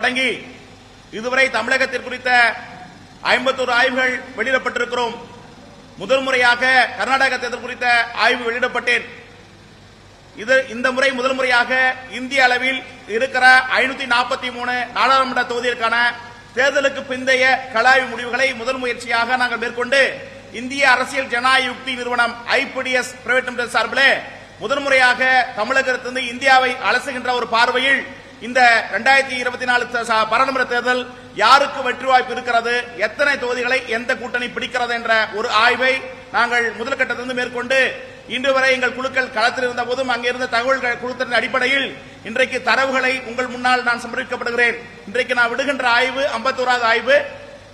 அடங்கி இதுவரை தமிழகத்தில் குறித்த 51 ஆய்வுகள் வெளியிடப்பட்டிருக்கிறோம். முதல் முறையாக கர்நாடக தேர்தல் குறித்த ஆய்வு வெளியிடப்பட்டேன். இந்த முறை முதல் முறையாக இந்திய அளவில் இருக்கிற 543 நாடாளுமன்ற தொகுதிகளுக்கான தேர்தலுக்கு பிந்தைய கலாய்வு முடிவுகளை முதல் முயற்சியாக நாங்கள் மேற்கொண்டு இந்திய அரசியல் ஜனநாயக யுக்தி நிறுவனம் ஐபிடிஎஸ் பிரைவேட் லிமிடெட் சார்பில் முதல் முறையாக தமிழகத்திலிருந்து இந்தியாவை அலசுகின்ற ஒரு பார்வையில் இந்த 2024 பாராளுமன்ற தேர்தல் யாருக்கு வெற்றி வாய்ப்பு இருக்கிறது, எத்தனை தொகுதிகளை எந்த கூட்டணி பிடிக்கிறது என்ற ஒரு ஆய்வை நாங்கள் முதல் கட்டத்திலிருந்து மேற்கொண்டு இன்று வரை எங்கள் குழுக்கள் களத்தில் இருந்த போதும் அங்கிருந்த தகவல்கள் குழுத்தின் அடிப்படையில் இன்றைக்கு தரவுகளை உங்கள் முன்னால் நான் சமர்ப்பிக்கப்படுகிறேன். இன்றைக்கு நான் விடுகின்ற ஆய்வு 51வது ஆய்வு.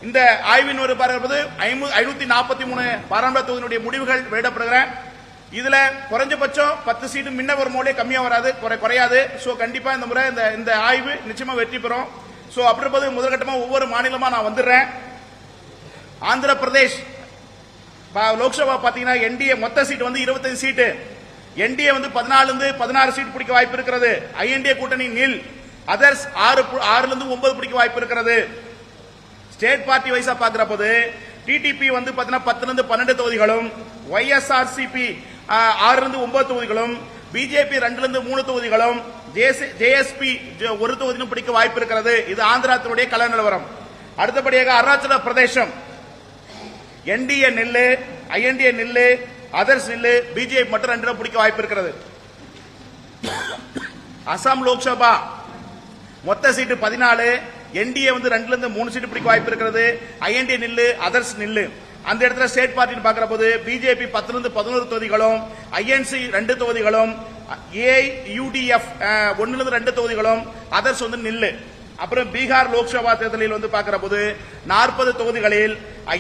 இந்த ஆய்வின் ஒரு பார்ப்பது 543 பாராளுமன்ற தொகுதியினுடைய முடிவுகள் வெளியிடப்படுகிறேன். இதுல குறைஞ்சபட்சம் 10 சீட்டு முன்ன ஒரு மோலே கம்மியா வராது, குறையாது. சோ கண்டிப்பா இந்த முறை இந்த ஆய்வு நிச்சயமா வெற்றி பெறும். சோ அப்படி இருப்பது முதற்கட்டமா ஒவ்வொரு மாநிலமா நான் வந்துடுறேன். ஆந்திர பிரதேஷ் லோக்சபா பாத்தீங்கன்னா என்டிஏ மொத்த சீட் வந்து 25 சீட்டு. என்டிஏ வந்து 14 சீட் பிடிக்க வாய்ப்பு இருக்கிறது. ஐஎன்டிஏ கூட்டணி நில். அதர்ஸ் 6 9 பிடிக்க வாய்ப்பு இருக்கிறது. ஸ்டேட் பார்ட்டி வைஸா பாக்குற போது டிடிபி வந்து 10 12 தொகுதிகளும், ஒய்எஸ்ஆர்சிபி 6 9 தொகுதிகளும், பிஜேபி 2 3 தொகுதிகளும், ஜேஎஸ்பி 1 தொகுதியும் பிடிக்க வாய்ப்பு இருக்கிறது. இது ஆந்திராத்தினுடைய கள நிலவரம். அடுத்தபடியாக அருணாச்சல பிரதேசம் என்டிஏ நெல்லு, ஐஎன்டிஏ நெல்லு, அதர்ஸ் நெல்லு, பிஜேபி மட்டும் 2 பிடிக்க வாய்ப்பு இருக்கிறது. அசாம் லோக்சபா மொத்த சீட்டு 14, என்டிஏ வந்து 2 3 சீட்டு பிடிக்க வாய்ப்பு இருக்கிறது. ஐஎன்டிஏ நில்லு, அதர்ஸ் நில்லு. அந்த இடத்துல ஸ்டேட் பார்ட்டி பார்க்கிற போது பிஜேபி 10 11 தொகுதிகளும், ஐஎன்சி 2 தொகுதிகளும், ஏஐயுடிஎஃப் 1 2 தொகுதிகளும், அதர்ஸ் வந்து நில்லு. அப்புறம் பீகார் லோக்சபா தேர்தலில் வந்து பார்க்கிற போது 40 தொகுதிகளில்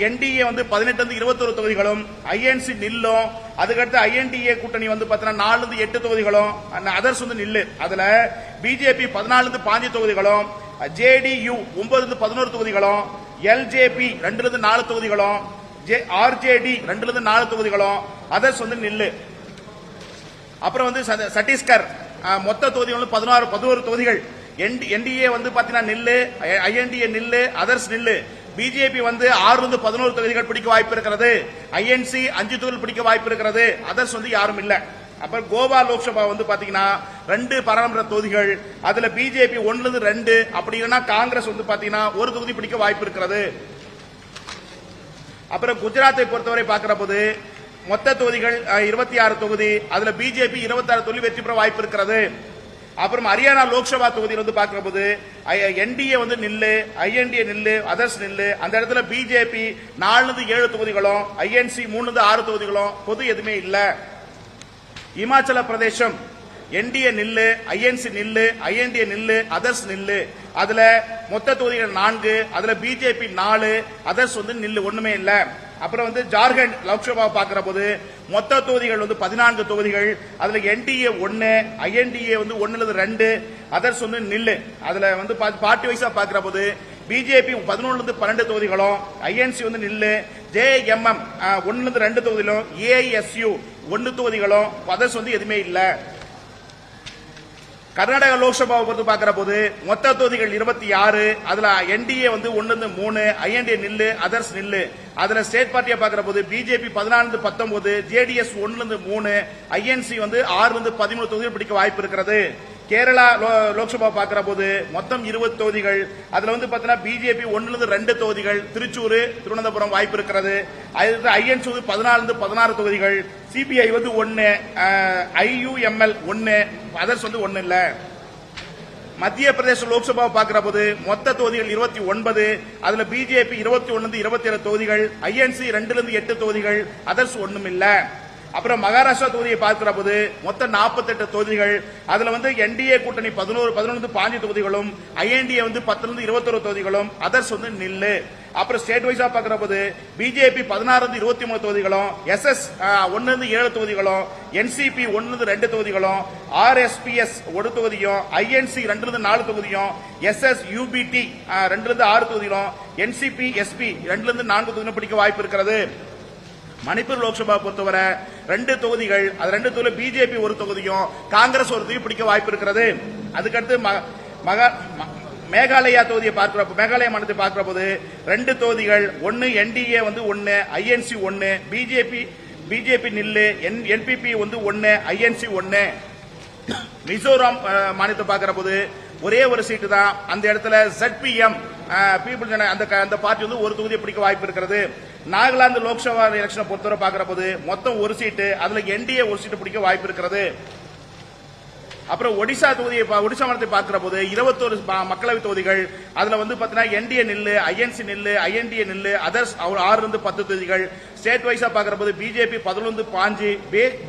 என்டிஏ வந்து 18 21 தொகுதிகளும், ஐஎன்சி நில்லும். அதுக்கடுத்து ஐஎன்டிஏ கூட்டணி வந்து 4 8 தொகுதிகளும், அதர்ஸ் வந்து நில்லு. அதுல பிஜேபி 14 5 தொகுதிகளும், ஜேடியு 9 11 தொகுதிகளும், எல்ஜேபி 2 4 தொகுதிகளும், ஆர்ஜேடி 2 4 தொகுதிகளும், அதர்ஸ் வந்து நில்லு. அப்புறம் வந்து சத்தீஸ்கர் மொத்த தொகுதிகள் 11 தொகுதிகள். என்டிஏ வந்து பாத்தீங்கன்னா நில்லு, ஐஎன்டிஏ நில்லு, அதர்ஸ் நில்லு. பிஜேபி வந்து 6 11 தொகுதிகள் பிடிக்க வாய்ப்பு இருக்கிறது. ஐஎன்சி 5 தொகுதிகள் பிடிக்க வாய்ப்பு இருக்கிறது. அதர்ஸ் வந்து யாரும் இல்ல. அப்புறம் கோவா லோக்சபா வந்து பாத்தீங்கன்னா 2 பாராளுமன்ற தொகுதிகள். அதுல பிஜேபி 1 2, அப்படி இல்லைன்னா காங்கிரஸ் வந்து பாத்தீங்கன்னா 1 தொகுதி பிடிக்க வாய்ப்பு இருக்கிறது. அப்புறம் குஜராத்தை பொறுத்தவரை பார்க்கிற போது மொத்த தொகுதிகள் 26 தொகுதி. அதுல பிஜேபி 26 தொகுதி வெற்றி பெற வாய்ப்பு இருக்கிறது. அப்புறம் ஹரியானா லோக்சபா தொகுதியில் வந்து பார்க்கிற போது என்டிஏ வந்து நில்லு, ஐஎன்டிஏ நில்லு, அதர்ஸ் நில்லு. அந்த இடத்துல பிஜேபி 4 7 தொகுதிகளும், ஐஎன்சி 3 6 தொகுதிகளும், பொது எதுவுமே இல்ல. இமாச்சல பிரதேசம் என்டிஏ நில்லு, ஐஎன்சி நில்லு, ஐஎன்டிஏ நில்லு, அதர்ஸ் நில்லு. அதுல மொத்த தொகுதிகள் 4, அதுல பிஜேபி 4, அதர்ஸ் வந்து நில்லு, ஒண்ணுமே இல்ல. அப்புறம் வந்து ஜார்க்கண்ட் லோக்சபா பார்க்கிற போது மொத்த தொகுதிகள் வந்து 14 தொகுதிகள். அதுல என்டிஏ 1, ஐஎன்டிஏ வந்து 1 2, அதர்ஸ் வந்து நில்லு. அதுல வந்து பார்ட்டி வைஸா பார்க்கிற போது பிஜேபி 11 12 தொகுதிகளும், ஐஎன்சி வந்து நில்லு, ஜேஎம்எம் 1 2 தொகுதிகளும், ஏஐஎஸ்யூ 1 தொகுதிகளும், அதர்ஸ் வந்து எதுவுமே இல்ல. கர்நாடக லோக்சபாவை பொறுத்து பார்க்கிற போது மொத்த தொகுதிகள் 26, அதுல என்டிஏ வந்து 1 3, ஐஎன்டிஏ நில்லு, அதர்ஸ் நில்லு. அதுல ஸ்டேட் பார்ட்டியா பார்க்கிற போது பிஜேபி 14 19, ஜேடிஎஸ் 1 3, ஐஎன்சி வந்து 6 13 தொகுதிகள் பிடிக்க வாய்ப்பு இருக்கிறது. கேரளா லோக்சபா பார்க்கிற போது மொத்தம் 20 தொகுதிகள். அதுல வந்து பாத்தீங்கன்னா பிஜேபி 1 2 தொகுதிகள், திருச்சூர் திருவனந்தபுரம் வாய்ப்பு இருக்கிறது. ஐஎன்சி வந்து 14 16 தொகுதிகள், சிபிஐ வந்து 1, ஐயுஎம்எல் 1, அதர்ஸ் வந்து 1 இல்ல. மத்திய பிரதேச லோக்சபா பார்க்கிற போது மொத்த தொகுதிகள் 29, அதுல பிஜேபி 21 27 தொகுதிகள், ஐஎன்சி 2 8 தொகுதிகள், அதர்ஸ் ஒண்ணும் இல்ல. அப்புறம் மகாராஷ்டிரா தொகுதியை பார்க்கிற போது மொத்தம் 48 தொகுதிகள். அதுல வந்து என்டிஏ கூட்டணி 11 5 தொகுதிகளும், ஐஎன்டிஏ வந்து 10 21 தொகுதிகளும், அதர்ஸ் வந்து நில்லு. அப்புறம் ஸ்டேட் வைஸா பார்க்கிற போது பிஜேபி 16 23 தொகுதிகளும், எஸ்எஸ் 1 7 தொகுதிகளும், என்சிபி 1 2 தொகுதிகளும், ஆர்எஸ்பிஎஸ் 1 தொகுதியும், ஐஎன்சி 2 4 தொகுதியும், எஸ்எஸ் யூபிடி 2 6 தொகுதிகளும், என்சிபி எஸ்பி 2 4 தொகுதிகளும் பிடிக்க வாய்ப்பு இருக்கிறது. மணிப்பூர் லோக்சபா பொறுத்தவரை 2 தொகுதிகள், அது 2 தொகுதியில் பிஜேபி 1 தொகுதியும், காங்கிரஸ் 1 தொகுதி பிடிக்க வாய்ப்பு இருக்கிறது. அதுக்கடுத்து மேகாலயா தொகுதியை பார்க்கிற மேகாலயா மாநிலத்தை பார்க்கிற போது 2 தொகுதிகள், ஒன்னு என்டிஏ வந்து 1, ஐஎன்சி 1, பிஜேபி நில்லு, என்பிபி வந்து 1, ஐஎன்சி 1. மிசோரம் மாநிலத்தை பார்க்கிற போது ஒரே ஒரு சீட்டு தான். அந்த இடத்துல ZPM பீப்புள் அந்த பார்ட்டி வந்து ஒரு தொகுதியை பிடிக்க வாய்ப்பு இருக்கிறது. நாகாலாந்து லோக்சபா எலெக்ஷனை பொறுத்தவரை பார்க்கிற போது மொத்தம் ஒரு சீட்டு, அதுல என்டிஏ ஒரு சீட்டு பிடிக்க வாய்ப்பு இருக்கிறது. அப்புறம் ஒடிசா மாநிலத்தை பார்க்கிற போது 21 மக்களவை தொகுதிகள், அதுல வந்து பாத்தீங்கன்னா என்டிஏ நில்லு, ஐஎன்சி நில்லு, ஐஎன்டிஏ நில்லு, அதர்ஸ் 6 10 தொகுதிகள். ஸ்டேட் வைஸா பார்க்கிற போது பிஜேபி 11 5,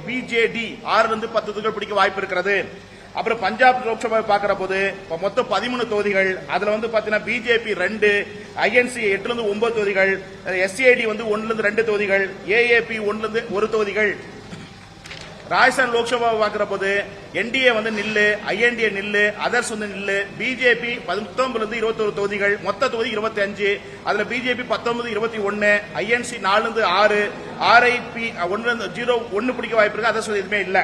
பிஜேடி 6 10 தொகுதிகள் பிடிக்க வாய்ப்பு இருக்கிறது. அப்புறம் பஞ்சாப் லோக்சபா பார்க்கிற போது மொத்தம் 13 தொகுதிகள், அதுல வந்து பாத்தீங்கன்னா பிஜேபி 2, ஐஎன்சி 8 9 தொகுதிகள், எஸ்ஏடி வந்து 1 2 தொகுதிகள், ஏஏபி 1 1 தொகுதிகள். ராஜஸ்தான் லோக்சபா பார்க்கிற போது என்டிஏ வந்து நில்லு, ஐஎன்டிஏ நில்லு, அதர்ஸ் வந்து நில்லு, பிஜேபி 19 21 தொகுதிகள், மொத்த தொகுதி 25, அதுல பிஜேபி 19 21, ஐஎன்சி 4 6, ஆர்ஐபி 1 பிடிக்க வாய்ப்பு இருக்கு, அதர்ஸ் எதுவுமே இல்ல.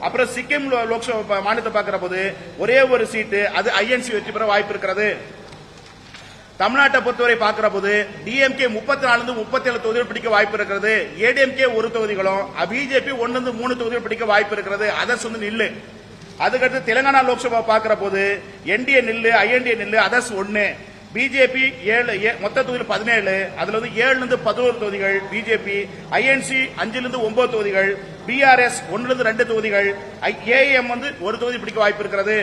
அப்புறம் சிக்கிம் லோக்சபா மாநிலத்தை பார்க்கிற போது ஒரே ஒரு சீட்டு, அது ஐஎன்சி வெற்றி பெற வாய்ப்பு இருக்கிறது. தமிழ்நாட்டை பொறுத்தவரை பார்க்கிற போது டிஎம்கே 34 37 தொகுதிகள் பிடிக்க வாய்ப்பு இருக்கிறது. ஏடிஎம்கே 1 தொகுதிகளும், பிஜேபி 1 3 தொகுதிகள் பிடிக்க வாய்ப்பு இருக்கிறது. அதர்ஸ் வந்து நில்லு. அதுக்கடுத்து தெலுங்கானா லோக்சபா பார்க்கிற போது என்டிஏ நில்லு, ஐஎன்டிஏ நில்லு, அதர்ஸ் 1, பிஜேபி 7, மொத்த தொகுதியில் 17, அதுல வந்து 7 11 தொகுதிகள் பிஜேபி, ஐஎன்சி 5 9 தொகுதிகள், பிஆர்எஸ் 1 2 தொகுதிகள், ஏஎம் வந்து 1 தொகுதி பிடிக்க வாய்ப்பு இருக்கிறது.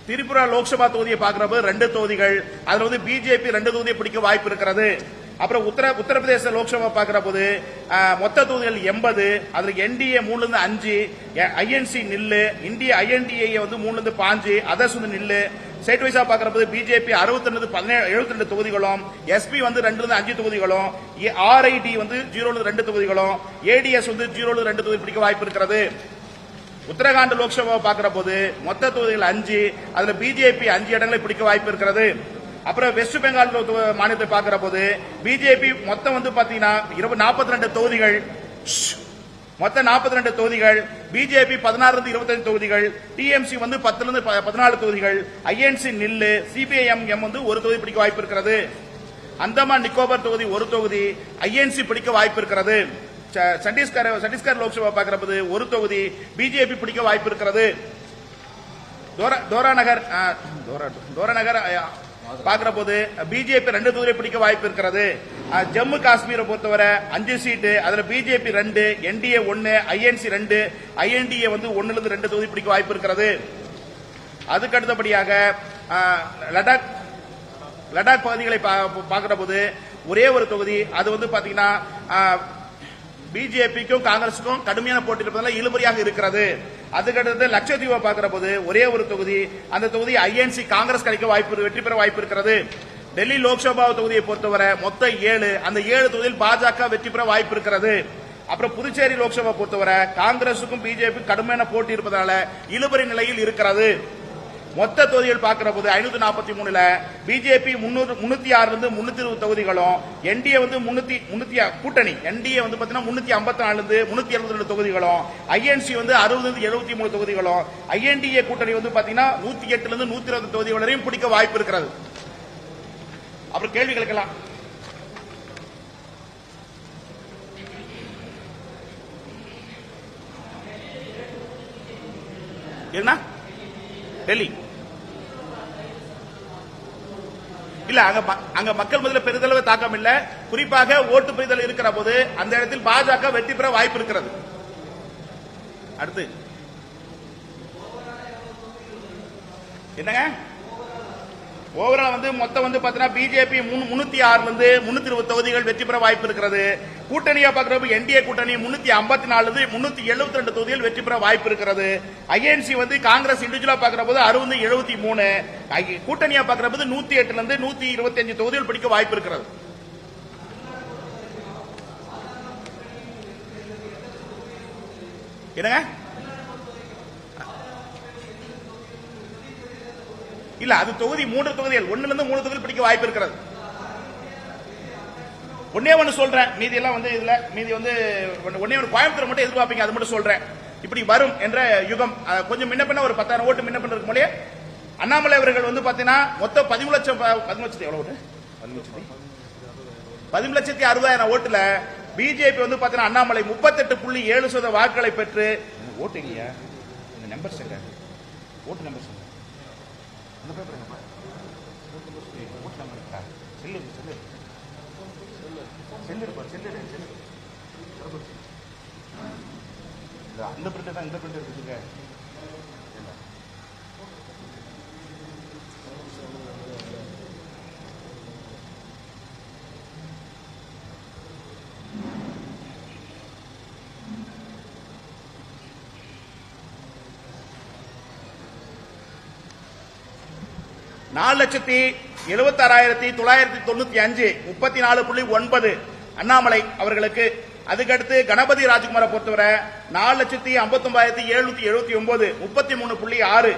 திரிபுரா லோக்சபா தொகுதியை பார்க்கிற போது 2 தொகுதிகள், அதுல வந்து பிஜேபி 2 தொகுதியை பிடிக்க வாய்ப்பு இருக்கிறது. அப்புறம் உத்தரப்பிரதேச லோக்சபா பார்க்கிற போது மொத்த தொகுதிகள் 80, அதுல என்டிஏ 3 5, ஐஎன்சி நில்லு, ஐஎன்டிஏ வந்து 3 5, அதர்ஸ் வந்து நில்லு. ஸ்டேட் வைஸா பார்க்கிற போது பிஜேபி 62 72 தொகுதிகளும், எஸ்பி வந்து 2 5 தொகுதிகளும், ஆர்ஐடி வந்து 0 2 தொகுதிகளும், ஏடிஎஸ் வந்து 0 2 தொகுதி பிடிக்க வாய்ப்பு இருக்கிறது. உத்தரகாண்ட் லோக்சபா பார்க்கிற போது மொத்த தொகுதிகள் 5, அதுல பிஜேபி 5 இடங்களை பிடிக்க வாய்ப்பு இருக்கிறது. அப்புறம் வெஸ்ட் பெங்கால் மாநிலத்தை பார்க்கிற போது பிஜேபி மொத்தம் வந்து பாத்தீங்கன்னா 42 தொகுதிகள், மொத்தம் 42 தொகுதிகள், பிஜேபி 16 25 தொகுதிகள், டிஎம்சி வந்து 10 14 தொகுதிகள், ஐஎன்சி நில்லு, சிபிஐஎம் வந்து 1 தொகுதி பிடிக்க வாய்ப்பு இருக்கிறது. அந்தமான் நிக்கோபார் தொகுதி 1 தொகுதி, ஐஎன்சி பிடிக்க வாய்ப்பு இருக்கிறது. சத்தீஸ்கர் லோக்சபா பார்க்கிற போது 1 தொகுதி, பிஜேபி பிடிக்க வாய்ப்பு இருக்கிறது. தோராநகர் பார்க்கிற போது பிஜேபி 2 தொகுதியை பிடிக்க வாய்ப்பு இருக்கிறது. ஜம்மு காஷ்மீரை பொறுத்தவரை 5 சீட்டு, அதுல பிஜேபி 2, என்டிஏ 1, ஐஎன்சி 2, ஐஎன்டிஏ வந்து 1 2 தொகுதி பிடிக்க வாய்ப்பு இருக்கிறது. அதுக்கு அடுத்தபடியாக லடாக் பகுதிகளை பார்க்கிற போது ஒரே ஒரு தொகுதி, அது வந்து பாத்தீங்கன்னா பிஜேபிக்கும் காங்கிரசுக்கும் கடுமையான போட்டி இருப்பதால் இழுபறியாக இருக்கிறது. அதுக்கடுத்து லட்சத்தீவை பார்க்கிற போது ஒரே ஒரு தொகுதி, அந்த தொகுதி ஐஎன்சி காங்கிரஸ் கிடைக்க வாய்ப்பு, வெற்றி பெற வாய்ப்பு இருக்கிறது. டெல்லி லோக்சபா தொகுதியை பொறுத்தவரை மொத்தம் 7, அந்த 7 தொகுதியில் பாஜக வெற்றி பெற வாய்ப்பு இருக்கிறது. அப்புறம் புதுச்சேரி லோக்சபா பொறுத்தவரை காங்கிரசுக்கும் பிஜேபி கடுமையான போட்டி இருப்பதால இழுபறி நிலையில் இருக்கிறது. மொத்த தொகுதிகள் பார்க்கிற போது 543ல பிஜேபி 306 320 தொகுதிகளும், என்டிஏ வந்து 300 கூட்டணி என்டிஏ வந்து பாத்தீங்கன்னா 354 372 தொகுதிகளும், ஐஎன்சி வந்து 60 73 தொகுதிகளும், ஐஎன்டிஏ கூட்டணி வந்து பாத்தீங்கன்னா 108 120 தொகுதிகள் வரையும் பிடிக்க வாய்ப்பு இருக்கிறது. அப்புறம் கேள்வி கேட்கலாம். என்ன டெல்லி இல்ல, அங்க மக்கள் மத்தியில் பெரிதளவு தாக்கம் இல்ல. குறிப்பாக ஓட்டு பெறுதல் இருக்கிற போது அந்த இடத்தில் பாஜக வெற்றி பெற வாய்ப்பு இருக்கிறது. அடுத்து என்னங்க ஓவரால் வந்து மொத்தம் வந்து பாத்தீங்கன்னா பிஜேபி 306 320 தொகுதிகள் வெற்றி பெற வாய்ப்பு இருக்கிறது. கூட்டணியா பார்க்கிறப்ப என்டிஏ கூட்டணி 354 372 தொகுதிகள் வெற்றி பெற வாய்ப்பு இருக்கிறது. ஐஎன்சி வந்து காங்கிரஸ் இண்டிவிஜுவலா பார்க்கிற போது 60 73, கூட்டணியா பார்க்கிற போது 108 125 தொகுதிகள் பிடிக்க வாய்ப்பு இருக்கிறது. என்னங்க இல்ல, அது தொகுதி 3 தொகுதிகள், 1 3 தொகுதிகள் பிடிக்க வாய்ப்பு இருக்கிறது. ஒன்னே ஒன்னு சொல்றேன், மீதி எல்லாம் வந்து இதுல மீதி வந்து ஒன்னே ஒரு கோயம்புத்தூர் மட்டும் எதிர்பார்ப்பீங்க, அது மட்டும் சொல்றேன். இப்படி வரும் என்ற யுகம் கொஞ்சம் முன்ன பின்ன ஒரு 10,000 ஓட்டு முன்ன பின்ன இருக்கும் போலயே அண்ணாமலை அவர்கள் வந்து பாத்தீங்கன்னா மொத்தம் 10,60,000 ஓட்டுல பிஜேபி வந்து பாத்தீங்கன்னா அண்ணாமலை 38.7% வாக்குகளை பெற்று ஓட்டு இல்லையா இந்த நம்பர் சொல்லுங்க ஓட்டு நம்பர் சொல்லுங்க அந்த பேப்பர் என்னப்பா ஓட்டு நம்பர் இருக்கா செல்லு செல்லு செல்லு இருப்பா செல்லு செல்லு அந்த பிரிண்ட் தான் இந்த பிரிண்ட் இருக்குங்க 4,76,995 34.9 அண்ணாமலை அவர்களுக்கு. அதுக்கடுத்து கணபதி ராஜ்குமாரை பொறுத்தவரை 4,59,779 33.6.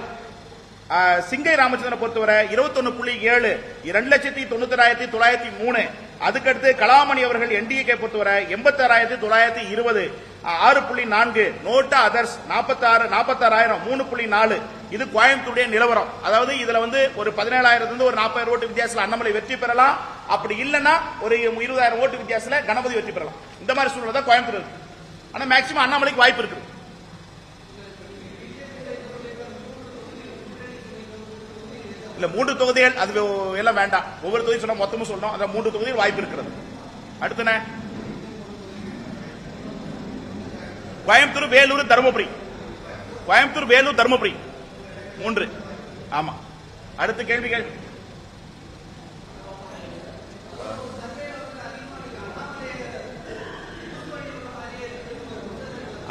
சிங்கை ராமச்சந்திரனை பொறுத்தவரை 21.7 2,91,903. அதுக்கடுத்து கலாமணி அவர்கள் என்டிஏ பொறுத்தவரை 86,920 6.4. NOTA others 46,000 3.4. இது கோயம்புத்தூருடைய நிலவரம். அதாவது இதுல வந்து ஒரு 17,000 ஒரு 40,000 ஓட்டு வித்தியாசத்தில் அண்ணாமலை வெற்றி பெறலாம். அப்படி இல்லைன்னா ஒரு 20,000 ஓட்டு வித்தியாசத்தில் கணபதி வெற்றி பெறலாம். இந்த மாதிரி சூழ்நிலை தான் கோயம்புத்தூர் இருக்கு. ஆனா மேக்சிமம் அண்ணாமலைக்கு வாய்ப்பு இருக்கு. இல்ல 3 தொகுதிகள் அது எல்லாம் வேண்டாம். ஒவ்வொரு தொகுதி சொன்னா மொத்தமும் சொல்லணும். அந்த 3 தொகுதியில் வாய்ப்பு இருக்கிறது. அடுத்தன கோயம்புத்தூர் வேலூர் தருமபுரி. கோயம்புத்தூர் வேலூர் தருமபுரி 3. ஆமா. அடுத்த கேள்விகள்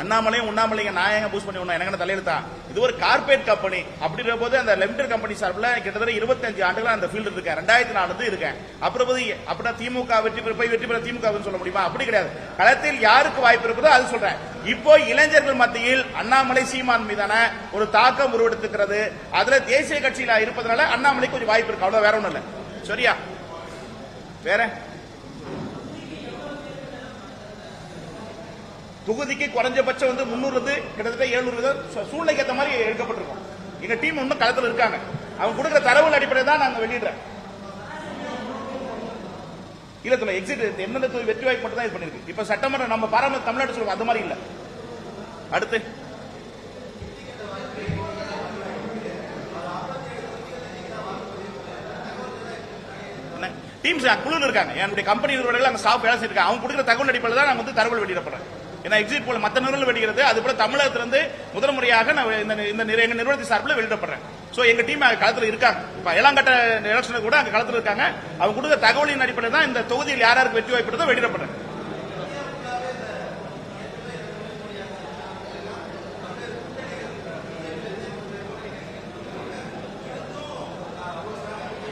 அண்ணாமலையும் உண்ணாமலைங்க நாயகம் பூஸ் பண்ணி ஒண்ணு எனக்கு தலையெழுத்தா. இது ஒரு கார்பரேட் கம்பெனி. அப்படின்ற போது அந்த லிமிடெட் கம்பெனி சார்பில் கிட்டத்தட்ட 25 ஆண்டுகள் அந்த ஃபீல்டு இருக்கேன். 2004 இருக்கேன். அப்புறம் அப்படின்னா திமுக வெற்றி பெற திமுக சொல்ல முடியுமா? அப்படி கிடையாது. களத்தில் யாருக்கு வாய்ப்பு இருக்குதோ அது சொல்றேன். இப்போ இளைஞர்கள் மத்தியில் அண்ணாமலை சீமான் மீதான ஒரு தாக்கம் உருவெடுத்துக்கிறது. அதுல தேசிய கட்சியில இருப்பதனால அண்ணாமலைக்கு கொஞ்சம் வாய்ப்பு இருக்கு. அவ்வளவு வேற ஒண்ணும் இல்ல. சரியா? வேற தொகுதிக்கு குறைஞ்சபட்சம் வந்து 300 கிட்டத்தட்ட 700 சூழ்நிலைக்கு ஏற்ற மாதிரி எடுக்கப்பட்டிருக்கும். எங்க டீம் இன்னும் களத்தில் இருக்காங்க. அவங்க கொடுக்கிற தரவுகள் அடிப்படையில் தான் நாங்க வெளியிடுறோம். இல்ல சொல்ல எக்ஸிட் எந்தெந்த தொகுதி வெற்றி வாய்ப்பு மட்டும் தான் இது பண்ணிருக்கு. இப்ப சட்டமன்றம் நம்ம பாராளுமன்ற தமிழ்நாடு சொல்லுவோம் அது மாதிரி இல்ல. அடுத்து டீம்ஸ் குழு இருக்காங்க. என்னுடைய கம்பெனி நிறுவனங்கள் அங்க ஸ்டாஃப் வேலை செய்யிருக்காங்க. அவங்க கொடுக்கிற தகவல் அடிப்படையில் தான் நாங்க வந்து தகவல் வெளியிடப்படுறோம். ஏன்னா எக்ஸிட் போல மற்ற நிறுவனங்கள் வெளியிடுறது அது போல தமிழகத்திலிருந்து முதல் முறையாக எங்க நிறுவனத்தின் சார்பில் வெளியிடப்படுறேன். சோ எங்க டீம் களத்தில் இருக்காங்க. இப்ப ஏழாங்கட்ட எலெக்ஷன் கூட அங்க களத்தில் இருக்காங்க. அவங்க கொடுத்த தகவலின் அடிப்படையில் தான் இந்த தொகுதியில் யாருக்கு வெற்றி வாய்ப்பு வெளியிடப்படுறேன்.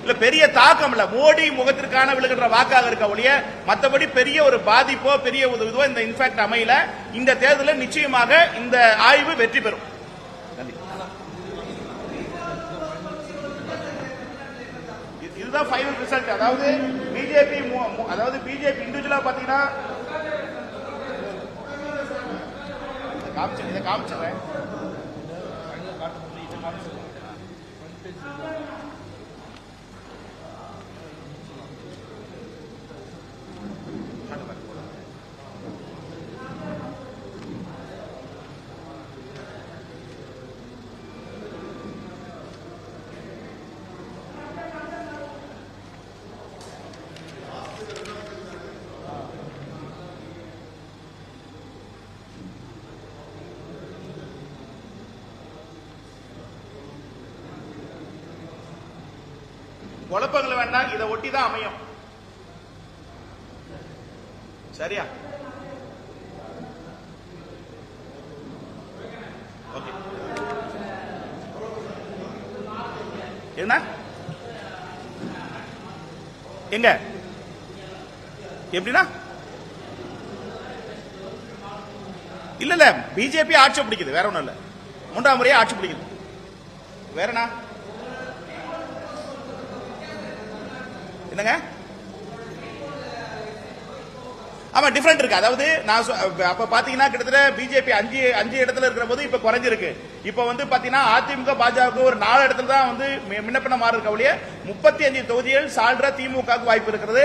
இல்ல பெரிய தாக்கம் இல்ல. மோடி முகத்திற்கான விழுகின்ற வாக்காக இருக்க ஒழிய மற்றபடி பெரிய ஒரு பாதிப்போ பெரிய உதவியோ இந்த இன்ஃபேக்ட் அமையல. இந்த தேர்தலில் நிச்சயமாக இந்த ஆய்வு வெற்றி பெறும். இதுதான் ஃபைனல் ரிசல்ட். அதாவது பிஜேபி இண்டிவிஜுவலா பாத்தீங்கன்னா இதை காமிச்சிடுறேன். குழப்பங்கள் வேண்டாம். இதை ஒட்டிதான் அமையும். சரியா? ஓகே. என்ன எங்க எப்படின்னா இல்ல பிஜேபி ஆட்சி பிடிக்குது. வேற ஒண்ணும் இல்ல. 3ஆம் முறையா ஆட்சி பிடிக்குது. வேறனா என்னங்க ஆமா டிஃபரெண்ட் இருக்கு. அதாவது நான் அப்ப பாத்தீங்கன்னா கிட்டத்தட்ட பிஜேபி அஞ்சு இடத்துல இருக்கிற போது இப்ப குறைஞ்சிருக்கு. இப்ப வந்து பாத்தீங்கன்னா அதிமுக பாஜக ஒரு 4 இடத்துல தான் வந்து முன்னப்பின்ன மாறி இருக்க ஒழிய 35 தொகுதிகள் சால்ரா திமுகவுக்கு வாய்ப்பு இருக்கிறது.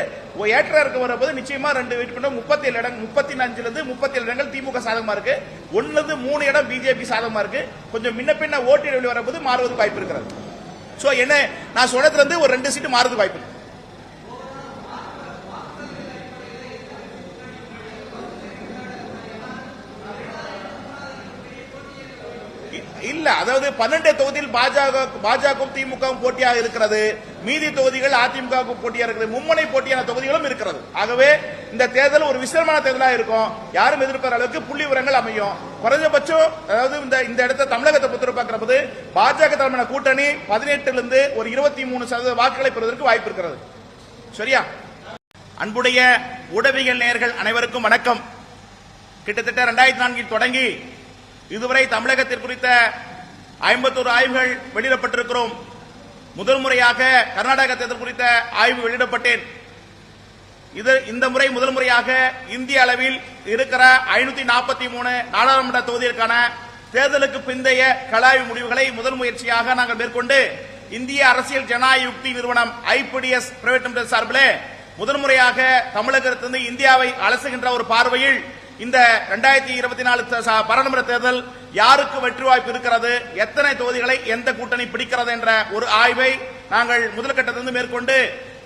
ஏற்ற இருக்க வரும்போது நிச்சயமா 2 வெயிட் பண்ண 37 இடம் 35ல இருந்து 37 இடங்கள் திமுக சாதகமா இருக்கு. 1ல இருந்து 3 இடம் பிஜேபி சாதகமா இருக்கு. கொஞ்சம் முன்னப்பின்ன ஓட்டு இடைவெளி வரும்போது மாறுவதற்கு வாய்ப்பு இருக்கிறது. சோ என்ன நான் சொல்றதுல இருந்து ஒரு 2 சீட்டு மாறுவதற்கு வாய்ப்பு இருக்கு. இல்ல அதாவது 12 தொகுதியில் பாஜகவும் திமுகவும் போட்டியாக இருக்கிறது. மீதி தொகுதிகள் அதிமுக போட்டியாக இருக்கிறது. மும்முனை போட்டியான தொகுதிகளும் இருக்கிறது. ஆகவே இந்த தேர்தல் ஒரு விசேஷமான தேர்தலாக இருக்கும். யாரும் எதிர்பார்க்கிற அளவுக்கு புள்ளி விவரங்கள் அமையும். குறைஞ்சபட்சம் அதாவது இந்த இடத்த தமிழகத்தை பொறுத்து பார்க்கிறபோது பாஜக தலைமையிலான கூட்டணி 18 இருந்து ஒரு 23% வாக்குகளை பெறுவதற்கு வாய்ப்பு இருக்கிறது. சரியா? அன்புடைய ஊடகவியல் நேயர்கள் அனைவருக்கும் வணக்கம். கிட்டத்தட்ட 2004 தொடங்கி இதுவரை தமிழகத்தில் குறித்த 51 ஆய்வுகள் வெளியிடப்பட்டிருக்கிறோம். முதல் முறையாக கர்நாடக தேர்தல் குறித்த ஆய்வு வெளியிடப்பட்டேன். இந்த முறை முதல் முறையாக இந்திய அளவில் இருக்கிற 543 நாடாளுமன்ற தொகுதிகளுக்கான தேர்தலுக்கு பிந்தைய கலாய்வு முடிவுகளை முதல் முயற்சியாக நாங்கள் மேற்கொண்டு இந்திய அரசியல் ஜனநாயக யுக்தி நிறுவனம் ஐபிடிஎஸ் பிரைவேட் லிமிடெட் சார்பில் முதல் முறையாக தமிழகத்திலிருந்து இந்தியாவை அலசுகின்ற ஒரு பார்வையில் இந்த 2024 பாராளுமன்ற தேர்தல் யாருக்கு வெற்றி வாய்ப்பு இருக்கிறது, எத்தனை தொகுதிகளை எந்த கூட்டணி பிடிக்கிறது என்ற ஒரு ஆய்வை நாங்கள் முதல் கட்டத்திலிருந்து மேற்கொண்டு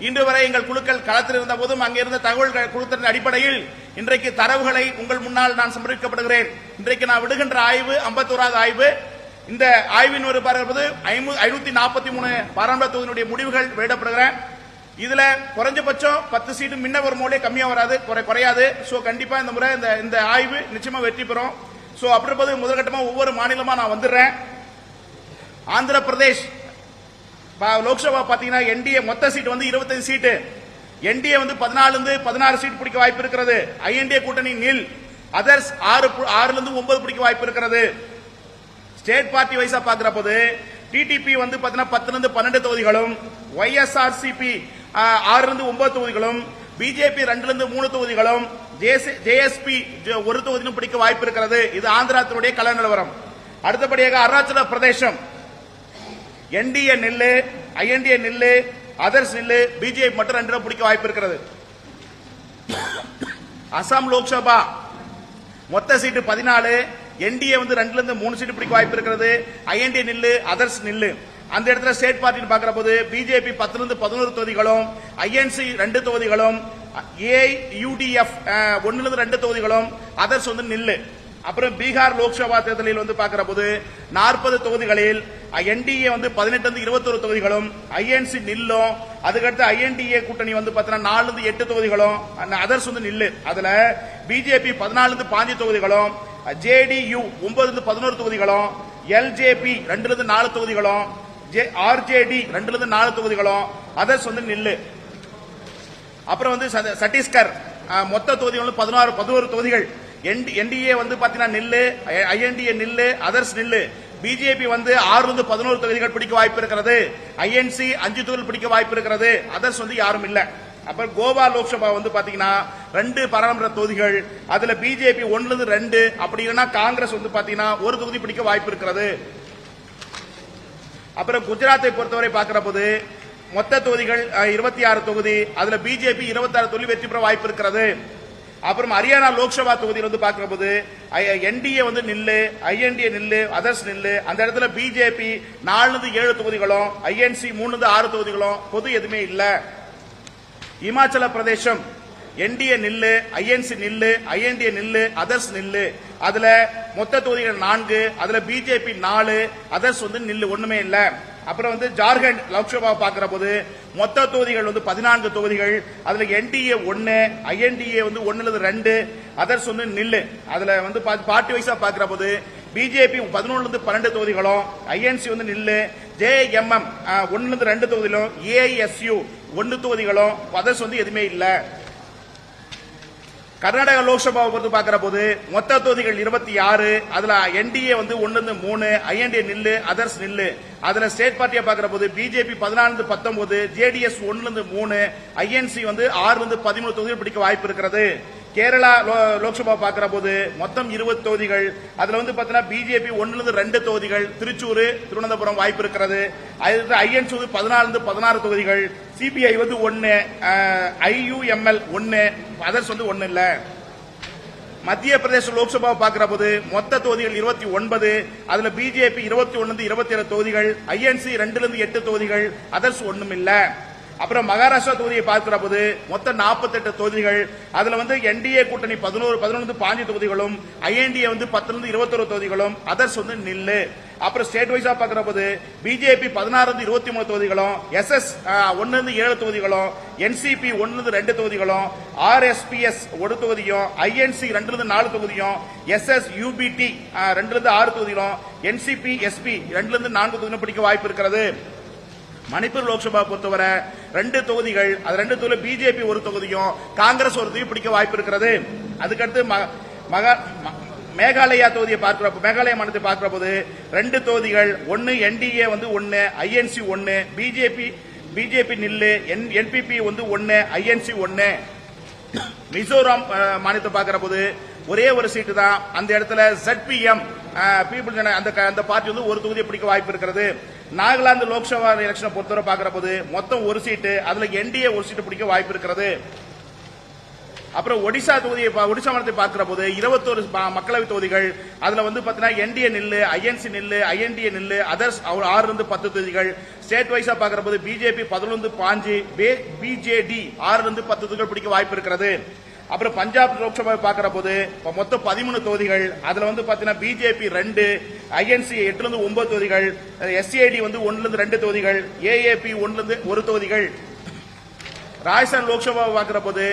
இன்று வரை எங்கள் குழுக்கள் களத்தில் இருந்த போதும் அங்கிருந்த தகவல்கள் குழுத்தின் அடிப்படையில் இன்றைக்கு தரவுகளை உங்கள் முன்னால் நான் சமர்ப்பிக்கப்படுகிறேன். இன்றைக்கு நான் விடுகின்ற ஆய்வு 51வது ஆய்வு. இந்த ஆய்வின் ஒரு பார்ப்பது 543 பாராளுமன்ற தொகுதியினுடைய முடிவுகள் வெளியிடப்படுகிறேன். இதுல குறைஞ்சபட்சம் 10 சீட்டு முன்ன ஒரு மோலே கம்மியா வராது, குறையாது. சோ கண்டிப்பா இந்த முறை இந்த ஆய்வு நிச்சயமா வெற்றி பெறும். சோ அப்படி இருப்பது முதற்கட்டமா ஒவ்வொரு மாநிலமா நான் வந்துடுறேன். ஆந்திர பிரதேஷ் லோக்சபா பாத்தீங்கன்னா என்டிஏ மொத்த சீட் வந்து 25 சீட்டு. என்டிஏ வந்து 14 இருந்து 16 சீட் பிடிக்க வாய்ப்பு இருக்கிறது. ஐஎன்டிஏ கூட்டணி நில். அதர்ஸ் 6 இருந்து 9 பிடிக்க வாய்ப்பு இருக்கிறது. ஸ்டேட் பார்ட்டி வைஸா பாக்குற போது டிடிபி வந்து 10 இருந்து 12 தொகுதிகளும், ஒய்எஸ்ஆர்சிபி 6 இருந்து 9 தொகுதிகளும், பிஜேபி 2 இருந்து 3 தொகுதிகளும், ஜேஎஸ்பி 1 தொகுதியும் பிடிக்க வாய்ப்பு இருக்கிறது. இது ஆந்திராத்தினுடைய கள நிலவரம். அடுத்தபடியாக அருணாச்சல பிரதேசம் என்டிஏ நில்லு, ஐஎன்டிஏ நில்லு, அதர்ஸ் நில்லு, பிஜேபி மட்டும் 2 பிடிக்க வாய்ப்பு இருக்கிறது. அசாம் லோக்சபா மொத்த சீட்டு 14, என்டிஏ வந்து 2 இருந்து 3 சீட்டு பிடிக்க வாய்ப்பு இருக்கிறது. ஐஎன்டிஏ நில்லு, அதர்ஸ் நில்லு. அந்த இடத்துல ஸ்டேட் பார்ட்டி பார்க்கிற போது பிஜேபி 10 இருந்து 11 தொகுதிகளும், ஐஎன்சி 2 தொகுதிகளும், ஏயுடிஎஃப் 1 இருந்து 2 தொகுதிகளும், அதர்ஸ் வந்து நில்லு. அப்புறம் பீகார் லோக்சபா தேர்தலில் வந்து பார்க்கிற போது 40 தொகுதிகளில் என்டிஏ வந்து 18 இருந்து 21 தொகுதிகளும், ஐஎன்சி நில்லும். அதுக்கடுத்து ஐஎன்டிஏ கூட்டணி வந்து 4 இருந்து 8 தொகுதிகளும், அதர்ஸ் வந்து நில்லு. அதுல பிஜேபி 14 இருந்து 15 தொகுதிகளும், ஜேடியு 9 இருந்து 11 தொகுதிகளும், எல்ஜேபி 2 இருந்து 4 தொகுதிகளும், ஆர்ஜேடி 2 இருந்து 4 தொகுதிகளும், அதர்ஸ் வந்து நில்லு. அப்புறம் வந்து சத்தீஸ்கர் மொத்த தொகுதிகள் 11 தொகுதிகள். என்டிஏ வந்து பாத்தீங்கன்னா நில்லு, ஐஎன்டிஏ நில்லு, அதர்ஸ் நில்லு. பிஜேபி வந்து 6 இருந்து 11 தொகுதிகள் பிடிக்க வாய்ப்பு இருக்கிறது. ஐஎன்சி 5 தொகுதிகள் பிடிக்க வாய்ப்பு இருக்கிறது. அதர்ஸ் வந்து யாரும் இல்ல. அப்புறம் கோவா லோக்சபா வந்து பாத்தீங்கன்னா 2 பாராளுமன்ற தொகுதிகள். அதுல பிஜேபி 1 இருந்து 2, அப்படி இல்லைன்னா காங்கிரஸ் வந்து பாத்தீங்கன்னா 1 தொகுதி பிடிக்க வாய்ப்பு இருக்கிறது. அப்புறம் குஜராத்தை பொறுத்தவரை பார்க்கிற போது மொத்த தொகுதிகள் 26 தொகுதி. அதுல பிஜேபி 26 தொகுதி வெற்றி பெற வாய்ப்பு இருக்கிறது. அப்புறம் ஹரியானா லோக்சபா தொகுதியில் வந்து பார்க்கிற போது என்டிஏ வந்து நில்லு, ஐஎன்டிஏ நில்லு, அதர்ஸ் நில்லு. அந்த இடத்துல பிஜேபி 4 இருந்து 7 தொகுதிகளும், ஐஎன்சி 3 இருந்து 6 தொகுதிகளும், பொது எதுவுமே இல்ல. இமாச்சல பிரதேசம் என்டிஏ நில்லு, ஐஎன்சி நில்லு, ஐஎன்டிஏ நில்லு, அதர்ஸ் நில்லு. அதுல மொத்த தொகுதிகள் 4, அதுல பிஜேபி 4, அதர்ஸ் வந்து நில்லு, ஒண்ணுமே இல்ல. அப்புறம் வந்து ஜார்க்கண்ட் லோக்சபா பார்க்கிற போது மொத்த தொகுதிகள் வந்து 14 தொகுதிகள். அதுல என்டிஏ 1, ஐஎன்டிஏ வந்து 1 இருந்து 2, அதர்ஸ் வந்து நில்லு. அதுல வந்து பார்ட்டி வைஸா பார்க்கிற போது பிஜேபி 11 இருந்து 12 தொகுதிகளும், ஐஎன்சி வந்து நில்லு, ஜேஎம்எம் 1 இருந்து 2 தொகுதிகளும், ஏஐஎஸ்யூ 1 தொகுதிகளும், அதர்ஸ் வந்து எதுவுமே இல்ல. கர்நாடக லோக்சபாவை பொறுத்து பார்க்கிற போது மொத்த தொகுதிகள் 26, அதுல என்டிஏ வந்து 1 இருந்து 3, ஐஎன்டிஏ நில்லு, அதர்ஸ் நில்லு. அதுல ஸ்டேட் பார்ட்டியா பார்க்கிற போது பிஜேபி 14 இருந்து 19, ஜேடிஎஸ் 1 இருந்து 3, ஐஎன்சி வந்து 6 இருந்து 13 தொகுதிகள் பிடிக்க வாய்ப்பு இருக்கிறது. கேரளா லோக்சபா பார்க்கிற போது மொத்தம் 20 தொகுதிகள். அதுல வந்து பாத்தீங்கன்னா பிஜேபி 1 தொகுதிகள், திருச்சூர், திருவனந்தபுரம் வாய்ப்பு இருக்கிறது. அடுத்து ஐஎன்சி 14 16 தொகுதிகள், சிபிஐ 1, ஐயுஎம்எல் 1, அதர்ஸ் 1 இல்ல. மத்திய பிரதேச லோக்சபா பார்க்கிற போது மொத்த தொகுதிகள் 29, அதுல பிஜேபி 21 27 தொகுதிகள், ஐஎன்சி 2 8 தொகுதிகள், அதர்ஸ் ஒண்ணும் இல்ல. அப்புறம் மகாராஷ்டிரா தொகுதியை பார்க்கிற போது மொத்தம் 48 தொகுதிகள், அதுல வந்து என்டிஏ கூட்டணி 11 5 தொகுதிகளும், ஐஎன்டிஏ 10 21 தொகுதிகளும், அதர்ஸ் நில்லு. அப்புறம் ஸ்டேட் வைஸா பார்க்கிற போது பிஜேபி 16 23 தொகுதிகளும், எஸ்எஸ் 1 7 தொகுதிகளும், என்சிபி 1 2 தொகுதிகளும், ஆர்எஸ்பிஎஸ் 1 தொகுதியும், ஐஎன்சி 2 4 தொகுதியும், எஸ்எஸ் யூபிடி 2 6 தொகுதிகளும், என்சிபி எஸ்பி 2 4 தொகுதிகளும் பிடிக்க வாய்ப்பு இருக்கிறது. மணிப்பூர் லோக்சபா பொறுத்தவரை 2 தொகுதிகள், அது 2 தொகுதியில் பிஜேபி 1 தொகுதியும், காங்கிரஸ் 1 தொகுதி பிடிக்க வாய்ப்பு இருக்கிறது. அதுக்கடுத்து மேகாலயா தொகுதியை மேகாலய மாநிலத்தை பார்க்கிற போது 2 தொகுதிகள், 1 என்டிஏ 1, ஐஎன்சி 1, பிஜேபி நில்லு, என்பிபி 1, ஐஎன்சி 1. மிசோரம் மாநிலத்தை பார்க்கிற போது ஒரே ஒரு சீட்டு தான், அந்த இடத்துல ZPM பீப்புள் அந்த பார்ட்டி 1 தொகுதியை பிடிக்க வாய்ப்பு இருக்கிறது. நாகாலாந்து லோக்சபா எலெக்ஷனை பொறுத்தவரை பார்க்கிற போது மொத்தம் 1 சீட்டு, அதுல என்டிஏ 1 சீட்டு பிடிக்க வாய்ப்பு இருக்கிறது. அப்புறம் ஒடிசா மாநிலத்தை பார்க்கிற போது 21 மக்களவை தொகுதிகள், அதுல பாத்தீங்கன்னா என்டிஏ நில்லு, ஐஎன்சி நில்லு, ஐஎன்டிஏ நில்லு, அதர்ஸ் 6 10 தொகுதிகள். ஸ்டேட் வைஸா பார்க்கிற போது பிஜேபி 11 5, பிஜேடி 6 10 தொகுதிகள் பிடிக்க வாய்ப்பு இருக்கிறது. அப்புறம் பஞ்சாப் லோக்சபா பார்க்கிற போது மொத்தம் 13 தொகுதிகள், அதுல பாத்தீங்கன்னா பிஜேபி 2, ஐஎன்சி 8 9 தொகுதிகள், எஸ்ஏடி 1 2 தொகுதிகள், ஏஏபி 1 தொகுதிகள். ராஜஸ்தான் லோக்சபா பார்க்கிற போது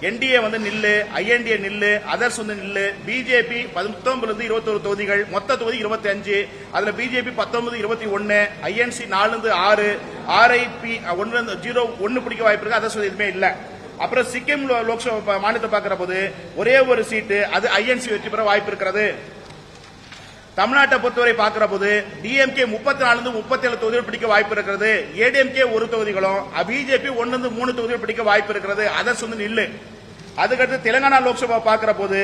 என்டிஏ நில்லு, ஐஎன்டிஏ நில்லு, அதர்ஸ் நில்லு, பிஜேபி 19 21 தொகுதிகள், மொத்த தொகுதி 25, அதுல பிஜேபி 19 21, ஐஎன்சி 4 6, ஆர்ஐபி 1 பிடிக்க வாய்ப்பு இருக்கு, அதர்ஸ் எதுவுமே இல்ல. அப்புறம் சிக்கிம் லோக்சபா மாநிலத்தை பார்க்கிற போது ஒரே ஒரு சீட்டு, அது ஐஎன்சி வெற்றி பெற வாய்ப்பு இருக்கிறது. தமிழ்நாட்டை பொறுத்தவரை பார்க்கிற போது டிஎம்கே 34 37 தொகுதிகள் பிடிக்க வாய்ப்பு இருக்கிறது. ஏடிஎம்கே 1 தொகுதிகளும், பிஜேபி 1 3 தொகுதிகள் பிடிக்க வாய்ப்பு இருக்கிறது, அதர்ஸ் நில்லு. அதுக்கடுத்து தெலுங்கானா லோக்சபா பார்க்கிற போது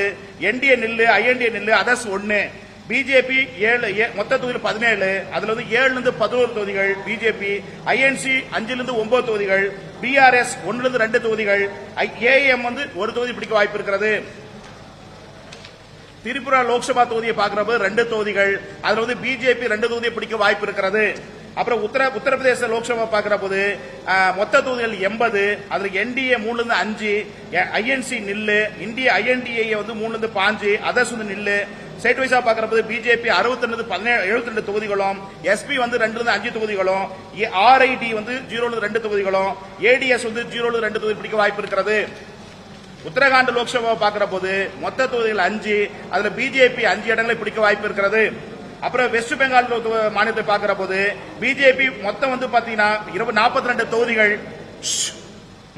என்டிஏ நில்லு, ஐஎன்டிஏ நில்லு, அதர்ஸ் 1, பிஜேபி 7, மொத்த தொகுதியில் 17, அதுல 7 11 தொகுதிகள் பிஜேபி, ஐஎன்சி 5 9 தொகுதிகள், பிஆர்எஸ் 1 2 தொகுதிகள், ஏஎம் 1 தொகுதி பிடிக்க வாய்ப்பு இருக்கிறது. திரிபுரா லோக்சபா தொகுதியை பார்க்கிற போது 2 தொகுதிகள், அதுல பிஜேபி 2 தொகுதியை பிடிக்க வாய்ப்பு இருக்கிறது. அப்புறம் உத்தரப்பிரதேச லோக்சபா பார்க்கிற போது மொத்த தொகுதிகள் 80, அதுல என்டிஏ 3 5, ஐஎன்சி நில்லு, ஐஎன்டிஏ 3 5, அதர்ஸ் நில்லு. ஸ்டேட் வைஸா பார்க்கிற போது பிஜேபி 62 72 தொகுதிகளும், எஸ்பி 2 5 தொகுதிகளும், ஆர்ஐடி 0 2 தொகுதிகளும், ஏடிஎஸ் 0 2 தொகுதி பிடிக்க வாய்ப்பு இருக்கிறது. உத்தரகாண்ட் லோக்சபா பார்க்கிற போது மொத்த தொகுதிகள் 5, அதுல பிஜேபி 5 இடங்களை பிடிக்க வாய்ப்பு இருக்கிறது. அப்புறம் வெஸ்ட் பெங்கால் மாநிலத்தை பார்க்கிற போது பிஜேபி மொத்தம் பாத்தீங்கன்னா 42 தொகுதிகள்,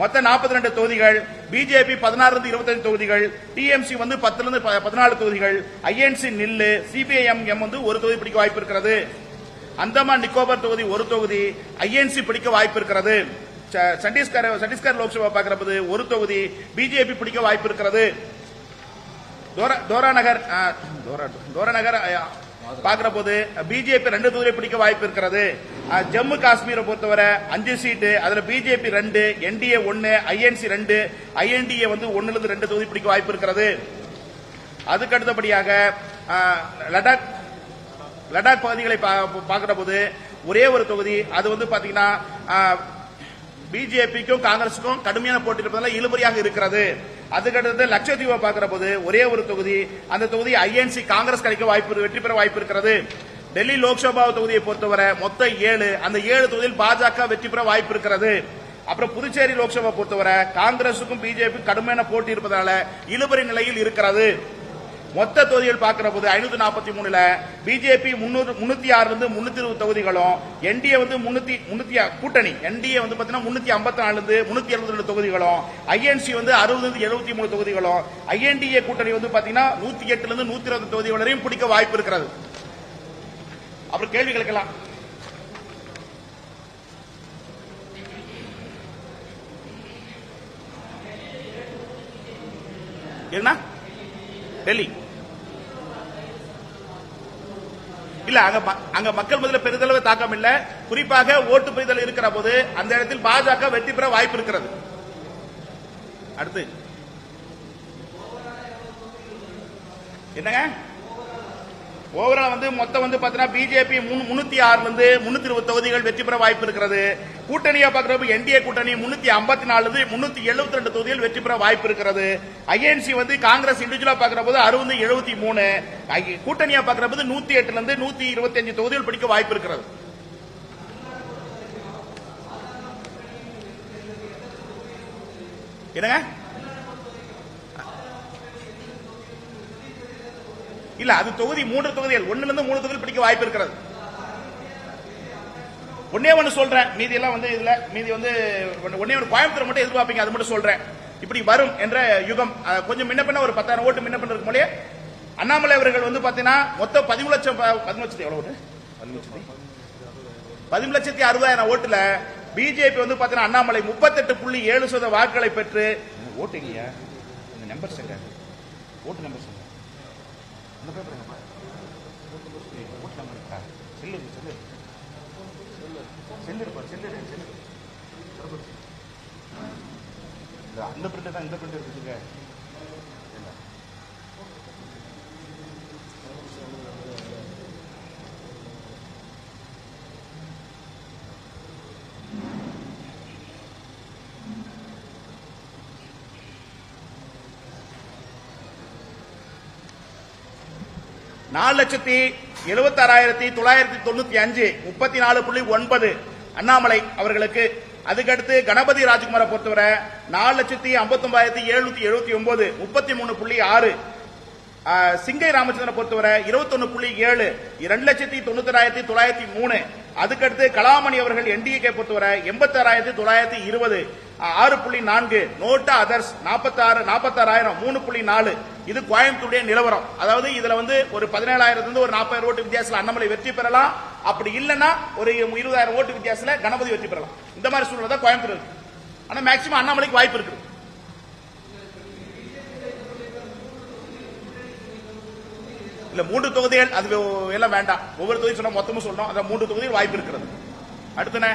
மொத்தம் 42 தொகுதிகள், பிஜேபி 16 25 தொகுதிகள், டிஎம்சி 10 14 தொகுதிகள், ஐஎன்சி நில்லு, சிபிஐஎம் 1 தொகுதி பிடிக்க வாய்ப்பு இருக்கிறது. அந்தமான் நிக்கோபார் தொகுதி 1 தொகுதி, ஐஎன்சி பிடிக்க வாய்ப்பு இருக்கிறது. சத்தீஸ்கர் லோக்சபா பார்க்கிற போது 1 தொகுதி, பிஜேபி பிடிக்க வாய்ப்பு இருக்கிறது. தோராநகர் பார்க்கிற போது பிஜேபி 2 தொகுதியை பிடிக்க வாய்ப்பு இருக்கிறது. ஜம்மு காஷ்மீரை பொறுத்தவரை 5 சீட்டு, அதுல பிஜேபி 2, என்டிஏ 1, ஐஎன்சி 2, ஐஎன்டிஏ 1 2 தொகுதி பிடிக்க வாய்ப்பு இருக்கிறது. அதுக்கு அடுத்தபடியாக லடாக் பகுதிகளை பார்க்கிற போது ஒரே ஒரு தொகுதி, அது பாத்தீங்கன்னா பிஜேபிக்கும் காங்கிரசுக்கும் கடுமையான போட்டி இருப்பதால் இழுபறியாக இருக்கிறது. அதுக்கடுத்து லட்சத்தீவை பார்க்கிற போது ஒரே ஒரு தொகுதி, அந்த தொகுதி ஐஎன்சி காங்கிரஸ் கிடைக்க வாய்ப்பு, வெற்றி பெற வாய்ப்பு இருக்கிறது. டெல்லி லோக்சபா தொகுதியை பொறுத்தவரை மொத்தம் 7, அந்த 7 தொகுதியில் பாஜக வெற்றி பெற வாய்ப்பு இருக்கிறது. அப்புறம் புதுச்சேரி லோக்சபா பொறுத்தவரை காங்கிரசுக்கும் பிஜேபி கடுமையான போட்டி இருப்பதால இழுபறி நிலையில் இருக்கிறது. மொத்த தொகுதிகள் பார்க்கிற போது 543ல பிஜேபி 306 320 தொகுதிகளும், என்டிஏ 300 கூட்டணி என்டிஏ பாத்தீங்கன்னா 354 372 தொகுதிகளும், ஐஎன்சி 60 73 தொகுதிகளும், ஐஎன்டிஏ கூட்டணி பாத்தீங்கன்னா 108 120 தொகுதிகள் வரையும் பிடிக்க வாய்ப்பு இருக்கிறது. அப்புறம் கேள்வி கேட்கலாம். என்ன டெல்லி இல்ல, அங்க மக்கள் மத்தியில் பெரிதளவு தாக்கம் இல்ல. குறிப்பாக ஓட்டு பெறுதல் இருக்கிற போது அந்த இடத்தில் பாஜக வெற்றி பெற வாய்ப்பு இருக்கிறது. அடுத்து என்னங்க ஓவரால் மொத்தம் பாத்தீங்கன்னா பிஜேபி 306 இருந்து 320 தொகுதிகள் வெற்றி பெற வாய்ப்பு இருக்கிறது. கூட்டணியா பாக்குறப்ப என்டிஏ கூட்டணி 354 இருந்து 372 தொகுதிகள் வெற்றி பெற வாய்ப்பு இருக்கிறது. ஐஎன்சி காங்கிரஸ் இண்டிவிஜுவலா பாக்குற போது 60 73, கூட்டணியா பாக்குற போது 108 இருந்து 125 தொகுதிகள் பிடிக்க வாய்ப்பு இருக்கிறது. என்னங்க இல்ல, அது தொகுதி 3 தொகுதிகள் 1 இருந்து 3 தொகுதிகள் பிடிக்க வாய்ப்பு இருக்கிறது. ஒன்னே ஒன்னு சொல்றேன், மீதி எல்லாம் இதுல மீதி ஒன்னே ஒன்னு கோயம்புத்தூர் மட்டும் எதிர்பார்ப்பீங்க, அது மட்டும் சொல்றேன். இப்படி வரும் என்ற யுகம் கொஞ்சம் முன்ன பின்ன ஒரு 10,000 ஓட்டு முன்ன பின்ன இருக்கும் போலே அண்ணாமலை அவர்கள் பாத்தீங்கன்னா மொத்தம் 13,60,000 எவ்வளவு 13,60,000 ஓட்டுல பிஜேபி பாத்தீங்கன்னா அண்ணாமலை 38.7% வாக்குகளை பெற்று ஓட்டு இல்லையா நம்பர் செங்க ஓட்டு நம்பர் செங்க அந்த பேப்பர் ஓட்டு நம்பர் இருக்கா செல்லு செல்லு செல்லு இருப்பா செல்லு செல்லு அந்த பிரிண்ட் தான் இந்த பிரிண்ட் இருக்குங்க. $4,76,995 34.9 அண்ணாமலை அவர்களுக்கு. அதுக்கடுத்து கணபதி ராஜ்குமாரை பொறுத்தவரை 4,59,779 33.6. சிங்கை ராமச்சந்திரனை பொறுத்தவரை 21.7 2,91,903. அதுக்கடுத்து கலாமணி அவர்கள் என்டிஏ பொறுத்தவரை 86,920 6.4. NOTA others 46,000 3.4. இது கோயம்புத்தூருடைய நிலவரம். அதாவது இதுல ஒரு 17,000 இருந்து ஒரு 40,000 ஓட்டு வித்தியாசத்தில் அண்ணாமலை வெற்றி பெறலாம். அப்படி இல்லைன்னா ஒரு 20,000 ஓட்டு வித்தியாசத்தில் கணபதி வெற்றி பெறலாம். இந்த மாதிரி சூழ்நிலை தான் கோயம்புத்தூர் இருக்கு. ஆனா மேக்சிமம் அண்ணாமலைக்கு வாய்ப்பு இருக்கு. இல்ல 3 தொகுதிகள் அது எல்லாம் வேண்டாம், ஒவ்வொரு தொகுதி சொன்னா மொத்தமும் சொல்லணும். அதான் 3 தொகுதிகள் வாய்ப்பு இருக்கிறது. அடுத்தன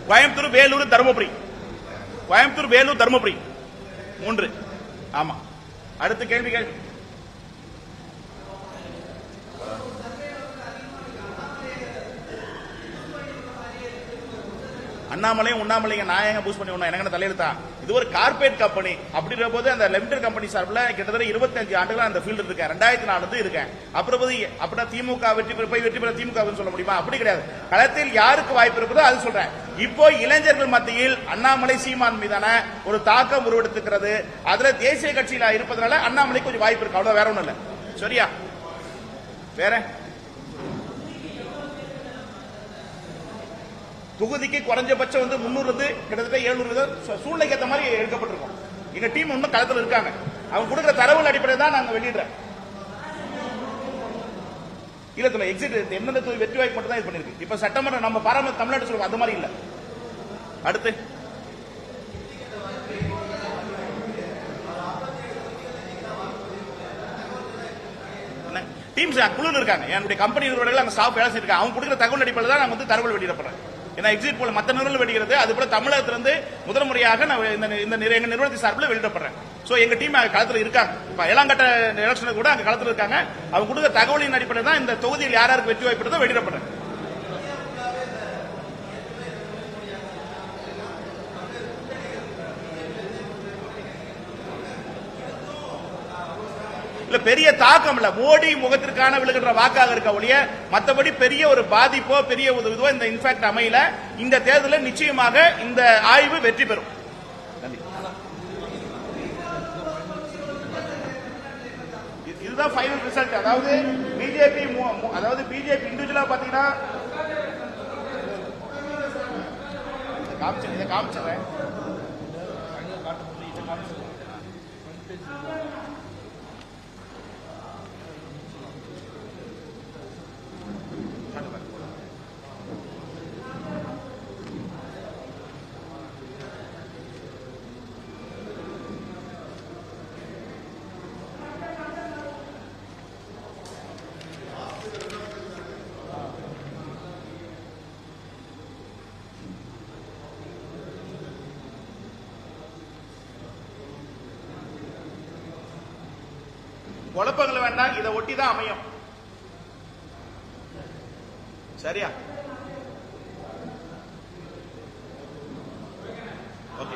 கோயம்புத்தூர் வேலூர் தருமபுரி 3. ஆமா. அடுத்த கேள்விகள் அண்ணாமலையும் உண்ணாமலையும் நாயகம் பூஸ்ட் பண்ணி எனக்கு தலையெழுத்தா? இது ஒரு கார்பரேட் கம்பெனி. அப்படின்ற போது அந்த லிமிடெட் கம்பெனி சார்பில் கிட்டத்தட்ட 25 ஆண்டுகள் அந்த ஃபீல்டு இருக்கேன். 2004 இருக்கேன். அப்புறம் அப்படின்னா திமுக வெற்றி பெற திமுக சொல்ல முடியுமா? அப்படி கிடையாது. களத்தில் யாருக்கு வாய்ப்பு இருக்குதோ அது சொல்றேன். இப்போ இளைஞர்கள் மத்தியில் அண்ணாமலை சீமான் மீதான ஒரு தாக்கம் உருவெடுத்துக்கிறது. அதுல தேசிய கட்சியில இருப்பதனால அண்ணாமலை கொஞ்சம் வாய்ப்பு இருக்கு, அவ்வளவு வேற ஒண்ணும் இல்ல. சரியா? வேற தொகுதிக்கு குறைஞ்சபட்சம் 300 இருந்து கிட்டத்தட்ட 700 சூழ்நிலைக்கு ஏற்ற மாதிரி எடுக்கப்பட்டிருக்கும். எங்க டீம் இன்னும் களத்தில் இருக்காங்க. அவங்க கொடுக்கிற தரவுகள் அடிப்படையில் தான் நாங்க வெளியிடுறோம். இல்ல எக்ஸிட் எந்தெந்த தொகுதி வெற்றி வாய்ப்பு மட்டும் தான் இது பண்ணிருக்கு. இப்ப சட்டமன்றம் நம்ம பாராளுமன்ற தமிழ்நாடு சொல்லுவோம், அது மாதிரி இல்ல. அடுத்து டீம்ஸ் குழு இருக்காங்க. என்னுடைய கம்பெனி நிறுவனங்கள் அங்க ஸ்டாஃப் வேலை செய்யிருக்காங்க. அவங்க கொடுக்கிற தகவல் அடிப்படையில் தான் நாங்க தகவல் வெளியிடப்படுறோம். ஏன்னா எக்ஸிட் போல மற்ற நிறுவனம் வெளியிடுறது, அது போல தமிழகத்திலிருந்து முதல் முறையாக இந்த எங்க நிறுவனத்தின் சார்பில் வெளியிடப்படுறேன். சோ எங்க டீம் களத்தில் இருக்காங்க. இப்ப ஏழாங்கட்ட எலெக்ஷன் கூட அங்க களத்தில் இருக்காங்க. அவங்க கொடுத்த தகவலின் அடிப்படையில் தான் இந்த தொகுதியில் யாருக்கு வெற்றி வாய்ப்பு வெளியிடப்படுறேன். இல்ல பெரிய தாக்கம் இல்ல, மோடி முகத்திற்கான விழுகின்ற வாக்காக இருக்க ஒழிய மற்றபடி பெரிய ஒரு பாதிப்போ பெரிய உதவிதோ இந்த இன்ஃபேக்ட் அமையல. இந்த தேர்தலில் நிச்சயமாக இந்த ஆய்வு வெற்றி பெறும். இதுதான் ஃபைனல் ரிசல்ட். அதாவது பிஜேபி இண்டிவிஜுவலா பாத்தீங்கன்னா இதை காமிச்சிடுறேன். குழப்பங்கள் வேண்டாம், இதை ஒட்டி தான் அமையும். சரியா? ஓகே.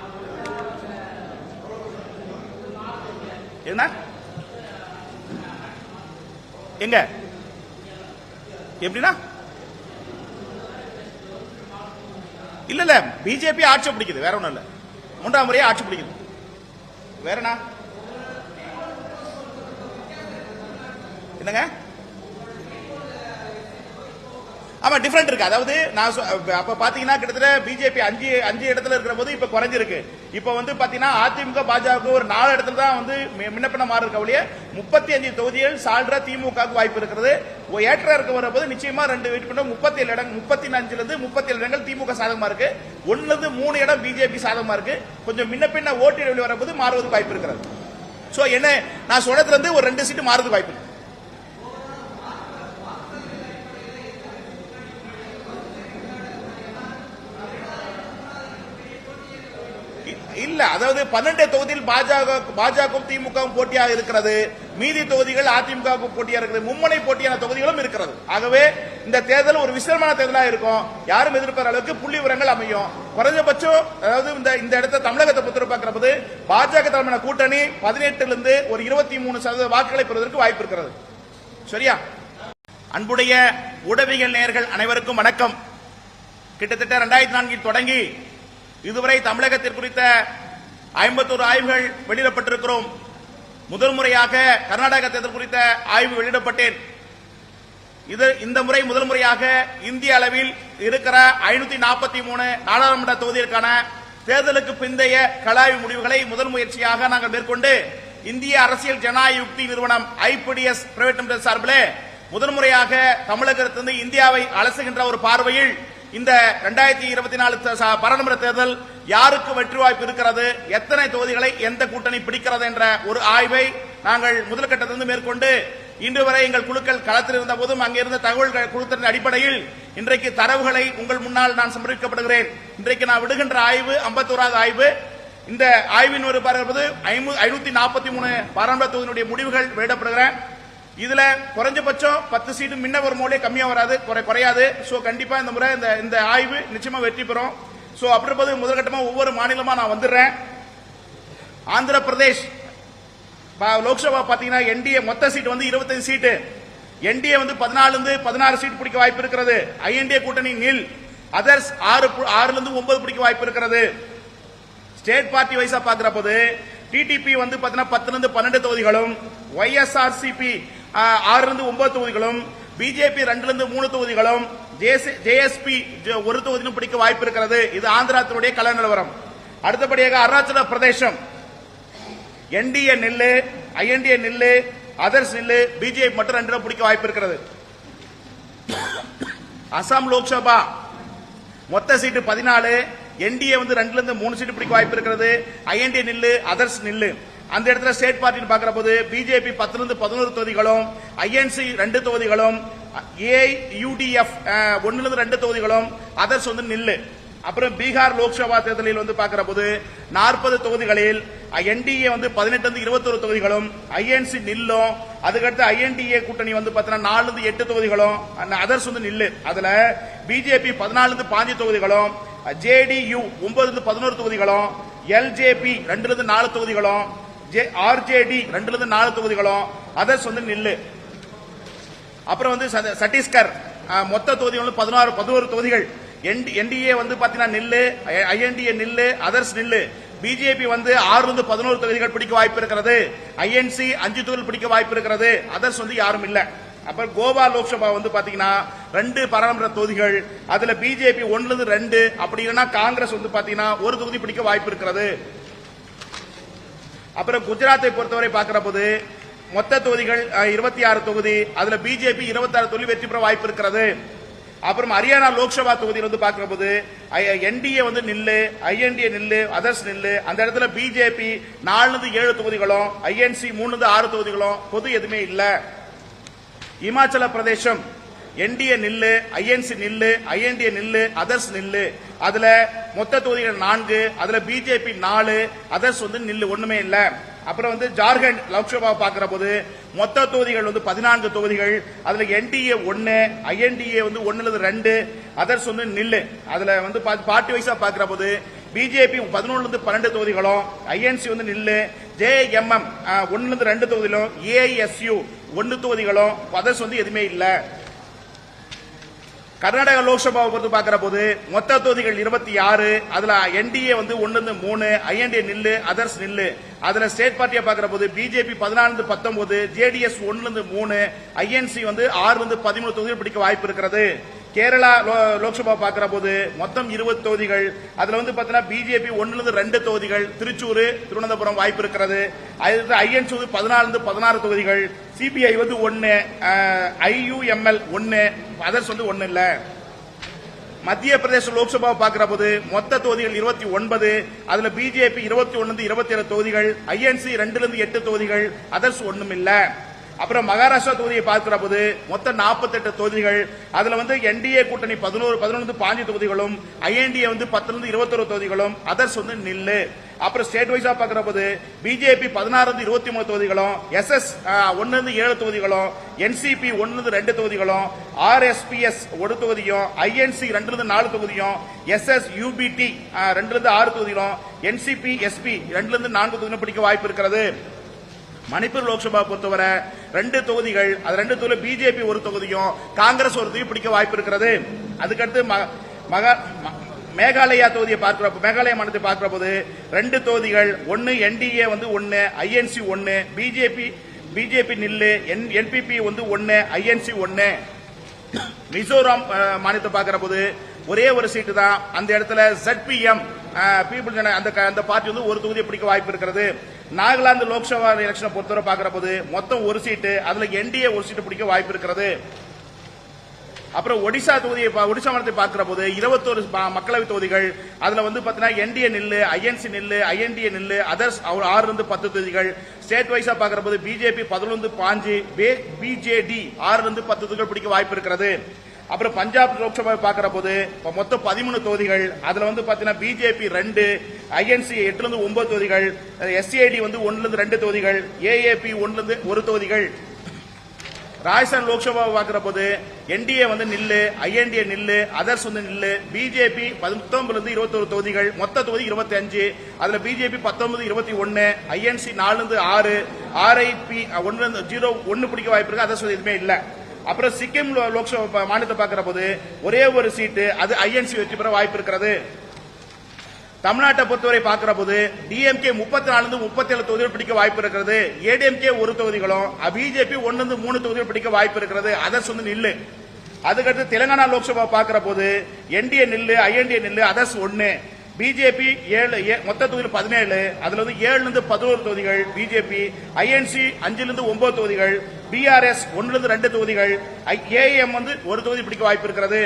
என்ன எங்க எப்படின்னா இல்ல பிஜேபி ஆட்சி பிடிக்குது, வேற ஒண்ணும் இல்ல. 3ஆம் முறையே ஆட்சி பிடிக்குது. வேற என்னங்க? ஆமா, டிஃபரெண்ட் இருக்கு. அதாவது நான் அப்ப பாத்தீங்கன்னா கிட்டத்தட்ட பிஜேபி 5 இடத்துல இருக்கிற போது இப்ப குறைஞ்சிருக்கு. இப்ப வந்து பாத்தீங்கன்னா அதிமுக பாஜக ஒரு 4 இடத்துல தான் வந்து முன்னப்பின மாறி இருக்க ஒழிய 35 தொகுதிகள் சால்ரா திமுகவுக்கு வாய்ப்பு இருக்கிறது. ஏற்ற இருக்க வரப்போது நிச்சயமா 2 வெயிட் பண்ண 37 இடங்கள், 35ல இருந்து 37 இடங்கள் திமுக சாதகமா இருக்கு. 1ல இருந்து 3 இடம் பிஜேபி சாதகமா இருக்கு. கொஞ்சம் முன்னப்பின்ன ஓட்டு வெளியே வரப்போது மாறுவதற்கு வாய்ப்பு இருக்கிறது. சோ என்ன நான் சொன்னதுல இருந்து ஒரு 2 சீட்டு மாறுவதற்கு வாய்ப்பு இருக்கு. இல்ல, அதாவது 12 தொகுதியில் பாஜக திமுகவும் போட்டியாக இருக்கிறது. மீதி தொகுதிகள் அதிமுக போட்டியாக இருக்கிறது. மும்முனை போட்டியான தொகுதிகளும் இருக்கிறது. ஆகவே இந்த தேர்தல் ஒரு விசேஷமான தேர்தலாக இருக்கும். யாரும் எதிர்பார்க்கிற அளவுக்கு புள்ளி விவரங்கள் அமையும். குறைஞ்சபட்சம் அதாவது இந்த இடத்தை தமிழகத்தை பொறுத்த பார்க்கிறபோது பாஜக தலைமையான கூட்டணி 18ல இருந்து ஒரு 23% வாக்குகளை பெறுவதற்கு வாய்ப்பு இருக்கிறது. சரியா? அன்புடைய ஊடகவியல் நேயர்கள் அனைவருக்கும் வணக்கம். கிட்டத்தட்ட 2004 தொடங்கி இதுவரை தமிழகத்தில் குறித்த 51 ஆய்வுகள் வெளியிடப்பட்டிருக்கிறோம். முதல் முறையாக கர்நாடக தேர்தல் குறித்த ஆய்வு வெளியிடப்பட்டேன். இந்த முறை முதல் முறையாக இந்திய அளவில் இருக்கிற 543 நாடாளுமன்ற தொகுதிகளுக்கான தேர்தலுக்கு பிந்தைய கலாய்வு முடிவுகளை முதல் முயற்சியாக நாங்கள் மேற்கொண்டு இந்திய அரசியல் ஜனநாயக யுக்தி நிறுவனம் ஐபிடிஎஸ் பிரைவேட் லிமிடெட் சார்பில் முதல் முறையாக தமிழகத்திலிருந்து இந்தியாவை அலசுகின்ற ஒரு பார்வையில் இந்த 2024 பாராளுமன்ற தேர்தல் யாருக்கு வெற்றி வாய்ப்பு இருக்கிறது, எத்தனை தொகுதிகளை எந்த கூட்டணி பிடிக்கிறது என்ற ஒரு ஆய்வை நாங்கள் முதல் கட்டத்திலிருந்து மேற்கொண்டு இன்று வரை எங்கள் குழுக்கள் களத்தில் இருந்த போதும் அங்கிருந்த தகவல்கள் குழுத்தின் அடிப்படையில் இன்றைக்கு தரவுகளை உங்கள் முன்னால் நான் சமர்ப்பிக்கப்படுகிறேன். இன்றைக்கு நான் விடுகின்ற ஆய்வு 51வது ஆய்வு. இந்த ஆய்வின் ஒரு பார்ப்பது 543 பாராளுமன்ற தொகுதியினுடைய முடிவுகள் வெளியிடப்படுகிறேன். இதுல குறைஞ்சபட்சம் 10 சீட்டு முன்ன ஒரு மோலே கம்மியா வராது, குறையாது. சோ கண்டிப்பா இந்த முறை இந்த ஆய்வு நிச்சயமா வெற்றி பெறும். சோ அப்படி இருப்பது முதற்கட்டமா ஒவ்வொரு மாநிலமா நான் வந்துடுறேன். ஆந்திர பிரதேஷ் லோக்சபா பாத்தீங்கன்னா என்டிஏ மொத்த சீட் வந்து 25 சீட்டு. என்டிஏ வந்து 14 இருந்து 16 சீட் பிடிக்க வாய்ப்பு இருக்கிறது. ஐஎன்டிஏ கூட்டணி நில். அதர்ஸ் 6 இருந்து 9 பிடிக்க வாய்ப்பு இருக்கிறது. ஸ்டேட் பார்ட்டி வைஸா பாக்குற போது டிடிபி வந்து 10 இருந்து 12 தொகுதிகளும், ஒய்எஸ்ஆர்சிபி 6 இருந்து 9 தொகுதிகளும், பிஜேபி 2 இருந்து 3 தொகுதிகளும், ஜேஎஸ்பி 1 தொகுதியும் பிடிக்க வாய்ப்பு இருக்கிறது. இது ஆந்திராத்தினுடைய கள நிலவரம். அடுத்தபடியாக அருணாச்சல பிரதேசம் என்டிஏ நில்லு, ஐஎன்டிஏ நில்லு, அதர்ஸ் நில்லு, பிஜேபி மட்டும் 2 பிடிக்க வாய்ப்பு இருக்கிறது. அசாம் லோக்சபா மொத்த சீட்டு 14, என்டிஏ வந்து 2ல இருந்து 3 சீட்டு பிடிக்க வாய்ப்பு இருக்கிறது. ஐஎன்டிஏ நில்லு, அதர்ஸ் நில்லு. அந்த இடத்துல ஸ்டேட் பார்ட்டி பார்க்கிற போது பிஜேபி 10 இருந்து 11 தொகுதிகளும், ஐஎன்சி 2 தொகுதிகளும், ஏயுடிஎஃப் 1ல இருந்து 2 தொகுதிகளும், அதர்ஸ் வந்து நில்லு. அப்புறம் பீகார் லோக்சபா தேர்தலில் வந்து பார்க்கிற போது 40 தொகுதிகளில் என்டிஏ வந்து 18 இருந்து 21 தொகுதிகளும், ஐஎன்சி நில்லும். அதுக்கடுத்து ஐஎன்டிஏ கூட்டணி வந்து 4 இருந்து 8 தொகுதிகளும், அதர்ஸ் வந்து நில்லு. அதுல பிஜேபி 14 இருந்து 15 தொகுதிகளும், ஜேடியு 9 இருந்து 11 தொகுதிகளும், எல்ஜேபி 2ல இருந்து 4 தொகுதிகளும், ஆர்ஜேடி 2ல இருந்து 4 தொகுதிகளும், அதர்ஸ் வந்து நில்லு. அப்புறம் வந்து சத்தீஸ்கர் மொத்த தொகுதிகள் 11 தொகுதிகள். என்டிஏ வந்து பாத்தீங்கன்னா நில்லு, ஐஎன்டிஏ நில்லு, அதர்ஸ் நில்லு. பிஜேபி வந்து 6 இருந்து 11 தொகுதிகள் பிடிக்க வாய்ப்பு இருக்கிறது. ஐஎன்சி 5 தொகுதிகள் பிடிக்க வாய்ப்பு இருக்கிறது. அதர்ஸ் வந்து யாரும் இல்ல. அப்புறம் கோவா லோக்சபா வந்து பாத்தீங்கன்னா 2 பாராளுமன்ற தொகுதிகள். அதுல பிஜேபி 1ல இருந்து 2, அப்படி இல்லைன்னா காங்கிரஸ் வந்து பாத்தீங்கன்னா 1 தொகுதி பிடிக்க வாய்ப்பு இருக்கிறது. அப்புறம் குஜராத்தை பொறுத்தவரை பார்க்கிற போது மொத்த தொகுதிகள் 26 தொகுதி. அதுல பிஜேபி 26 தொகுதி வெற்றி பெற வாய்ப்பு இருக்கிறது. அப்புறம் ஹரியானா லோக்சபா தொகுதியில் வந்து பார்க்கிற போது என்டிஏ வந்து நில்லு, ஐஎன்டிஏ நில்லு, அதர்ஸ் நில்லு. அந்த இடத்துல பிஜேபி 4 இருந்து 7 தொகுதிகளும், ஐஎன்சி 3 இருந்து 6 தொகுதிகளும், பொது எதுவுமே இல்ல. இமாச்சல பிரதேசம் என்டிஏ நில்லு, ஐஎன்சி நில்லு, ஐஎன்டிஏ நில்லு, அதர்ஸ் நில்லு. அதுல மொத்த தொகுதிகள் 4, அதுல பிஜேபி 4, அதர்ஸ் வந்து நில்லு, ஒண்ணுமே இல்ல. அப்புறம் வந்து ஜார்க்கண்ட் லோக்சபா பார்க்கிற போது மொத்த தொகுதிகள் வந்து 14 தொகுதிகள். அதுல என்டிஏ 1, ஐஎன்டிஏ வந்து 1 அதர்ஸ் வந்து நில்லு. அதுல வந்து பார்ட்டி வைஸா பார்க்கிற போது பிஜேபி 11 12 தொகுதிகளும், ஐஎன்சி வந்து நில்லு, ஜேஎம்எம் 1 தொகுதிகளும், ஏஐஎஸ்யூ 1 தொகுதிகளும், அதர்ஸ் வந்து எதுவுமே இல்ல. கர்நாடக லோக்சபாவை பொறுத்து பார்க்கிற போது மொத்த தொகுதிகள் 26, அதுல என்டிஏ வந்து 1 ஐஎன்டிஏ நில்லு, அதர்ஸ் நில்லு. அதுல ஸ்டேட் பார்ட்டியா பார்க்கிற போது பிஜேபி 14 19, ஜேடிஎஸ் 1 ஐஎன்சி வந்து 6 13 தொகுதிகள் பிடிக்க வாய்ப்பு இருக்கிறது. கேரளா லோக்சபா பார்க்கிற போது மொத்தம் 20 தொகுதிகள். அதுல வந்து பாத்தீங்கன்னா பிஜேபி 1 தொகுதிகள், திருச்சூர் திருவனந்தபுரம் வாய்ப்பு இருக்கிறது. ஐஎன்சி வந்து 14 16 தொகுதிகள், சிபிஐ வந்து 1, ஐயுஎம்எல் 1, அதர்ஸ் வந்து 1 இல்ல. மத்திய பிரதேச லோக்சபா பார்க்கிற போது மொத்த தொகுதிகள் 29, அதுல பிஜேபி 21 27 தொகுதிகள், ஐஎன்சி 2 8 தொகுதிகள், அதர்ஸ் ஒண்ணும் இல்ல. அப்புறம் மகாராஷ்டிரா தொகுதியை பார்க்கிற போது மொத்தம் 48 தொகுதிகள். அதுல வந்து என்டிஏ கூட்டணி 11 5 தொகுதிகளும், ஐஎன்டிஏ வந்து 10 21 தொகுதிகளும், அதர்ஸ் வந்து நில்லு. அப்புறம் ஸ்டேட் வைஸா பார்க்கிற போது பிஜேபி 16 23 தொகுதிகளும், எஸ்எஸ் 1 7 தொகுதிகளும், என்சிபி 1 2 தொகுதிகளும், ஆர்எஸ்பிஎஸ் 1 தொகுதியும், ஐஎன்சி 2 4 தொகுதியும், எஸ்எஸ் யூபிடி 2 6 தொகுதிகளும், என்சிபி எஸ்பி 2 4 தொகுதிகளும் பிடிக்க வாய்ப்பு இருக்கிறது. மணிப்பூர் லோக்சபா பொறுத்தவரை 2 தொகுதிகள், அது 2 தொகுதியில் பிஜேபி 1 தொகுதியும், காங்கிரஸ் 1 தொகுதி பிடிக்க வாய்ப்பு இருக்கிறது. அதுக்கடுத்து மேகாலயா தொகுதியை மேகாலய மாநிலத்தை பார்க்கிற போது 2 தொகுதிகள், 1 என்டிஏ வந்து 1, ஐஎன்சி 1, பிஜேபி நில்லு, என்பிபி வந்து 1, ஐஎன்சி 1. மிசோரம் மாநிலத்தை பார்க்கிற போது ஒரே ஒரு சீட்டு தான். அந்த இடத்துல ZPM பீப்புள் அந்த பார்ட்டி வந்து 1 தொகுதியை பிடிக்க வாய்ப்பு இருக்கிறது. நாகாலாந்து லோக்சபா எலெக்ஷனை பொறுத்தவரை பார்க்கிற போது மொத்தம் 1 சீட்டு, அதுல என்டிஏ 1 சீட்டு பிடிக்க வாய்ப்பு இருக்கிறது. அப்புறம் ஒடிசா மாநிலத்தை பார்க்கிற போது 21 மக்களவை தொகுதிகள், அதுல வந்து பாத்தீங்கன்னா என்டிஏ நில்லு, ஐஎன்சி நில்லு, ஐஎன்டிஏ நில்லு, அதர்ஸ் 6 10 தொகுதிகள். ஸ்டேட் வைஸா பார்க்கிற போது பிஜேபி 11 5, பிஜேடி 6 10 தொகுதிகள் பிடிக்க வாய்ப்பு இருக்கிறது. அப்புறம் பஞ்சாப் லோக்சபா பார்க்கிற போது மொத்தம் 13 தொகுதிகள், அதுல வந்து பாத்தீங்கன்னா பிஜேபி 2, ஐஎன்சி 8 9 தொகுதிகள், எஸ்ஏடி வந்து 1 2 தொகுதிகள், ஏஏபி 1 தொகுதிகள். ராஜஸ்தான் லோக்சபா பார்க்கிற போது என்டிஏ வந்து நில்லு, ஐஎன்டிஏ நில்லு, அதர்ஸ் வந்து நில்லு, பிஜேபி 19 21 தொகுதிகள், மொத்த தொகுதி 25, அதுல பிஜேபி 19 21, ஐஎன்சி 4 6, ஆர்ஐபி 1 பிடிக்க வாய்ப்பு இருக்கு, அதர்ஸ் எதுவுமே இல்ல. அப்புறம் சிக்கிம் லோக்சபா மாநிலத்தை பார்க்கிற போது ஒரே ஒரு சீட்டு, அது ஐஎன்சி வெற்றி பெற வாய்ப்பு இருக்கிறது. தமிழ்நாட்டை பொறுத்தவரை பார்க்கிற போது டிஎம்கே 34 37 தொகுதிகள் பிடிக்க வாய்ப்பு இருக்கிறது. ஏடிஎம்கே 1 தொகுதிகளும், பிஜேபி 1 3 தொகுதிகள் பிடிக்க வாய்ப்பு இருக்கிறது. அதர்ஸ் வந்து நில்லு. அதுக்கடுத்து தெலுங்கானா லோக்சபா பார்க்கிற போது என்டிஏ நில்லு, ஐஎன்டிஏ நில்லு, அதர்ஸ் 1, பிஜேபி 7 மொத்த தொகுதியில் 17, அதுல வந்து 7 11 தொகுதிகள் பிஜேபி, ஐஎன்சி 5 9 தொகுதிகள், பிஆர்எஸ் 1 2 தொகுதிகள், ஏஎம் வந்து 1 தொகுதி பிடிக்க வாய்ப்பு இருக்கிறது.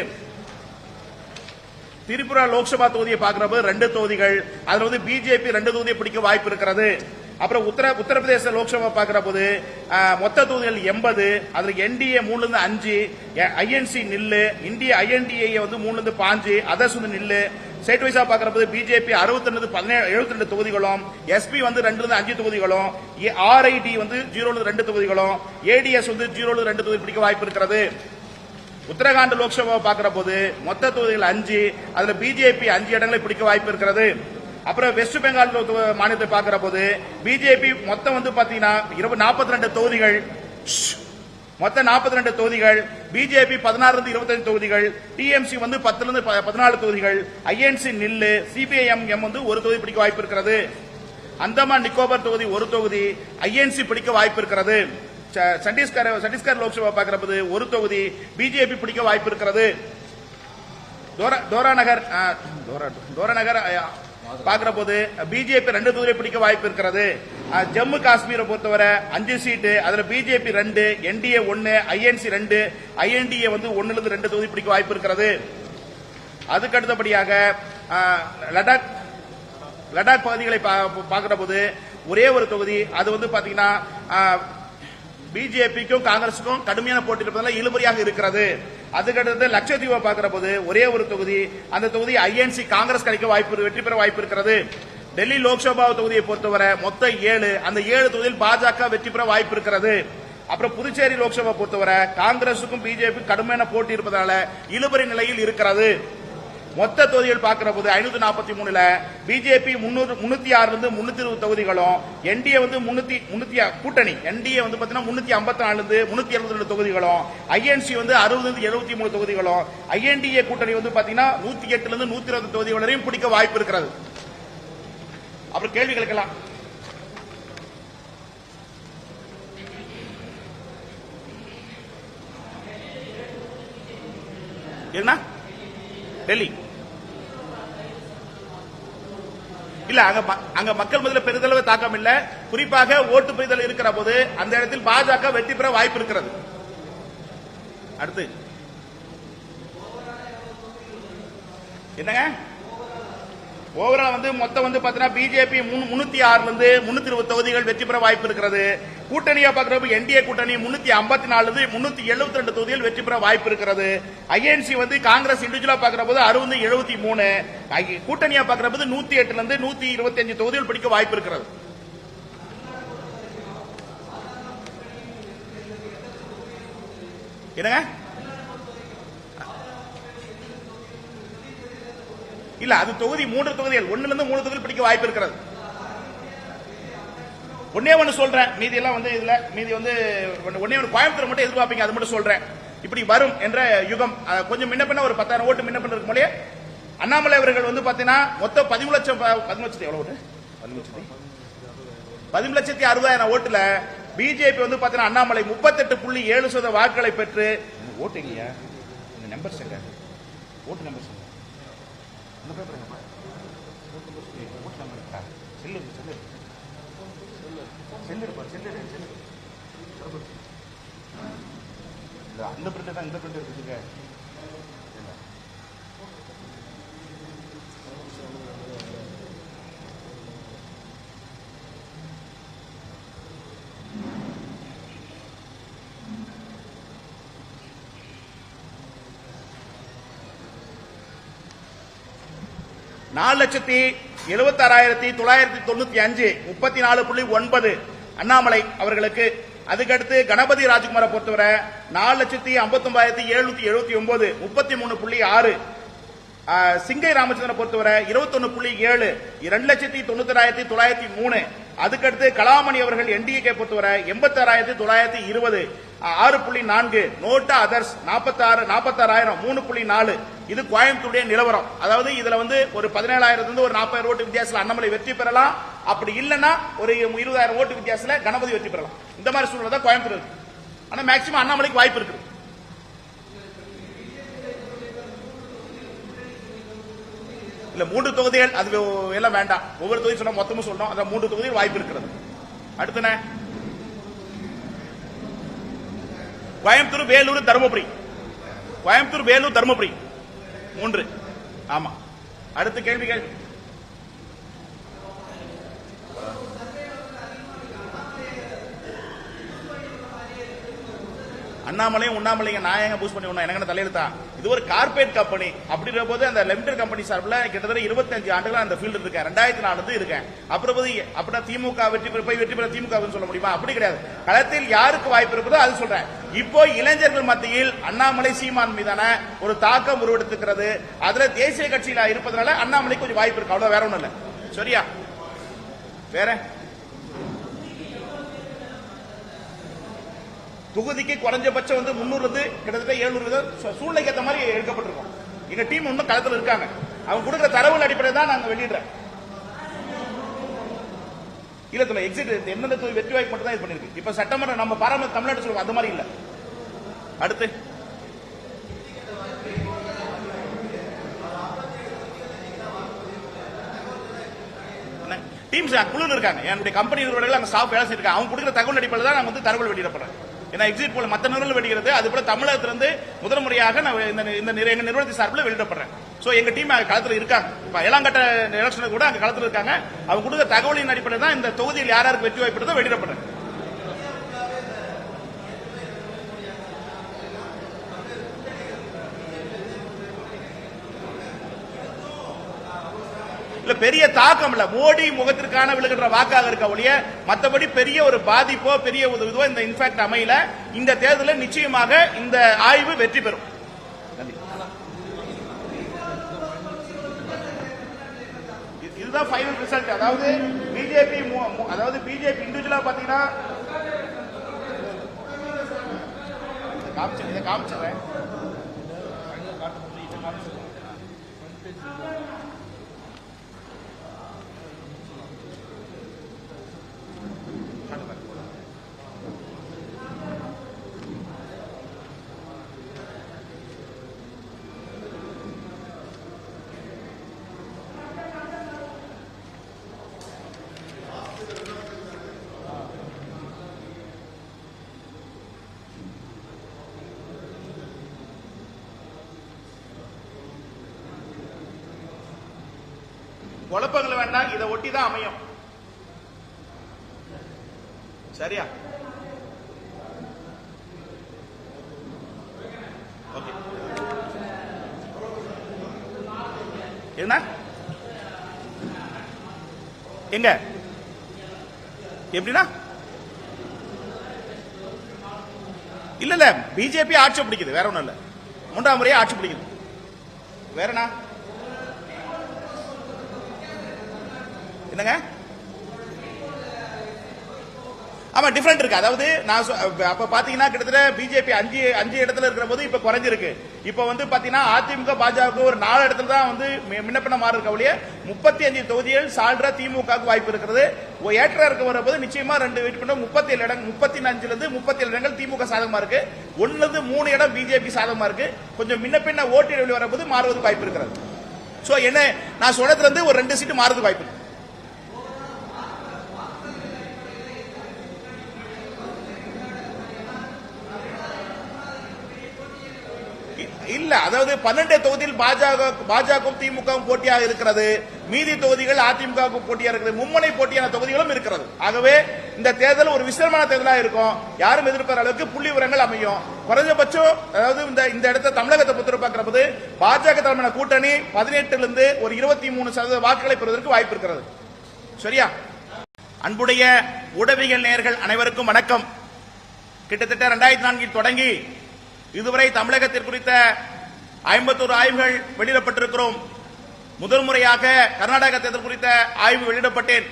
திரிபுரா லோக்சபா தொகுதியை பார்க்கிறப்ப 2 தொகுதிகள், அதுல வந்து பிஜேபி 2 தொகுதியை பிடிக்க வாய்ப்பு இருக்கிறது. அப்புறம் உத்தரப்பிரதேச லோக்சபா பார்க்கிற போது மொத்த தொகுதிகள் 80, அதுல என்டிஏ 3 5, ஐஎன்சி நில்லு, ஐஎன்டிஏ வந்து 3 5, அதர்ஸ் வந்து நில்லு. ஸ்டேட் வைஸா பார்க்கிற போது பிஜேபி 62 72 தொகுதிகளும், எஸ்பி வந்து 2 5 தொகுதிகளும், ஆர்ஐடி வந்து 0 2 தொகுதிகளும், ஏடிஎஸ் வந்து 0 2 தொகுதி பிடிக்க வாய்ப்பு இருக்கிறது. உத்தரகாண்ட் லோக்சபா பார்க்கிற போது மொத்த தொகுதிகள் 5, அதுல பிஜேபி 5 இடங்களை பிடிக்க வாய்ப்பு இருக்கிறது. அப்புறம் வெஸ்ட் பெங்கால் மாநிலத்தை பார்க்கிற போது பிஜேபி மொத்தம் வந்து பாத்தீங்கன்னா 42 தொகுதிகள், மொத்தம் 42 தொகுதிகள், பிஜேபி 16 25 தொகுதிகள், டிஎம்சி வந்து 10 14 தொகுதிகள், ஐஎன்சி நில்லு, சிபிஐஎம் வந்து 1 தொகுதி பிடிக்க வாய்ப்பு இருக்கிறது. அந்தமான் நிக்கோபார் தொகுதி 1 தொகுதி, ஐஎன்சி பிடிக்க வாய்ப்பு இருக்கிறது. சத்தீஸ்கர் லோக்சபா பார்க்கிற போது 1 தொகுதி, பிஜேபி பிடிக்க வாய்ப்பு இருக்கிறது. தோராநகர் பார்க்கிற போது பிஜேபி 2 தொகுதியை பிடிக்க வாய்ப்பு இருக்கிறது. ஜம்மு காஷ்மீரை பொறுத்தவரை 5 சீட்டு, அதுல பிஜேபி 2, என்டிஏ 1, ஐஎன்சி 2, ஐஎன்டிஏ வந்து 1 2 தொகுதி பிடிக்க வாய்ப்பு இருக்கிறது. அதுக்கு அடுத்தபடியாக லடாக் பகுதிகளை பார்க்கிற போது ஒரே ஒரு தொகுதி, அது வந்து பாத்தீங்கன்னா பிஜேபிக்கும் காங்கிரசுக்கும் கடுமையான போட்டி இருப்பதால் இழுபறியாக இருக்கிறது. அதுக்கடுத்து லட்சத்தீவை பார்க்கிற போது ஒரே ஒரு தொகுதி, அந்த தொகுதி ஐஎன்சி காங்கிரஸ் கிடைக்க வாய்ப்பு, வெற்றி பெற வாய்ப்பு இருக்கிறது. டெல்லி லோக்சபா தொகுதியை பொறுத்தவரை மொத்தம் 7, அந்த 7 தொகுதியில் பாஜக வெற்றி பெற வாய்ப்பு இருக்கிறது. அப்புறம் புதுச்சேரி லோக்சபா பொறுத்தவரை காங்கிரசுக்கும் பிஜேபி கடுமையான போட்டி இருப்பதால இழுபறி நிலையில் இருக்கிறது. மொத்த தொகுதிகள் பார்க்கிற போது 543ல பிஜேபி 306 இருந்து 320 தொகுதிகளும், என்டிஏ வந்து 300 கூட்டணி என்டிஏ வந்து பாத்தீங்கன்னா 354 இருந்து 372 தொகுதிகளும், ஐஎன்சி வந்து 60 இருந்து 73 தொகுதிகளும், ஐஎன்டிஏ கூட்டணி வந்து பாத்தீங்கன்னா 108 இருந்து 120 தொகுதிகள் வரையும் பிடிக்க வாய்ப்பு இருக்கிறது. அப்புறம் கேள்வி கேட்கலாம். என்ன டெல்லி இல்ல, அங்க மக்கள் மத்தியில் பெரிதளவு தாக்கம் இல்ல. குறிப்பாக ஓட்டு பெறுதல் இருக்கிற போது அந்த இடத்தில் பாஜக வெற்றி பெற வாய்ப்பு இருக்கிறது. அடுத்து என்னங்க ஓவரால் வந்து மொத்தம் வந்து பாத்தீங்கன்னா பிஜேபி 306 இருந்து 320 தொகுதிகள் வெற்றி பெற வாய்ப்பு இருக்கிறது. கூட்டணியா பாக்குறப்ப என்டிஏ கூட்டணி 354 இருந்து 372 தொகுதிகள் வெற்றி பெற வாய்ப்பு இருக்கிறது. ஐஎன்சி வந்து காங்கிரஸ் இண்டிவிஜுவலா பாக்குற போது 60 73, கூட்டணியா பாக்குற போது 108 இருந்து 125 தொகுதிகள் பிடிக்க வாய்ப்பு இருக்கிறது. என்னங்க இல்ல, அது தொகுதி 3 தொகுதிகள் 1 இருந்து 3 தொகுதிகள் பிடிக்க வாய்ப்பு இருக்கிறது. ஒன்னே ஒன்னு சொல்றேன், மீதி எல்லாம் வந்து இதுல மீதி வந்து ஒன்னே ஒன்னு கோயம்புத்தூர் மட்டும் எதிர்பார்ப்பீங்க, அது மட்டும் சொல்றேன். இப்படி வரும் என்ற யுகம் கொஞ்சம் முன்ன பின்ன ஒரு 10,000 ஓட்டு முன்ன பின்ன இருக்கும் போலே அண்ணாமலை அவர்கள் வந்து பாத்தீங்கன்னா மொத்தம் 10 எவ்வளவு 10,60,000 ஓட்டுல பிஜேபி வந்து பாத்தீங்கன்னா அண்ணாமலை 38.7% வாக்குகளை பெற்று ஓட்டுங்க நம்பர் செங்க ஓட்டு நம்பர் அந்த பிரிண்ட் தான் இந்த பிரிண்ட் இருக்கு. நாலு 4,76,995 34.9 அண்ணாமலை அவர்களுக்கு. அதுக்கடுத்து கணபதி ராஜ்குமாரை பொறுத்தவரை 4,59,779 33.6. சிங்கை ராமச்சந்திரனை பொறுத்தவரை 21.7 2,91,903. அதுக்கடுத்து கலாமணி அவர்கள் என்டிஏ பொறுத்தவரை 86,920 6.4. NOTA others 46,000 3.4. இது கோயம்புத்தூருடைய நிலவரம். அதாவது இதுல வந்து ஒரு 17,000 இருந்து ஒரு 40,000 ஓட்டு வித்தியாசத்தில் அண்ணாமலை வெற்றி பெறலாம். அப்படி இல்லைன்னா ஒரு 20,000 ஓட்டு வித்தியாசத்தில் கணபதி வெற்றி பெறலாம். இந்த மாதிரி சூழ்நிலை தான் கோயம்புத்தூர் இருக்கு. ஆனா மேக்சிமம் அண்ணாமலைக்கு வாய்ப்பு இருக்கு. இல்ல 3 தொகுதிகள் அது எல்லாம் வேண்டாம், ஒவ்வொரு தொகுதி சொன்னா மொத்தமும் சொல்லணும். அதான் 3 தொகுதிகள் வாய்ப்பு இருக்கிறது. அடுத்து கோயம்புத்தூர் வேலூர் தருமபுரி 3. ஆமா. அடுத்த கேள்விகள் அண்ணாமலையும் உண்ணாமலையும் நான் எங்க பூஸ்ட் பண்ணி எனக்கு தலையெழுத்தா? இது ஒரு கார்பரேட் கம்பெனி. அப்படின்ற போது அந்த லிமிடெட் கம்பெனி சார்பில் கிட்டத்தட்ட 25 ஆண்டுகள் அந்த ஃபீல்டு இருக்கேன். 2004 இருக்கேன். அப்புறம் அப்படின்னா திமுக வெற்றி பெற திமுக சொல்ல முடியுமா? அப்படி கிடையாது. களத்தில் யாருக்கு வாய்ப்பு இருக்குதோ அது சொல்றேன். இப்போ இளைஞர்கள் மத்தியில் அண்ணாமலை சீமான் மீதான ஒரு தாக்கம் உருவெடுத்துக்கிறது. அதுல தேசிய கட்சியில இருப்பதனால அண்ணாமலை கொஞ்சம் வாய்ப்பு இருக்கு, அவ்வளவு வேற ஒண்ணும் இல்ல. சரியா? வேற தொகுதிக்கு குறைஞ்சபட்சம் வந்து 300 இருந்து கிட்டத்தட்ட 700 சூழ்நிலைக்கு ஏற்ற மாதிரி எடுக்கப்பட்டிருக்கும். எங்க டீம் இன்னும் களத்தில் இருக்காங்க. அவங்க கொடுக்கிற தரவுகள் அடிப்படையில் தான் நாங்க வெளியிடுறேன். இல்ல எக்ஸிட் எந்தெந்த தொகுதி வெற்றி வாய்ப்பு மட்டும் தான் இது பண்ணிருக்கு. இப்ப சட்டமன்ற நம்ம பாராம தமிழ்நாடு சொல்லுவோம், அந்த மாதிரி இல்ல. அடுத்து டீம்ஸ் குழு இருக்காங்க. என்னுடைய கம்பெனி நிறுவனங்கள் அங்க ஸ்டாஃப் வேலை செய்யிருக்காங்க. அவங்க கொடுக்கிற தகவல் அடிப்படையில் தான் நாங்க வந்து தகவல் வெளியிடப்படுறேன். ஏன்னா எக்ஸிட் போல மற்ற நிறுவனம் வெளியிடுறது, அது போல தமிழகத்திலிருந்து முதல் முறையாக எங்க நிறுவனத்தின் சார்பில் வெளியிடப்படுறேன். சோ எங்க டீம் களத்தில் இருக்காங்க. இப்ப ஏழாங்கட்ட எலெக்ஷன் கூட அங்க களத்தில் இருக்காங்க. அவங்க கொடுத்த தகவலின் அடிப்படையில் தான் இந்த தொகுதியில் யாருக்கு வெற்றி வாய்ப்பு வெளியிடப்படுறேன். இல்ல பெரிய தாக்கம் இல்ல, மோடி முகத்திற்கான விழுகின்ற வாக்காக இருக்க ஒழிய மற்றபடி பெரிய ஒரு பாதிப்போ பெரிய இதுவோ இந்த இன்ஃபேக்ட் அமையல. இந்த தேர்தலில் நிச்சயமாக இந்த ஆய்வு வெற்றி பெறும். இதுதான் ஃபைனல் ரிசல்ட். அதாவது பிஜேபி இண்டிவிஜுவலா பாத்தீங்கன்னா இதை காமிச்சிடுறேன். குழப்பங்கள் வேண்டாம், இதை ஒட்டி தான் அமையும். சரியா? ஓகே. என்ன எங்க எப்படின்னா இல்ல இல்ல பிஜேபி ஆட்சி பிடிக்குது, வேற ஒண்ணும் இல்ல. 3ஆம் முறையே ஆட்சி பிடிக்குது. வேற என்ன என்னங்க? ஆமா டிஃபரெண்ட் இருக்கு. அதாவது நான் அப்ப பாத்தீங்கன்னா கிட்டத்தட்ட பிஜேபி 5 இடத்துல இருக்கிற போது இப்ப குறைஞ்சிருக்கு. இப்ப வந்து பாத்தீங்கன்னா அதிமுக பாஜக ஒரு 4 இடத்துல தான் வந்து முன்னப்பின மாறி இருக்க ஒழிய 35 தொகுதிகள் சால்ரா திமுகவுக்கு வாய்ப்பு இருக்கிறது. ஏற்ற இருக்க வரும்போது நிச்சயமா 2 வெயிட் பண்ண 37 இடங்கள் 35ல இருந்து 37 இடங்கள் திமுக சாதகமா இருக்கு. 1ல இருந்து 3 இடம் பிஜேபி சாதகமா இருக்கு. கொஞ்சம் முன்னப்பின்ன ஓட்டு வரும்போது மாறுவதற்கு வாய்ப்பு இருக்கிறது. சோ என்ன நான் சொன்னதுல இருந்து ஒரு 2 சீட்டு மாறுவதற்கு வாய்ப்பு இருக்கு. இல்ல அதாவது 12 தொகுதியில் பாஜக திமுகவும் போட்டியாக இருக்கிறது. மீதி தொகுதிகள் அதிமுக போட்டியாக இருக்கிறது. மும்முனை போட்டியான தொகுதிகளும் இருக்கிறது. ஆகவே இந்த தேர்தல் ஒரு விசேஷமான தேர்தலாக இருக்கும். யாரும் எதிர்பார்க்கிற அளவுக்கு புள்ளி விவரங்கள் அமையும். குறைஞ்சபட்சம் அதாவது இந்த இடத்தை தமிழகத்தை பொறுத்து பார்க்கிற பாஜக தலைமையான கூட்டணி 18ல இருந்து ஒரு 23% வாக்குகளை பெறுவதற்கு வாய்ப்பு இருக்கிறது. சரியா? அன்புடைய ஊடகவியல் நேயர்கள் அனைவருக்கும் வணக்கம். கிட்டத்தட்ட 2004 தொடங்கி இதுவரை தமிழகத்தில் குறித்த 51 ஆய்வுகள் வெளியிடப்பட்டிருக்கிறோம். முதல் முறையாக கர்நாடக தேர்தல் குறித்த ஆய்வு வெளியிடப்பட்டேன்.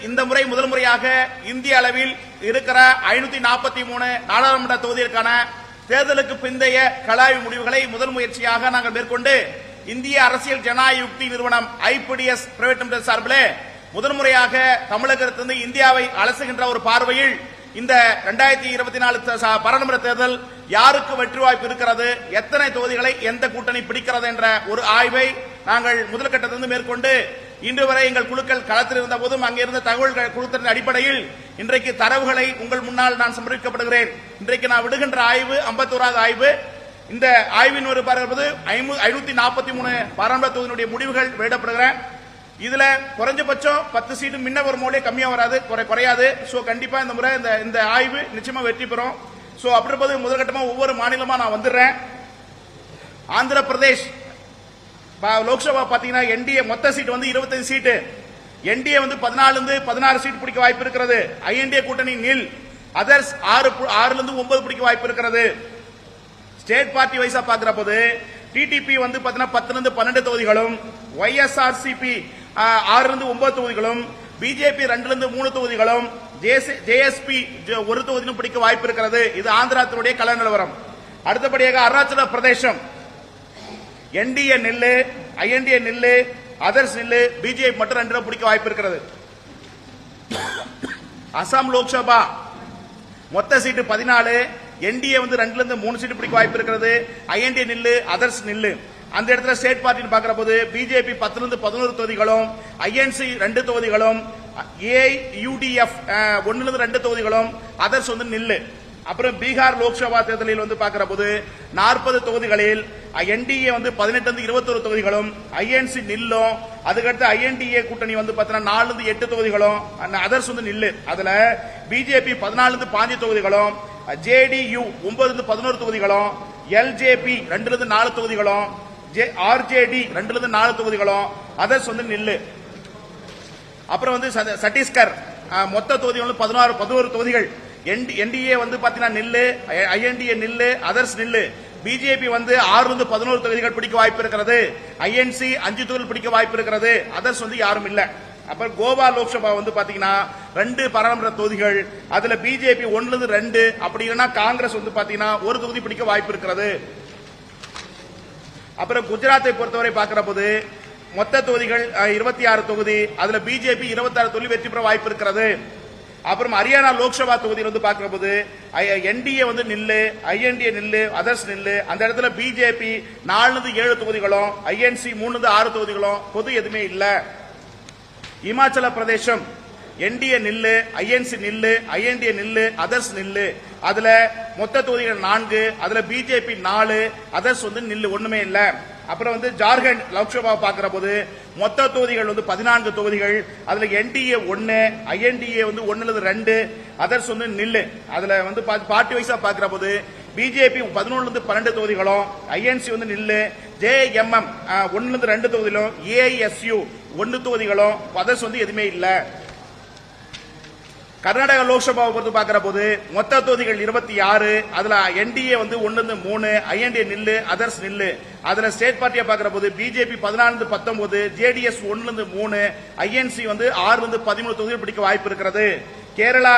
இந்த முறை முதல் முறையாக இந்திய அளவில் இருக்கிற 543 நாடாளுமன்ற தொகுதிகளுக்கான தேர்தலுக்கு பிந்தைய கலாய்வு முடிவுகளை முதல் முயற்சியாக நாங்கள் மேற்கொண்டு இந்திய அரசியல் ஜனநாயக யுக்தி நிறுவனம் IPDS பிரைவேட் லிமிடெட் சார்பில் முதல் முறையாக தமிழகத்திலிருந்து இந்தியாவை அலசுகின்ற ஒரு பார்வையில் இந்த 2024 பாராளுமன்ற தேர்தல் யாருக்கு வெற்றி வாய்ப்பு இருக்கிறது, எத்தனை தொகுதிகளை எந்த கூட்டணி பிடிக்கிறது என்ற ஒரு ஆய்வை நாங்கள் முதல் கட்டத்திலிருந்து மேற்கொண்டு இன்று வரை எங்கள் குழுக்கள் களத்தில் இருந்த போதும் அங்கிருந்த தகவல்கள் குழுத்தின் அடிப்படையில் இன்றைக்கு தரவுகளை உங்கள் முன்னால் நான் சமர்ப்பிக்கப்படுகிறேன். இன்றைக்கு நான் விடுகின்ற ஆய்வு 51வது ஆய்வு. இந்த ஆய்வின் ஒரு பார்ப்பது 543 பாராளுமன்ற தொகுதியினுடைய முடிவுகள் வெளியிடப்படுகிறேன். இதுல குறைஞ்சபட்சம் 10 சீட்டு முன்ன ஒரு மோலே கம்மியா வராது, குறையாது. சோ கண்டிப்பா இந்த முறை இந்த ஆய்வு நிச்சயமா வெற்றி பெறும். சோ அப்படி இருப்பது முதற்கட்டமா ஒவ்வொரு மாநிலமா நான் வந்துடுறேன். ஆந்திர பிரதேஷ் லோக்சபா பாத்தீங்கன்னா என்டிஏ மொத்த சீட் வந்து 25 சீட்டு. என்டிஏ வந்து 14 இருந்து 16 சீட் பிடிக்க வாய்ப்பு இருக்கிறது. ஐஎன்டிஏ கூட்டணி நில். அதர்ஸ் 6 இருந்து 9 பிடிக்க வாய்ப்பு இருக்கிறது. ஸ்டேட் பார்ட்டி வைஸா பாக்குற போது டிடிபி வந்து 10 இருந்து 12 தொகுதிகளும், ஒய்எஸ்ஆர்சிபி 6 இருந்து 9 தொகுதிகளும், பிஜேபி 2 இருந்து 3 தொகுதிகளும், ஜேஎஸ்பி 1 தொகுதியும் பிடிக்க வாய்ப்பு இருக்கிறது. இது ஆந்திராத்தினுடைய கள நிலவரம். அடுத்தபடியாக அருணாச்சல பிரதேசம் என்டிஏ நில்லு, ஐஎன்டிஏ நில்லு, அதர்ஸ் நில்லு, பிஜேபி மட்டும் 2 பிடிக்க வாய்ப்பு இருக்கிறது. அசாம் லோக்சபா மொத்த சீட்டு 14, என்டிஏ வந்து 2ல இருந்து 3 சீட்டு பிடிக்க வாய்ப்பு இருக்கிறது. ஐஎன்டிஏ நில்லு, அதர்ஸ் நில்லு. அந்த இடத்துல ஸ்டேட் பார்ட்டி பார்க்கிற போது பிஜேபி 10 இருந்து 11 தொகுதிகளும், ஐஎன்சி 2 தொகுதிகளும், ஏயுடிஎஃப் 1 இருந்து 2 தொகுதிகளும், அதர்ஸ் வந்து நில்லு. அப்புறம் பீகார் லோக்சபா தேர்தலில் வந்து பார்க்கிற போது 40 தொகுதிகளில் என்டிஏ வந்து 18 இருந்து 21 தொகுதிகளும், ஐஎன்சி நில்லும். அதுக்கடுத்து ஐஎன்டிஏ கூட்டணி வந்து 4 இருந்து 8 தொகுதிகளும், அதர்ஸ் வந்து நில்லு. அதுல பிஜேபி 14 இருந்து 15 தொகுதிகளும், ஜேடியு 9 இருந்து 11 தொகுதிகளும், எல்ஜேபி 2 இருந்து 4 தொகுதிகளும், ஆர்ஜேடி 2 இருந்து 4 தொகுதிகளும், அதர்ஸ் வந்து நில்லு. அப்புறம் வந்து சத்தீஸ்கர் மொத்த தொகுதி வந்து 11 தொகுதிகள். என்டிஏ வந்து பாத்தீங்கன்னா நில்லு, ஐஎன்டிஏ நில்லு, அதர்ஸ் நில்லு. பிஜேபி வந்து 6 11 தொகுதிகள் பிடிக்க வாய்ப்பு இருக்கிறது. ஐஎன்சி 5 தொகுதிகள் பிடிக்க வாய்ப்பு இருக்கிறது. அதர்ஸ் வந்து யாரும் இல்ல. அப்புறம் கோவா லோக்சபா வந்து பாத்தீங்கன்னா 2 பாராளுமன்ற தொகுதிகள். அதுல பிஜேபி 1 2 அப்படி இல்லைன்னா காங்கிரஸ் வந்து பாத்தீங்கன்னா 1 தொகுதி பிடிக்க வாய்ப்பு இருக்கிறது. அப்புறம் குஜராத்தை பொறுத்தவரை பார்க்கிற போது மொத்த தொகுதிகள் 26 தொகுதி. அதுல பிஜேபி 26 தொகுதி வெற்றி பெற வாய்ப்பு இருக்கிறது. அப்புறம் ஹரியானா லோக்சபா தொகுதியில் வந்து பார்க்கிற போது என்டிஏ வந்து நில்லு, ஐஎன்டிஏ நில்லு, அதர்ஸ் நில்லு. அந்த இடத்துல பிஜேபி 4 7 தொகுதிகளும், ஐஎன்சி 3 6 தொகுதிகளும், பொது எதுவுமே இல்ல. இமாச்சல பிரதேசம் என்டிஏ நில்லு, ஐஎன்சி நில்லு, ஐஎன்டிஏ நில்லு, அதர்ஸ் நில்லு. அதுல மொத்த தொகுதிகள் 4, அதுல பிஜேபி 4, அதர்ஸ் வந்து நில்லு, ஒண்ணுமே இல்ல. அப்புறம் வந்து ஜார்க்கண்ட் லோக்சபா பார்க்கிற போது மொத்த தொகுதிகள் வந்து 14 தொகுதிகள். அதுல என்டிஏ 1, ஐஎன்டிஏ வந்து 1 2, அதர்ஸ் வந்து நில்லு. அதுல வந்து பார்ட்டி வைஸா பார்க்கிற போது பிஜேபி 11 12 தொகுதிகளும், ஐஎன்சி வந்து நில்லு, ஜேஎம்எம் 1 2 தொகுதிகளும், ஏஐஎஸ்யூ 1 தொகுதிகளும், அதர்ஸ் வந்து எதுவுமே இல்ல. கர்நாடக லோக்சபாவை பொறுத்து பார்க்கிற போது மொத்த தொகுதிகள் 26, அதுல என்டிஏ வந்து 1 3, ஐஎன்டிஏ நில்லு, அதர்ஸ் நில்லு. அதுல ஸ்டேட் பார்ட்டியா பார்க்கிற போது பிஜேபி 14 19, ஜேடிஎஸ் 1 3, ஐஎன்சி வந்து 6 13 தொகுதிகள் பிடிக்க வாய்ப்பு இருக்கிறது. கேரளா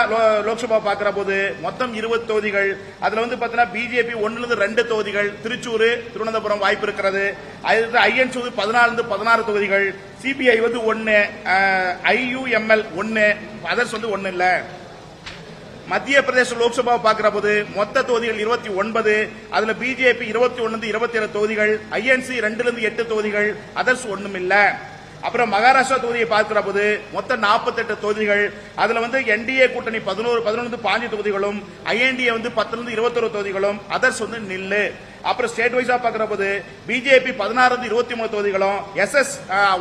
லோக்சபா பார்க்கிற போது மொத்தம் 20 தொகுதிகள். அதுல வந்து பாத்தீங்கன்னா பிஜேபி 1 2 தொகுதிகள், திருச்சூர் திருவனந்தபுரம் வாய்ப்பு இருக்கிறது. ஐஎன்சி வந்து 14 16 தொகுதிகள், சிபிஐ வந்து 1, ஐயுஎம்எல் 1, அதர்ஸ் வந்து 1 இல்ல. மத்திய பிரதேச லோக்சபா பார்க்கிற போது மொத்த தொகுதிகள் 29, அதுல பிஜேபி 21 27 தொகுதிகள், ஐஎன்சி 2 8 தொகுதிகள், அதர்ஸ் ஒண்ணும் இல்ல. அப்புறம் மகாராஷ்டிரா தொகுதியை பார்க்கிற போது மொத்தம் 48 தொகுதிகள். அதுல வந்து என்டிஏ கூட்டணி 11 5 தொகுதிகளும், ஐஎன்டிஏ வந்து 10 21 தொகுதிகளும், அதர்ஸ் வந்து நில்லு. அப்புறம் ஸ்டேட் வைஸா பார்க்கிற போது பிஜேபி 16 23 தொகுதிகளும், எஸ்எஸ்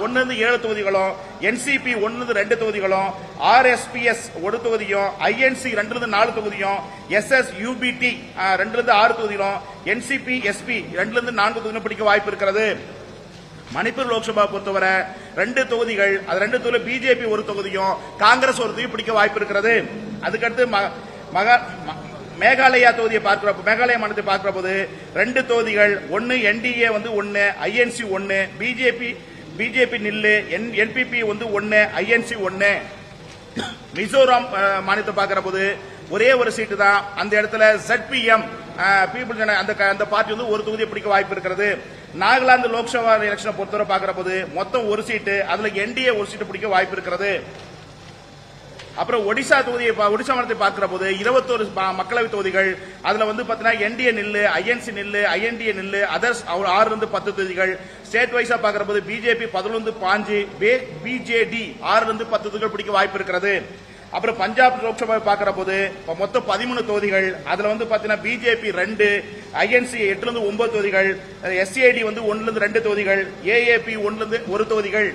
1 7 தொகுதிகளும், என்சிபி 1 2 தொகுதிகளும், ஆர்எஸ்பிஎஸ் 1 தொகுதியும், ஐஎன்சி 2 4 தொகுதியும், எஸ்எஸ் யூபிடி 2 6 தொகுதிகளும், என்சிபி எஸ்பி 2 4 தொகுதிகளும் பிடிக்க வாய்ப்பு இருக்கிறது. மணிப்பூர் லோக்சபா பொறுத்தவரை 2 தொகுதிகள். அது 2 தொகுதியில் பிஜேபி 1 தொகுதியும், காங்கிரஸ் 1 தொகுதி பிடிக்க வாய்ப்பு இருக்கிறது. அதுக்கடுத்து மேகாலயா தொகுதியை பார்க்கிற மேகாலய மாநிலத்தை பார்க்கிற போது 2 தொகுதிகள். 1 என்டிஏ வந்து 1, ஐஎன்சி 1, பிஜேபி நில்லு, என்பிபி வந்து 1, ஐஎன்சி 1. மிசோரம் மாநிலத்தை பார்க்கிற போது ஒரே ஒரு சீட்டு தான். அந்த இடத்துல ZPM பீப்புள் அந்த பார்ட்டி வந்து 1 தொகுதியை பிடிக்க வாய்ப்பு இருக்கிறது. நாகாலாந்து லோக்சபா எலெக்ஷனை பொறுத்தவரை பார்க்கிற போது மொத்தம் 1 சீட்டு, அதுல என்டிஏ 1 சீட்டு பிடிக்க வாய்ப்பு இருக்கிறது. அப்புறம் ஒடிசா மாநிலத்தை பார்க்கிற போது 21 மக்களவை தொகுதிகள். அதுல வந்து பாத்தீங்கன்னா என்டிஏ நில்லு, ஐஎன்சி நில்லு, ஐஎன்டிஏ நில்லு, அதர்ஸ் 6 10 தொகுதிகள். ஸ்டேட் வைஸா பார்க்கிற போது பிஜேபி 11 5, பிஜேடி 6 10 தொகுதிகள் பிடிக்க வாய்ப்பு இருக்கிறது. அப்புறம் பஞ்சாப் லோக்சபா பார்க்கிற போது மொத்தம் 13 தொகுதிகள். அதுல வந்து பாத்தீங்கன்னா பிஜேபி 2, ஐஎன்சி 8 9 தொகுதிகள், எஸ்ஏடி வந்து 1 2 தொகுதிகள், ஏஏபி 1 1 தொகுதிகள்.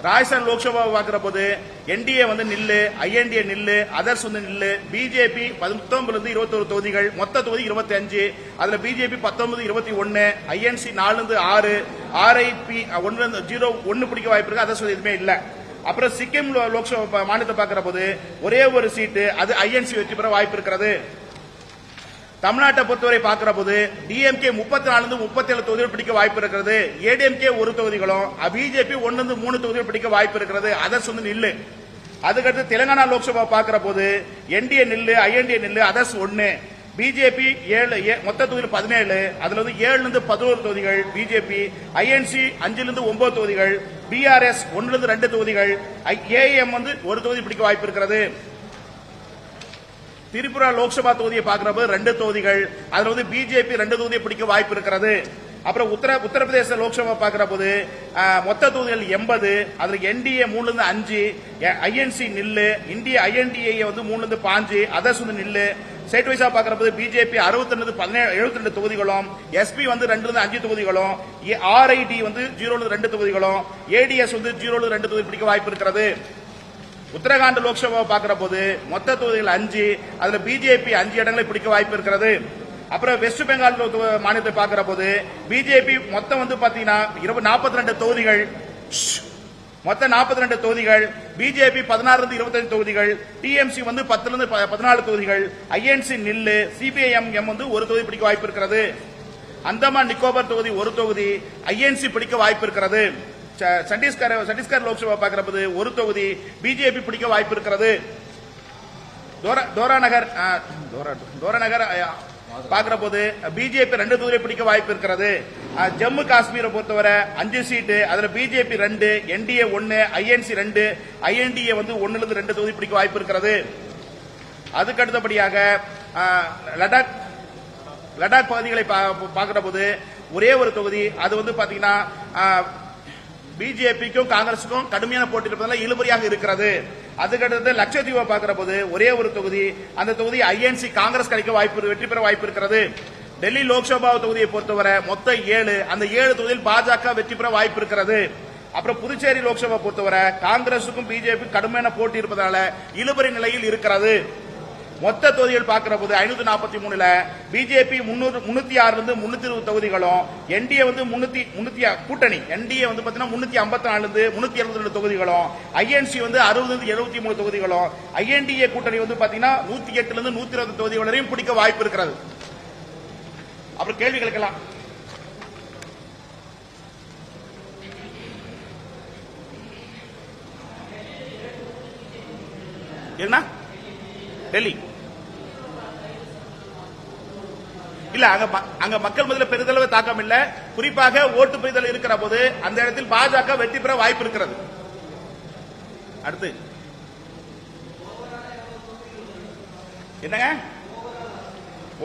ராஜஸ்தான் லோக்சபா பார்க்கிற போது என்டிஏ வந்து நில்லு, ஐஎன்டிஏ நில்லு, அதர்ஸ் வந்து நில்லு, பிஜேபி 19 21 தொகுதிகள், மொத்த தொகுதி 25. அதுல பிஜேபி 19 21, ஐஎன்சி 4 6, ஆர்ஐபி 1 0 1 பிடிக்க வாய்ப்பு இருக்கு. அதர்ஸ் எதுவுமே இல்ல. அப்புறம் சிக்கிம் லோக்சபா மாநிலத்தை பார்க்கிற போது ஒரே ஒரு சீட்டு, அது ஐஎன்சி வெற்றி பெற வாய்ப்பு இருக்கிறது. தமிழ்நாட்டை பொறுத்தவரை பார்க்கிற போது டிஎம்கே 34 37 தொகுதிகள் பிடிக்க வாய்ப்பு இருக்கிறது. ஏடிஎம்கே 1 தொகுதிகளும், பிஜேபி 1 3 தொகுதிகள் பிடிக்க வாய்ப்பு இருக்கிறது. அதர்ஸ் வந்து நில்லு. அதுக்கடுத்து தெலுங்கானா லோக்சபா பார்க்கிற போது என்டிஏ நில்லு, ஐஎன்டிஏ நில்லு, அதர்ஸ் 1, பிஜேபி 7 மொத்த தொகுதியில் 17, அதுல வந்து 7 11 தொகுதிகள் பிஜேபி, ஐஎன்சி 5 9 தொகுதிகள், பிஆர்எஸ் 1 2 தொகுதிகள், ஏஎம் வந்து 1 தொகுதி பிடிக்க வாய்ப்பு இருக்கிறது. திரிபுரா லோக்சபா தொகுதியை பார்க்கிற போது 2 தொகுதிகள். அதுல வந்து பிஜேபி 2 தொகுதியை பிடிக்க வாய்ப்பு இருக்கிறது. அப்புறம் உத்தரப்பிரதேச லோக்சபா பார்க்கிற போது மொத்த தொகுதிகள் 80, அதுல என்டிஏ 3 5, ஐஎன்சி நில்லு, ஐஎன்டிஏ வந்து 3 5, அதர்ஸ் வந்து நில்லு. ஸ்டேட் வைஸா பார்க்கிற போது பிஜேபி 62 72 தொகுதிகளும், எஸ்பி வந்து 2 5 தொகுதிகளும், ஆர்ஐடி வந்து 0 2 தொகுதிகளும், ஏடிஎஸ் வந்து 0 2 தொகுதி பிடிக்க வாய்ப்பு இருக்கிறது. உத்தரகாண்ட் லோக்சபா பார்க்கிற போது மொத்த தொகுதிகள் 5, அதுல பிஜேபி 5 இடங்களை பிடிக்க வாய்ப்பு இருக்கிறது. அப்புறம் வெஸ்ட் பெங்கால் மாநிலத்தை பார்க்கிற போது பிஜேபி மொத்தம் வந்து பாத்தீங்கன்னா 42 தொகுதிகள், மொத்தம் 42 தொகுதிகள். பிஜேபி 16 25 தொகுதிகள். டிஎம்சி 10 14 தொகுதிகள். ஐஎன்சி நில்லு. சிபிஐஎம் ஒரு தொகுதி பிடிக்க வாய்ப்பு இருக்கிறது. அந்தமான் நிக்கோபார் தொகுதி ஒரு தொகுதி. ஐஎன்சி பிடிக்க வாய்ப்பு இருக்கிறது. சத்தீஸ்கர் லோக்சபா பார்க்கிறபோது ஒரு தொகுதி பிஜேபி பிடிக்க வாய்ப்பு இருக்கிறது. தோராநகர் பார்க்கிற போது பிஜேபி 2 தொகுதியை பிடிக்க வாய்ப்பு இருக்கிறது. ஜம்மு காஷ்மீரை பொறுத்தவரை 5 சீட்டு, அதுல பிஜேபி 2, என்டிஏ 1, ஐஎன்சி 2, ஐஎன்டிஏ 1 2 தொகுதி பிடிக்க வாய்ப்பு இருக்கிறது. அதுக்கு அடுத்தபடியாக லடாக் பகுதிகளை பார்க்கிற போது ஒரே ஒரு தொகுதி, அது பாத்தீங்கன்னா பிஜேபிக்கும் காங்கிரசுக்கும் கடுமையான போட்டி இருப்பதால் இழுபறியாக இருக்கிறது. அதுக்கடுத்து லட்சத்தீவை பார்க்கிற போது ஒரே ஒரு தொகுதி, அந்த தொகுதி ஐஎன்சி காங்கிரஸ் கிடைக்க வாய்ப்பு, வெற்றி பெற வாய்ப்பு இருக்கிறது. டெல்லி லோக்சபா தொகுதியை பொறுத்தவரை மொத்தம் 7, அந்த 7 தொகுதியில் பாஜக வெற்றி பெற வாய்ப்பு இருக்கிறது. அப்புறம் புதுச்சேரி லோக்சபா பொறுத்தவரை காங்கிரசுக்கும் பிஜேபி கடுமையான போட்டி இருப்பதால இழுபறி நிலையில் இருக்கிறது. மொத்த தொகுதிகள் பார்க்கிற போது 543 பிஜேபி 306 320 தொகுதிகளும், என்டிஏ 300 கூட்டணி என்டிஏ 354 372 தொகுதிகளும், ஐஎன்சி 60 73 தொகுதிகளும், ஐஎன்டிஏ கூட்டணி பாத்தீங்கன்னா 108 120 தொகுதிகள் வரையும் பிடிக்க வாய்ப்பு இருக்கிறது. அப்புறம் கேள்வி கேட்கலாம். என்ன டெல்லி இல்ல, அங்க மக்கள் மத்தியில் பெரிதளவு தாக்கம் இல்ல. குறிப்பாக ஓட்டு பெறுதல் இருக்கிற போது அந்த இடத்தில் பாஜக வெற்றி பெற வாய்ப்பு இருக்கிறது. அடுத்து என்னங்க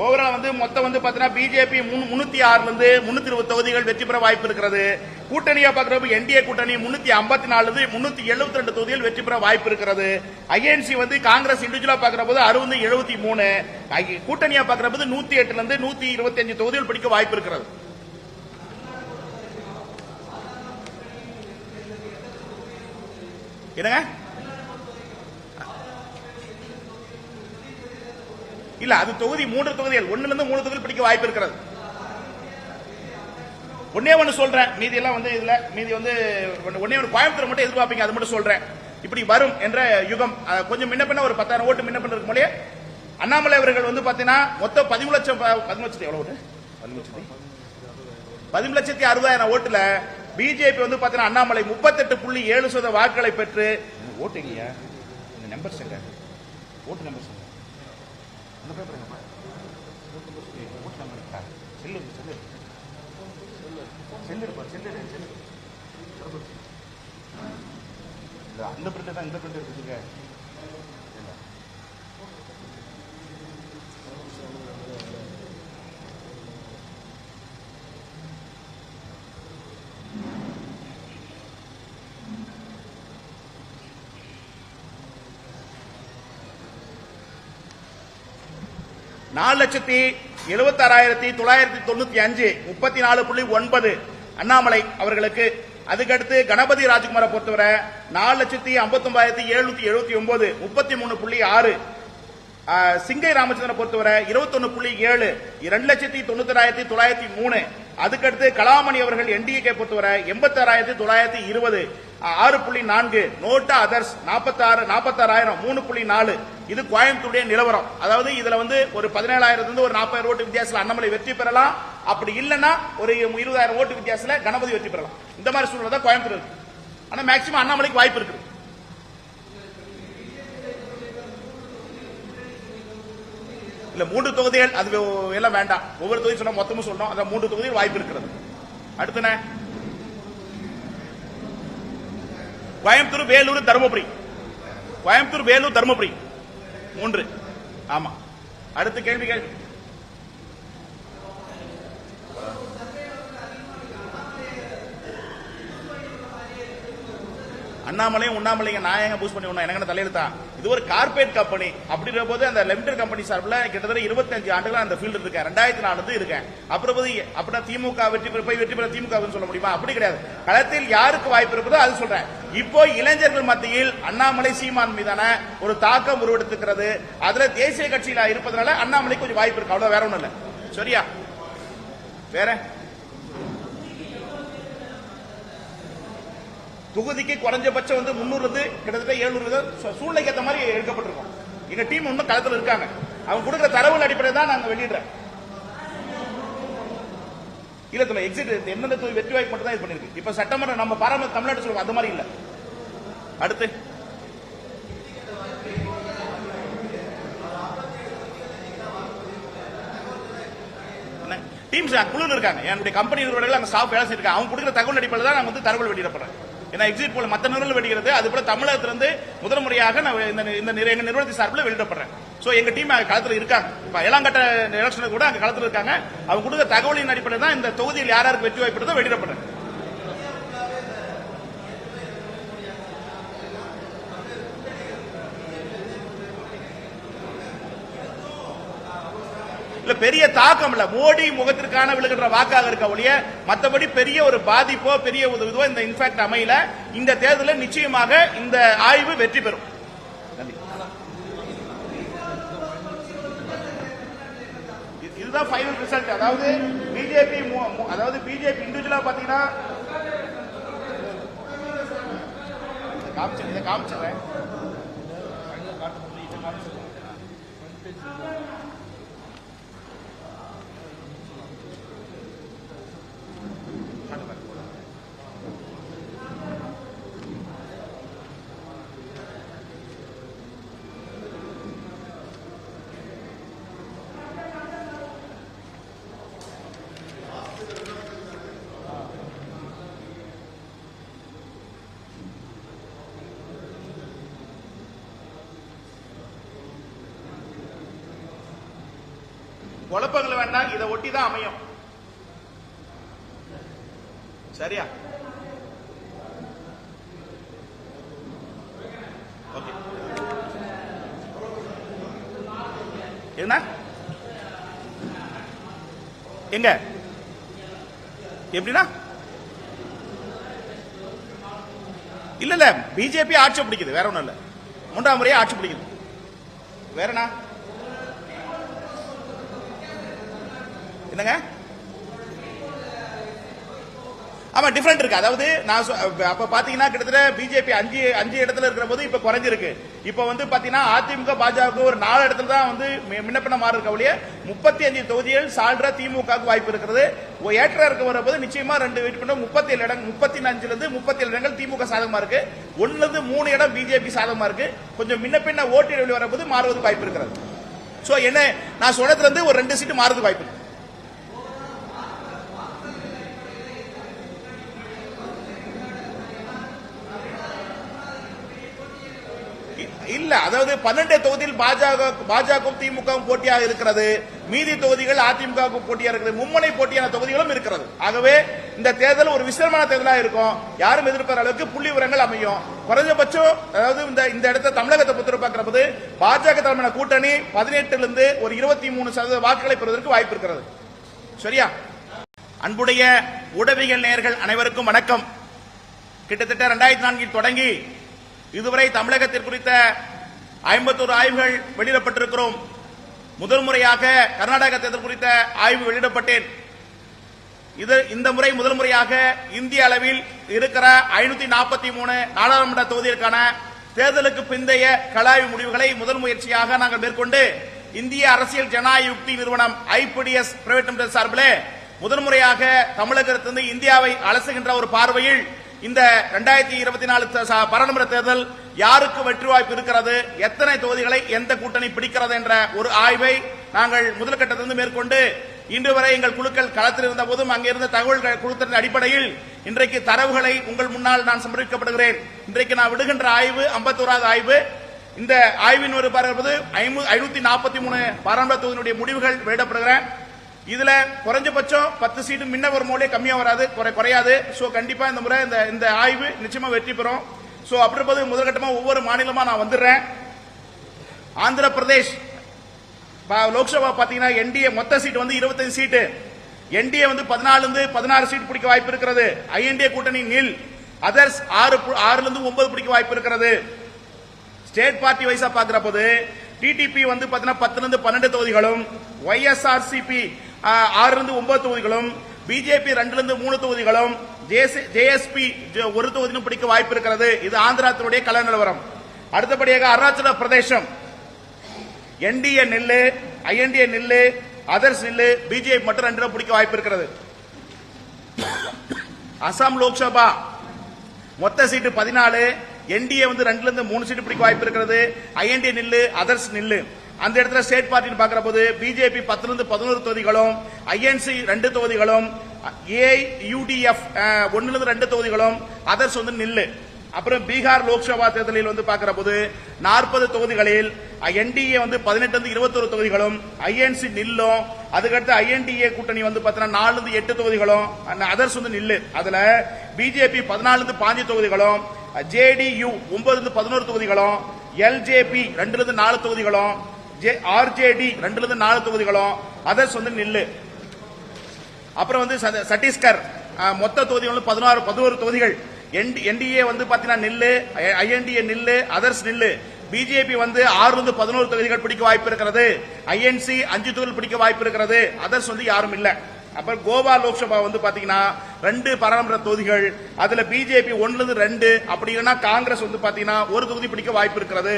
ஓவரால் மொத்தம் பாத்தீங்கன்னா பிஜேபி 306 320 தொகுதிகள் வெற்றி பெற வாய்ப்பு இருக்கிறது. கூட்டணியா பார்க்கிறப்ப என்டிஏ கூட்டணி 354 372 தொகுதிகள் வெற்றி பெற வாய்ப்பு இருக்கிறது. ஐஎன்சி காங்கிரஸ் இண்டிவிஜுவலா பார்க்கிற போது 60 73, கூட்டணியா பார்க்கிற போது 108 125 தொகுதிகள் பிடிக்க வாய்ப்பு இருக்கிறது. என்னங்க இல்ல, அது தொகுதி 3 தொகுதிகள் 1 3 தொகுதிகள் பிடிக்க வாய்ப்பு இருக்கிறது. ஒன்னே ஒன்னு சொல்றேன், மீதி எல்லாம் இதுல மீதி ஒன்னே ஒரு கோயம்புத்தூர் மட்டும் எதிர்பார்ப்பீங்க, அது மட்டும் சொல்றேன். இப்படி வரும் என்ற யுகம் கொஞ்சம் முன்ன பின்ன ஒரு 10,000 ஓட்டு முன்ன பின்ன இருக்கும் போலே அண்ணாமலை அவர்கள் பாத்தீங்கன்னா மொத்தம் 13,60,000 எவ்வளவு 13,60,000 ஓட்டுல பிஜேபி பாத்தீங்கன்னா அண்ணாமலை 38.7% வாக்குகளை பெற்று ஓட்டுங்க இந்த நம்பர் செங்க ஓட்டு நம்பர் செங்க அந்த பேப்பர் எங்க ஓட்டு number cell cell cell cell அந்த பிரிண்ட் தான் இந்த பிரிண்ட் எடுத்துக்க. நாலு 4,76,995 34.9 அண்ணாமலை அவர்களுக்கு. அதுக்கடுத்து கணபதி ராஜ்குமாரை பொறுத்தவரை 4,59,779 33.6. சிங்கை ராமச்சந்திரனை பொறுத்தவரை 21.7 2,91,903. அதுக்கடுத்து கலாமணி அவர்கள் என்டிஏ பொறுத்தவரை 86,920 6.4. NOTA others 46,000 3.4. இது கோயம்புத்தூருடைய நிலவரம். அதாவது இதுல ஒரு 17,000 ஒரு 40,000 ஓட்டு வித்தியாசத்தில் அண்ணாமலை வெற்றி பெறலாம். அப்படி இல்லைன்னா ஒரு 20,000 ஓட்டு வித்தியாசத்தில் கணபதி வெற்றி பெறலாம். இந்த மாதிரி சூழ்நிலை தான் கோயம்புத்தூர் இருக்கு. ஆனா மேக்சிமம் அண்ணாமலைக்கு வாய்ப்பு இருக்கு. இல்ல 3 தொகுதிகள் அது எல்லாம் வேண்டாம், ஒவ்வொரு தொகுதி சொன்னா மொத்தமும் சொல்லணும். அந்த 3 தொகுதிகள் வாய்ப்பு இருக்கிறது. அடுத்து கோயம்புத்தூர் வேலூர் தருமபுரி 3. ஆமா. அடுத்த கேள்விகள். அண்ணாமலையும் உண்ணாமலைங்க நான் எங்க பூஸ்ட் பண்ணி எனக்கு தலையெழுத்தா? இது ஒரு கார்பரேட் கம்பெனி. அப்படின்ற போது அந்த லிமிடெட் கம்பெனி சார்பில் கிட்டத்தட்ட 25 ஆண்டுகள் அந்த ஃபீல்டு இருக்கேன். 2004 இருக்கேன். அப்புறம் அப்படின்னா திமுக வெற்றி பெற திமுக சொல்ல முடியுமா? அப்படி கிடையாது. களத்தில் யாருக்கு வாய்ப்பு இருக்குதோ அது சொல்றேன். இப்போ இளைஞர்கள் மத்தியில் அண்ணாமலை சீமான் மீதான ஒரு தாக்கம் உருவெடுத்துக்கிறது. அதுல தேசிய கட்சியில இருப்பதனால அண்ணாமலைக்கு கொஞ்சம் வாய்ப்பு இருக்கு, அவ்வளவு வேற ஒண்ணும் இல்ல. சரியா? வேற தொகுதிக்கு குறைஞ்சபட்சம் வந்து 300 இருந்து கிட்டத்தட்ட 700 சூழ்நிலைக்கு ஏற்ற மாதிரி எடுக்கப்பட்டிருக்கோம். எங்க டீம் இன்னும் களத்தில் இருக்காங்க. அவங்க கொடுக்குற தரவுகள் அடிப்படையில் தான் நாங்க வெளியிடுறோம். இல்ல சொல்ல எக்ஸிட் எந்தெந்த தொகுதி வெற்றி வாய்ப்பு மட்டும் தான் இது பண்ணிருக்கு. இப்ப சட்டமன்றம் நம்ம பாராளுமன்ற தமிழ்நாடு சொல்லுவோம் அந்த மாதிரி இல்ல. அடுத்து டீம்ஸ் குழுவில் இருக்காங்க. என்னுடைய கம்பெனி நிறுவனங்கள் அங்க ஸ்டாஃப் வேலை செய்யிருக்காங்க. அவங்க கொடுக்குற தகவல் அடிப்படையில் தான் நான் வந்து தகவல் வெளியிடப்படுறேன். ஏன்னா எக்ஸிட் போல மற்ற நிறுவனங்கள் வெளியிடுறது அது போல தமிழகத்திலிருந்து முதல் முறையாக நான் இந்த எங்க நிறுவனத்தின் சார்பில் வெளியிடப்படுறேன். சோ எங்க டீம் களத்தில் இருக்காங்க. இப்ப ஏழாங்கட்ட எலெக்ஷன் கூட அங்க களத்தில் இருக்காங்க. அவங்க கொடுக்குற தகவலின் அடிப்படையில் தான் இந்த தொகுதியில் யாருக்கு வெற்றி வாய்ப்பு வெளியிடப்படுறேன். இல்ல பெரிய தாக்கம் இல்ல. மோடி முகத்திற்கான விழுகின்ற வாக்காக இருக்க ஒழிய மற்றபடி பெரிய ஒரு பாதிப்போ பெரிய இதுவோ இந்த இன்ஃபேக்ட் அமையல. இந்த தேர்தலில் நிச்சயமாக இந்த ஆய்வு வெற்றி பெறும். இதுதான் ஃபைனல் ரிசல்ட். அதாவது பிஜேபி இண்டிவிஜுவலா பாத்தீங்கன்னா இதை காமிச்சிடுறேன். குழப்பங்கள் வேண்டாம். இதை ஒட்டி தான் அமையும். சரியா? ஓகே. என்ன எங்க எப்படின்னா இல்ல பிஜேபி ஆட்சி பிடிக்குது. வேற ஒண்ணும் இல்ல. 3ஆம் முறையா ஆட்சி பிடிக்குது. வேறனா என்னங்க? ஆமா டிஃபரெண்ட் இருக்கு. அதாவது நான் அப்ப பாத்தீங்கன்னா கிட்டத்தட்ட பிஜேபி 5 இடத்துல இருக்கிற போது இப்ப குறைஞ்சிருக்கு. இப்ப வந்து பாத்தீங்கன்னா அதிமுக பாஜக ஒரு 4 இடத்துல தான் வந்து முன்னப்பின்ன மாறி இருக்க ஒழிய 35 தொகுதிகள் சால்ற திமுக வாய்ப்பு இருக்கிறது. ஏற்ற இருக்க வர போது நிச்சயமா 2 வெற்றி பண்ண 37 இடம் 35 இருந்து 37 இடங்கள் திமுக சாதகமா இருக்கு. 1 இருந்து 3 இடம் பிஜேபி சாதகமா இருக்கு. கொஞ்சம் முன்னப்பின்ன ஓட்டு இடைவெளி வரப்போது மாறுவது வாய்ப்பு இருக்கிறது. சோ என்ன நான் சொன்னதுல இருந்து ஒரு 2 சீட்டு மாறுது வாய்ப்பு இருக்கு. இல்ல அதாவது 12 தொகுதியில் பாஜக திமுக போட்டியாக இருக்கிறது. மீதி தொகுதிகள் அதிமுக போட்டியாக இருக்கிறது. மும்முனை போட்டியான தொகுதிகளும் இருக்கிறது. ஆகவே இந்த தேர்தல் ஒரு விசிரமான தேர்தலாக இருக்கும். யாரும் எதிர்பார்க்கிற அளவுக்கு புள்ளி விவரங்கள் அமையும். குறைஞ்சபட்சம் அதாவது இந்த இடத்தை தமிழகத்தை பொறுத்து பார்க்கிறபோது பாஜக தலைமையான கூட்டணி 18 இருந்து ஒரு 23% வாக்குகளை பெறுவதற்கு வாய்ப்பு இருக்கிறது. சரியா? அன்புடைய ஊடகவியல் நேயர்கள் அனைவருக்கும் வணக்கம். கிட்டத்தட்ட 2004 தொடங்கி இதுவரை தமிழகத்தில் குறித்த 51 ஆய்வுகள் வெளியிடப்பட்டிருக்கிறோம். முதல் முறையாக கர்நாடக தேர்தல் குறித்த ஆய்வு வெளியிடப்பட்டேன். இந்த முறை முதல் முறையாக இந்திய அளவில் இருக்கிற 543 நாடாளுமன்ற தொகுதிகளுக்கான தேர்தலுக்கு பிந்தைய கலாய்வு முடிவுகளை முதல் முயற்சியாக நாங்கள் மேற்கொண்டு இந்திய அரசியல் ஜனநாயக யுக்தி நிறுவனம் ஐபிடிஎஸ் பிரைவேட் லிமிடெட் சார்பில் முதல் முறையாக தமிழகத்திலிருந்து இந்தியாவை அலசுகின்ற ஒரு பார்வையில் இந்த 2024 பாராளுமன்ற தேர்தல் யாருக்கு வெற்றி வாய்ப்பு இருக்கிறது, எத்தனை தொகுதிகளை எந்த கூட்டணி பிடிக்கிறது என்ற ஒரு ஆய்வை நாங்கள் முதல் கட்டத்திலிருந்து மேற்கொண்டு இன்று வரை எங்கள் குழுக்கள் களத்தில் இருந்த போதும் அங்கிருந்த தகவல்கள் குழுத்தின் அடிப்படையில் இன்றைக்கு தரவுகளை உங்கள் முன்னால் நான் சமர்ப்பிக்கப்படுகிறேன். இன்றைக்கு நான் விடுகின்ற ஆய்வு 51வது ஆய்வு. இந்த ஆய்வின் ஒரு பார்ப்பது 543 பாராளுமன்ற தொகுதியினுடைய முடிவுகள் வெளியிடப்படுகிறேன். இதுல குறைஞ்சபட்சம் 10 சீட்டு முன்ன ஒரு மோலே கம்மியா வராது, குறையாது. சோ கண்டிப்பா இந்த முறை இந்த ஆய்வு நிச்சயமா வெற்றி பெறும். சோ அப்படி போது முதற்கட்டமா ஒவ்வொரு மாநிலமா நான் வந்துடுறேன். ஆந்திர பிரதேஷ் லோக்சபா பாத்தீங்கன்னா என்டிஏ மொத்த சீட் வந்து 25 சீட்டு. என்டிஏ வந்து 14 இருந்து 16 சீட் பிடிக்க வாய்ப்பு இருக்கிறது. ஐஎன்டிஏ கூட்டணி நில். அதர்ஸ் 6 இருந்து 9 பிடிக்க வாய்ப்பு இருக்கிறது. ஸ்டேட் பார்ட்டி வைஸா பாக்குற போது டிடிபி வந்து 10 இருந்து 12 தொகுதிகளும், ஒய்எஸ்ஆர்சிபி 6 இருந்து 9 தொகுதிகளும், பிஜேபி 2 தொகுதிகளும் ஜேஎஸ்பி ஒரு தொகுதியும் பிடிக்க வாய்ப்பு இருக்கிறது. இது ஆந்திராத்தினுடைய கள நிலவரம். அடுத்தபடியாக அருணாச்சல பிரதேசம் என்டிஏ நில்லு, ஐஎன்டிஏ நில்லு, அதர்ஸ் நில்லு, பிஜேபி மட்டும் 2 பிடிக்க வாய்ப்பு இருக்கிறது. அசாம் லோக்சபா மொத்த சீட்டு 14, என்டிஏ 2 சீட்டு பிடிக்க வாய்ப்பு இருக்கிறது. ஐஎன்டிஏ நில்லு, அதர்ஸ் நில்லு. அந்த இடத்துல ஸ்டேட் பார்ட்டி பார்க்கிற போது பிஜேபி 10 தொகுதிகளும், ஐஎன்சி 2 தொகுதிகளும், ஏயுடிஎஃப் 1 தொகுதிகளும், அதர்ஸ் நில்லு. அப்புறம் பீகார் லோக்சபா தேர்தலில் பார்க்கிற போது 40 தொகுதிகளில் என்டிஏ 18 21 தொகுதிகளும், ஐஎன்சி நில்லும். அதுக்கடுத்து ஐஎன்டிஏ கூட்டணி 4 8 தொகுதிகளும், அதர்ஸ் நில்லு. அதுல பிஜேபி 14 5 தொகுதிகளும், ஜேடியு 9 11 தொகுதிகளும், எல்ஜேபி 2 4 தொகுதிகளும், ஆர்ஜேடி 2 4 தொகுதிகளும், அதர்ஸ் நில்லு. அப்புறம் சத்தீஸ்கர் மொத்த தொகுதிகள் 11 தொகுதிகள். என்டிஏ நில்லு, ஐஎன்டிஏ நில்லு, அதர்ஸ் நில்லு. பிஜேபி 6 11 தொகுதிகள் பிடிக்க வாய்ப்பு இருக்கிறது. ஐஎன்சி 5 தொகுதிகள் பிடிக்க வாய்ப்பு இருக்கிறது. அதர்ஸ் யாரும் இல்ல. அப்புறம் கோவா லோக்சபா பாத்தீங்கன்னா 2 பாராளுமன்ற தொகுதிகள். அதுல பிஜேபி 1 2, அப்படி இல்லைன்னா காங்கிரஸ் பாத்தீங்கன்னா 1 தொகுதி பிடிக்க வாய்ப்பு இருக்கிறது.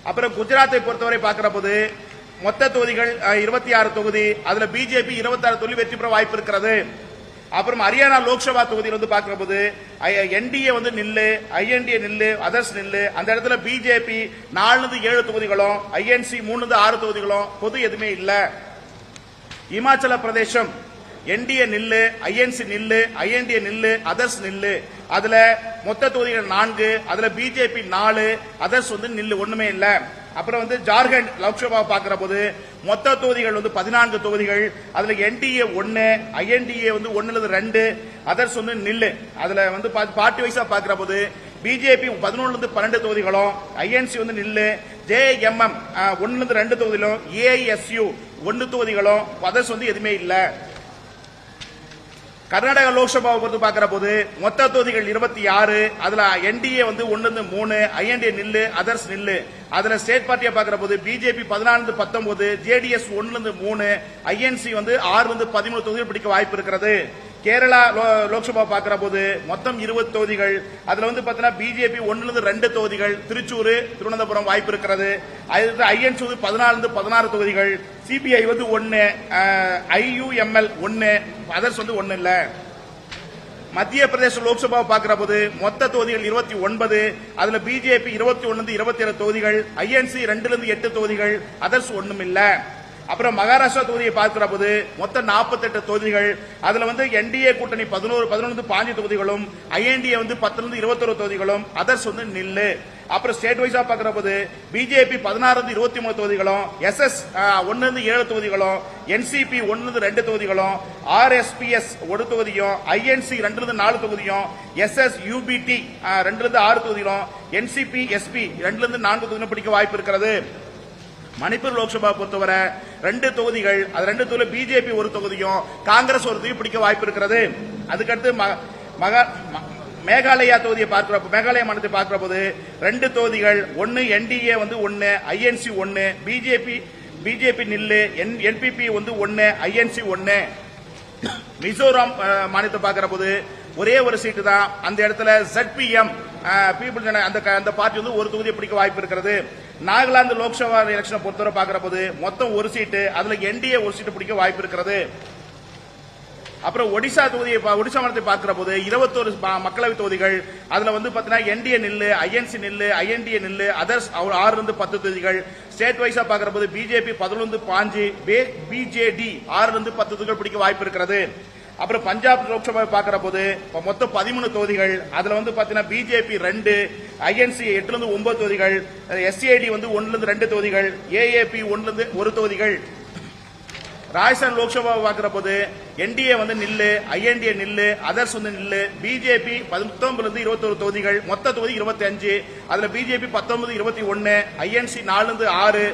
அப்புறம் குஜராத்தை பொறுத்தவரை பார்க்கிற போது மொத்த தொகுதிகள் 26 தொகுதி. அதுல பிஜேபி 26 தொகுதி வெற்றி பெற வாய்ப்பு இருக்கிறது. அப்புறம் ஹரியானா லோக்சபா தொகுதியில் பார்க்கிற போது என்டிஏ நில்லு, ஐஎன்டிஏ நில்லு, அதர்ஸ் நில்லு. அந்த இடத்துல பிஜேபி 4 7 தொகுதிகளும், ஐஎன்சி 3 6 தொகுதிகளும், பொது எதுவுமே இல்ல. இமாச்சல பிரதேசம் என்டிஏ நில்லு, ஐஎன்சி நில்லு, ஐஎன்டிஏ நில்லு, அதர்ஸ் நில்லு. அதுல மொத்த தொகுதிகள் 4, அதுல பிஜேபி 4, அதர்ஸ் நில்லு, ஒண்ணுமே இல்ல. அப்புறம் ஜார்க்கண்ட் லோக்சபா பார்க்கிற போது மொத்த தொகுதிகள் 14 தொகுதிகள். அதுல என்டிஏ 1, ஐஎன்டிஏ 1 2, அதர்ஸ் நில்லு. அதுல பார்ட்டி வைஸா பார்க்கிற போது பிஜேபி 11 12 தொகுதிகளும், ஐஎன்சி நில்லு, ஜேஎம்எம் 1 2 தொகுதிகளும், ஏஐஎஸ்யூ 1 தொகுதிகளும், அதர்ஸ் எதுவுமே இல்ல. கர்நாடக லோக்சபாவை பொறுத்து பார்க்கிற போது மொத்த தொகுதிகள் 26, அதுல என்டிஏ 1 3, ஐஎன்டிஏ நில்லு, அதர்ஸ் நில்லு. அதுல ஸ்டேட் பார்ட்டியா பார்க்கிற போது பிஜேபி 14 19, ஜேடிஎஸ் 1 3, ஐஎன்சி 6 13 தொகுதிகள் பிடிக்க வாய்ப்பு இருக்கிறது. கேரளா லோக்சபா பார்க்கிற போது மொத்தம் 20 தொகுதிகள். அதுல பாத்தீங்கன்னா பிஜேபி 1 2 தொகுதிகள், திருச்சூர் திருவனந்தபுரம் வாய்ப்பு இருக்கிறது. ஐஎன்சி 14 16 தொகுதிகள், சிபிஐ 1, ஐயுஎம்எல் 1, அதர்ஸ் 1 இல்ல. மத்திய பிரதேச லோக்சபா பார்க்கிற போது மொத்த தொகுதிகள் 29, அதுல பிஜேபி 21 27 தொகுதிகள், ஐஎன்சி 2 8 தொகுதிகள், அதர்ஸ் ஒண்ணும் இல்ல. அப்புறம் மகாராஷ்டிரா தொகுதியை பார்க்கிற போது மொத்தம் 48 தொகுதிகள். அதுல என்டிஏ கூட்டணி 11 5 தொகுதிகளும், ஐஎன்டிஏ 10 21 தொகுதிகளும், அதர்ஸ் நில்லு. அப்புறம் ஸ்டேட் வைஸா பார்க்கிற போது பிஜேபி 16 23 தொகுதிகளும், எஸ்எஸ் 1 7 தொகுதிகளும், என்சிபி 1 2 தொகுதிகளும், ஆர்எஸ்பிஎஸ் 1 தொகுதியும், ஐஎன்சி 2 4 தொகுதியும், எஸ்எஸ் யூபிடி 2 6 தொகுதிகளும், என்சிபி எஸ்பி 2 4 தொகுதிகளும் பிடிக்க வாய்ப்பு இருக்கிறது. மணிப்பூர் லோக்சபா பொறுத்தவரை 2 தொகுதிகள். அது 2 தொகுதியில் பிஜேபி 1 தொகுதியும், காங்கிரஸ் 1 தொகுதி பிடிக்க வாய்ப்பு இருக்கிறது. அதுக்கடுத்து மேகாலயா தொகுதியை மேகாலய மாநிலத்தை பார்க்கிற போது 2 தொகுதிகள். 1 என்டிஏ 1, ஐஎன்சி 1, பிஜேபி நில்லு, என்பிபி 1, ஐஎன்சி 1. மிசோரம் மாநிலத்தை பார்க்கிற போது ஒரே ஒரு சீட்டு தான். அந்த இடத்துல ZPM பீப்புள் அந்த பார்ட்டி 1 தொகுதியை பிடிக்க வாய்ப்பு இருக்கிறது. நாகாலாந்து லோக்சபா எலெக்ஷனை பொறுத்தவரை பார்க்கிற போது மொத்தம் 1 சீட்டு. அதுல என்டிஏ 1 சீட்டு பிடிக்க வாய்ப்பு இருக்கிறது. அப்புறம் ஒடிசா மாநிலத்தை பார்க்கிற போது 21 மக்களவை தொகுதிகள். அதுல பாத்தீங்கன்னா என்டிஏ நில்லு, ஐஎன்சி நில்லு, ஐஎன்டிஏ நில்லு, அதர்ஸ் 6 10 தொகுதிகள். ஸ்டேட் வைஸா பார்க்கிற போது பிஜேபி 11 5, பிஜேடி 6 10 தொகுதிகள் பிடிக்க வாய்ப்பு இருக்கிறது. அப்புறம் பஞ்சாப் லோக்சபா பார்க்கிற போது மொத்தம் 13 தொகுதிகள். அதுல பாத்தீங்கன்னா பிஜேபி 2, ஐஎன்சி 8 9 தொகுதிகள், எஸ்ஏடி 1 2 தொகுதிகள், ஏஏபி 1 தொகுதிகள். ராஜஸ்தான் லோக்சபா பார்க்கிற போது என்டிஏ நில்லு, ஐஎன்டிஏ நில்லு, அதர்ஸ் நில்லு. பிஜேபி 19 21 தொகுதிகள், மொத்த தொகுதி 25. அதுல பிஜேபி 19 21, ஐஎன்சி 4 6,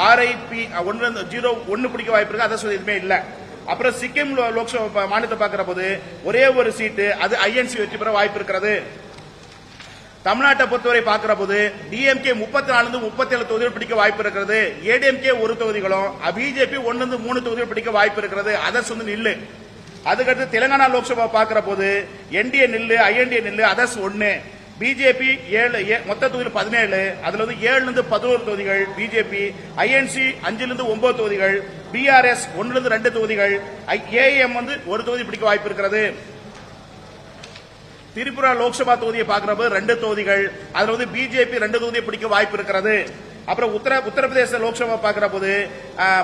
ஆர்ஐபி 1 0 பிடிக்க வாய்ப்பு இருக்கு. அதர்ஸ் எதுவுமே இல்ல. அப்புறம் சிக்கிம் லோக்சபா மாநிலத்தை பார்க்கிற போது ஒரே ஒரு சீட்டு. அது ஐஎன்சி வெற்றி பெற வாய்ப்பு இருக்கிறது. தமிழ்நாட்டை பொறுத்தவரை பார்க்கிற போது டிஎம்கே 34 37 தொகுதிகள் பிடிக்க வாய்ப்பு இருக்கிறது. ஏடிஎம்கே ஒரு தொகுதிகளும், பிஜேபி 1 3 தொகுதிகள் பிடிக்க வாய்ப்பு இருக்கிறது. அதர்ஸ் நில்லு. அதுக்கடுத்து தெலுங்கானா லோக்சபா பார்க்கிற போது என்டிஏ நில்லு, ஐஎன்டிஏ நில்லு, அதர்ஸ் 1, பிஜேபி 7, மொத்த தொகுதிகள் 17, அதுல 7 11 தொகுதிகள் பிஜேபி, ஐஎன்சி 5 9 தொகுதிகள், பிஆர்எஸ் 1 2 தொகுதிகள், ஏஎம் ஒரு தொகுதி பிடிக்க வாய்ப்பு இருக்கிறது. திரிபுரா லோக்சபா தொகுதியை பார்க்கிறப்ப 2 தொகுதிகள், அதுல பிஜேபி 2 தொகுதியை பிடிக்க வாய்ப்பு இருக்கிறது. அப்புறம் உத்தரப்பிரதேச லோக்சபா பார்க்கிற போது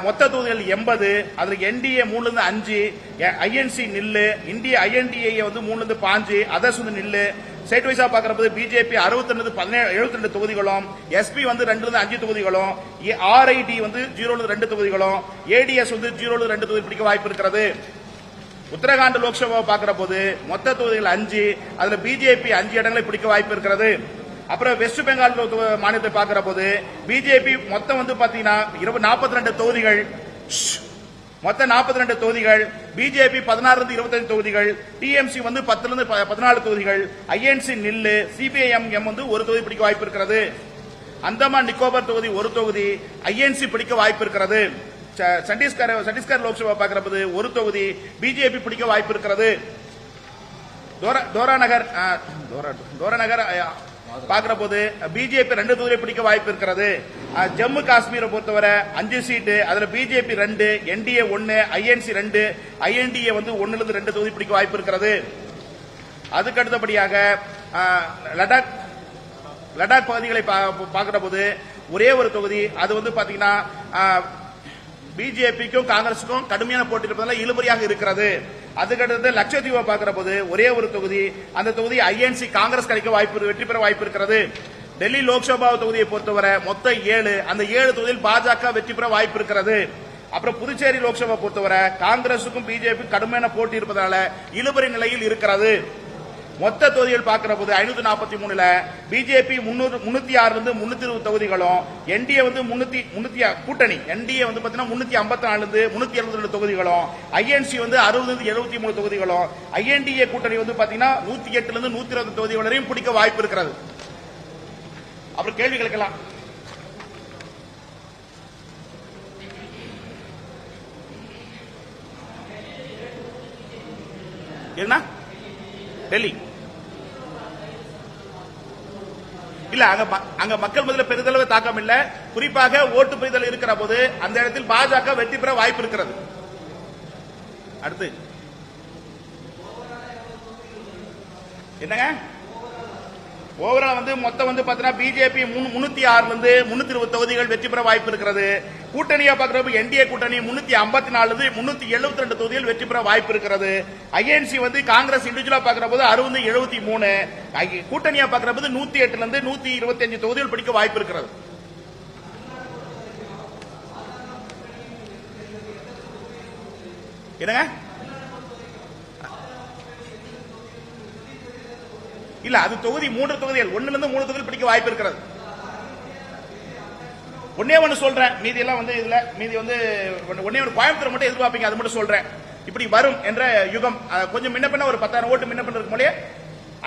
மொத்த தொகுதிகள் 80, அதுல என்டிஏ 3 5, ஐஎன்சி நில்லு, இந்திய ஐஎன்டிஏ 3 5, அதர்ஸ் நில்லு. ஸ்டேட் வைஸா பார்க்கிற போது பிஜேபி 62 72 தொகுதிகளும், எஸ்பி 2 5 தொகுதிகளும், ஆர்ஐடி 0 2 தொகுதிகளும், ஏடிஎஸ் 0 2 தொகுதி பிடிக்க வாய்ப்பு இருக்கிறது. உத்தரகாண்ட் லோக்சபா பார்க்கிற போது மொத்த தொகுதிகள் 5, அதுல பிஜேபி 5 இடங்களை பிடிக்க வாய்ப்பு இருக்கிறது. அப்புறம் வெஸ்ட் பெங்கால் மாநிலத்தை பார்க்கிற போது பிஜேபி மொத்தம் பாத்தீங்கன்னா 42 தொகுதிகள், மொத்தம் 42 தொகுதிகள், பிஜேபி 16 25 தொகுதிகள், டிஎம்சி 10 14 தொகுதிகள், ஐஎன்சி நில்லு, சிபிஐஎம் ஒரு தொகுதி பிடிக்க வாய்ப்பு இருக்கிறது. அந்தமான் நிக்கோபார் தொகுதி ஒரு தொகுதி, ஐஎன்சி பிடிக்க வாய்ப்பு இருக்கிறது. சத்தீஸ்கர் லோக்சபா பார்க்கிற ஒரு தொகுதி பிஜேபி பிடிக்க வாய்ப்பு இருக்கிறது. தோராநகர் பார்க்கிற போது பிஜேபி 2 தொகுதியை பிடிக்க வாய்ப்பு இருக்கிறது. ஜம்மு காஷ்மீரை பொறுத்தவரை 5 சீட்டு, அதுல பிஜேபி 2, என்டிஏ 1, ஐஎன்சி 2, ஐஎன்டிஏ 1 2 தொகுதி பிடிக்க வாய்ப்பு இருக்கிறது. அதுக்கு அடுத்தபடியாக லடாக் பகுதிகளை பார்க்கிற போது ஒரே ஒரு தொகுதி, அது பாத்தீங்கன்னா பிஜேபிக்கும் காங்கிரசுக்கும் கடுமையான போட்டி இருப்பதால் இழுபறியாக இருக்கிறது. அதுக்கடுத்து லட்சத்தீவை பார்க்கிற போது ஒரே ஒரு தொகுதி, அந்த தொகுதி ஐஎன்சி காங்கிரஸ் கிடைக்க வாய்ப்பு, வெற்றி பெற வாய்ப்பு இருக்கிறது. டெல்லி லோக்சபா தொகுதியை பொறுத்தவரை மொத்தம் 7, அந்த 7 தொகுதியில் பாஜக வெற்றி பெற வாய்ப்பு இருக்கிறது. அப்புறம் புதுச்சேரி லோக்சபா பொறுத்தவரை காங்கிரசுக்கும் பிஜேபி கடுமையான போட்டி இருப்பதால இழுபறி நிலையில் இருக்கிறது. மொத்த தொகுதிகள் பார்க்கிற போது 543ல பிஜேபி 306 320 தொகுதிகளும், என்டிஏ 300 கூட்டணி என்டிஏ பாத்தீங்கன்னா 354 372 தொகுதிகளும், ஐஎன்சி 60 73 தொகுதிகளும், ஐஎன்டிஏ கூட்டணி பாத்தீங்கன்னா 108 120 தொகுதிகள் வரையும் பிடிக்க வாய்ப்பு இருக்கிறது. அப்புறம் கேள்வி கேட்கலாம். என்ன டெல்லி இல்ல, அங்க மக்கள் மத்தியில் பெரிதளவு தாக்கம் இல்ல. குறிப்பாக ஓட்டு பெறுதல் இருக்கிற போது அந்த இடத்தில் பாஜக வெற்றி பெற வாய்ப்பு இருக்கிறது. அடுத்து என்னங்க ஓவரால் மொத்தம் பாத்தீங்கன்னா பிஜேபி 306 320 தொகுதிகள் வெற்றி பெற வாய்ப்பு இருக்கிறது. கூட்டணியா பார்க்கிறப்ப என்டிஏ கூட்டணி 354 372 தொகுதிகள் வெற்றி பெற வாய்ப்பு இருக்கிறது. ஐஎன்சி காங்கிரஸ் இண்டிவிஜுவலா பார்க்கிற போது 60 73, கூட்டணியா பார்க்கிற போது 108 125 தொகுதிகள் பிடிக்க வாய்ப்பு இருக்கிறது. என்னங்க இல்ல, அது தொகுதி 3 தொகுதிகள், 1 3 தொகுதிகள் பிடிக்க வாய்ப்பு இருக்கிறது. ஒன்னே ஒன்னு சொல்றேன், மீதி எல்லாம் இதுல மீதி ஒன்னே ஒரு கோயம்புத்தூர் மட்டும் எதிர்பார்ப்பீங்க, அது மட்டும் சொல்றேன். இப்படி வரும் என்ற யுகம் கொஞ்சம் முன்ன பின்ன ஒரு 10,000 ஓட்டு முன்ன பின்ன இருக்கும் போலே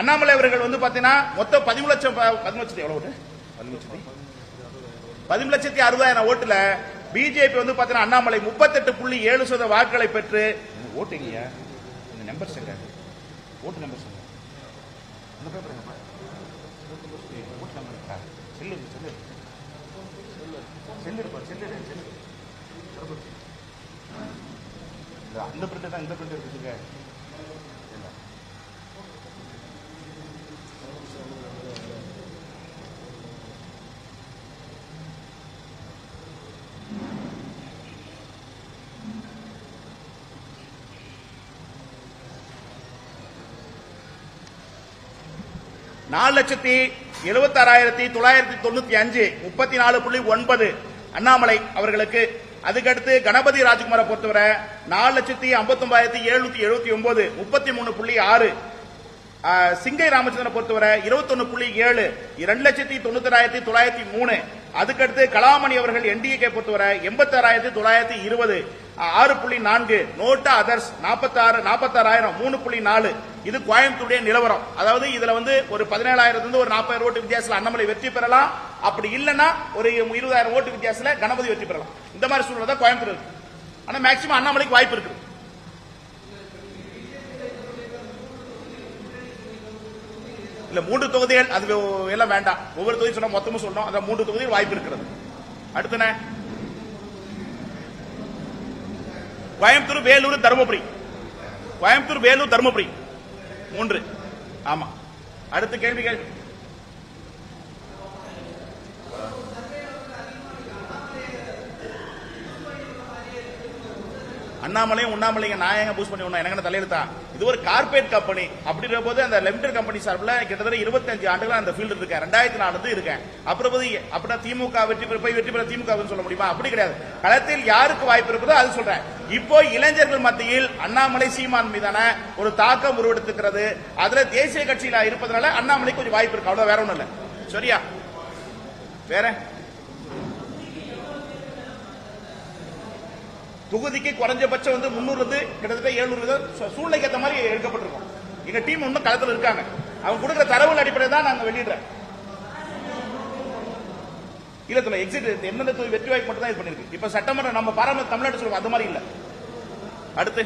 அண்ணாமலை அவர்கள் பாத்தீங்கன்னா மொத்தம் 10 எவ்வளவு 10,60,000 ஓட்டுல பிஜேபி பாத்தீங்கன்னா அண்ணாமலை 38.7% வாக்குகளை பெற்று ஓட்டு இல்லையா இந்த நம்பர் சொல்ற ஓட்டு நம்பர் சொல்ற அந்த பேப்பர் ஓட்டு நம்பர் செல்லு அந்த பிரிண்ட் தான் இந்த பிரிண்ட் இருக்கு. நாலு 4,76,995 34.9 அண்ணாமலை அவர்களுக்கு. அதுக்கடுத்து கணபதி ராஜ்குமாரை பொறுத்தவரை 4,59,779 33.6. சிங்கை ராமச்சந்திரனை பொறுத்தவரை 21.7 2,91,903 அதுக்கடுத்து கலாமணி அவர்கள் என்டிஏ பொறுத்தவரை 86,920 6.4 நோட்டு அதர்ஸ் 46,000 3.4. இது கோயம்புத்தூருடைய நிலவரம். அதாவது இதுல வந்து ஒரு 17,000 ஒரு 40,000 ஓட்டு வித்தியாசத்தில் அண்ணாமலை வெற்றி பெறலாம். அப்படி இல்லைன்னா ஒரு 20,000 ஓட்டு வித்தியாசத்தில் கணபதி வெற்றி பெறலாம். இந்த மாதிரி சூழ்நிலை தான் கோயம்புத்தூர் இருக்கு. ஆனா மேக்சிமம் அண்ணாமலைக்கு வாய்ப்பு இருக்கு. இல்ல 3 தொகுதிகள் அது எல்லாம் வேண்டாம். ஒவ்வொரு தொகுதி சொன்னா மொத்தமும் சொல்லணும். அந்த 3 தொகுதிகள் வாய்ப்பு இருக்கிறது. அடுத்தன கோயம்புத்தூர், வேலூர், தருமபுரி. கோயம்புத்தூர், வேலூர், தருமபுரி 3. ஆமா. அடுத்த கேள்விகள். அண்ணாமலையும் உண்ணாமலையும் நாயகம் பூஸ்ட் பண்ணி எனக்கு தலையெழுத்தா? இது ஒரு கார்பரேட் கம்பெனி. அப்படின்ற போது அந்த லிமிடெட் கம்பெனி சார்பில் கிட்டத்தட்ட 25 ஆண்டுகள் அந்த ஃபீல்டு இருக்கேன். 2004 இருக்கேன். அப்புறம் அப்படின்னா திமுக வெற்றி பெற திமுக சொல்ல முடியுமா? அப்படி கிடையாது. களத்தில் யாருக்கு வாய்ப்பு இருக்குதோ அது சொல்றேன். இப்போ இளைஞர்கள் மத்தியில் அண்ணாமலை சீமான் மீதான ஒரு தாக்கம் உருவெடுத்துக்கிறது. அதுல தேசிய கட்சியில இருப்பதனால அண்ணாமலை கொஞ்சம் வாய்ப்பு இருக்கு. அவ்வளவு வேற ஒண்ணும் இல்ல. சரியா? வேற தொகுதிக்கு குறைஞ்சபட்சம் 300 கிட்டத்தட்ட 700 சூழ்நிலைக்கு ஏற்ற மாதிரி எடுக்கப்பட்டிருக்கும். எங்க டீம் இன்னும் களத்தில் இருக்காங்க. அவங்க கொடுக்கிற தரவுகள் அடிப்படையில் தான் நாங்க வெளியிடுறோம். இல்ல எக்ஸிட் எந்தெந்த தொகுதி வெற்றி வாய்ப்பு மட்டும் தான் இது பண்ணிருக்கு. இப்ப சட்டமன்றம் நம்ம பாராமரியம் தமிழ்நாடு சொல்லுவோம், அது மாதிரி இல்ல. அடுத்து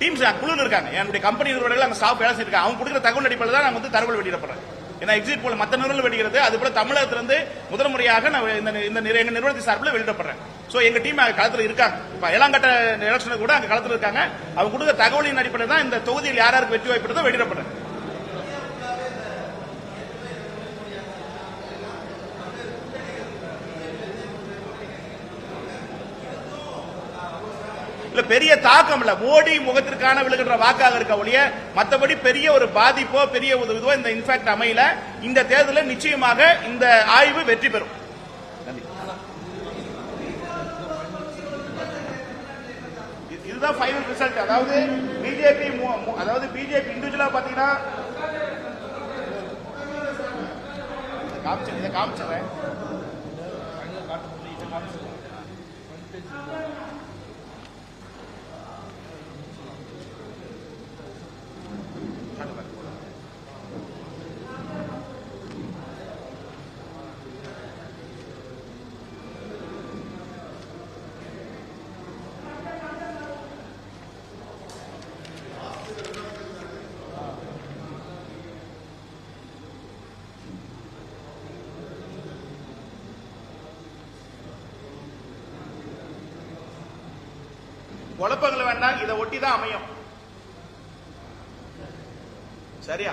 டீம்ஸ் குழு இருக்காங்க. என்னுடைய கம்பெனி நிறுவனங்கள் அங்க ஸ்டாஃப் வேலை செய்யிருக்காங்க. அவங்க கொடுக்கிற தகவல் அடிப்படையில் தான் நாங்க தகவல் வெளியிடப்படுறோம். ஏன்னா எக்ஸிட் போல மற்ற நிறுவனம் வெளியிடுறது, அது போல தமிழகத்திலிருந்து முதல் முறையாக எங்க நிறுவனத்தின் சார்பில் வெளியிடப்படுறேன். சோ எங்க டீம் களத்தில் இருக்காங்க. இப்ப ஏழாங்கட்ட எலெக்ஷன் கூட அங்க களத்தில் இருக்காங்க. அவங்க கொடுத்த தகவலின் அடிப்படையில் தான் இந்த தொகுதியில் யாருக்கு வெற்றி வாய்ப்பு வெளியிடப்படுறேன். இல்ல பெரிய தாக்கம் இல்ல. மோடி முகத்திற்கான விழுகின்ற வாக்காக இருக்க ஒழிய மற்றபடி பெரிய ஒரு பாதிப்போ பெரிய இதுவோ இந்த இன்ஃபேக்ட் அமையல. இந்த தேர்தலில் நிச்சயமாக இந்த ஆய்வு வெற்றி பெறும். இதுதான் ஃபைனல் ரிசல்ட். அதாவது பிஜேபி இண்டிவிஜுவலா பாத்தீங்கன்னா காமிச்சிடுறேன். குழப்பங்கள் வேண்டாம். இதை ஒட்டி தான் அமையும். சரியா?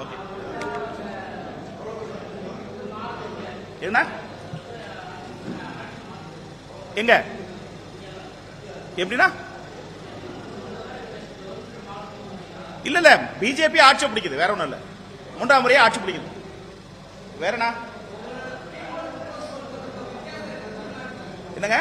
ஓகே. என்ன எங்க எப்படின்னா இல்ல பிஜேபி ஆட்சி பிடிக்குது. வேற ஒண்ணும் இல்ல. 3ஆம் முறையே ஆட்சி பிடிக்குது. வேற என்ன என்னங்க?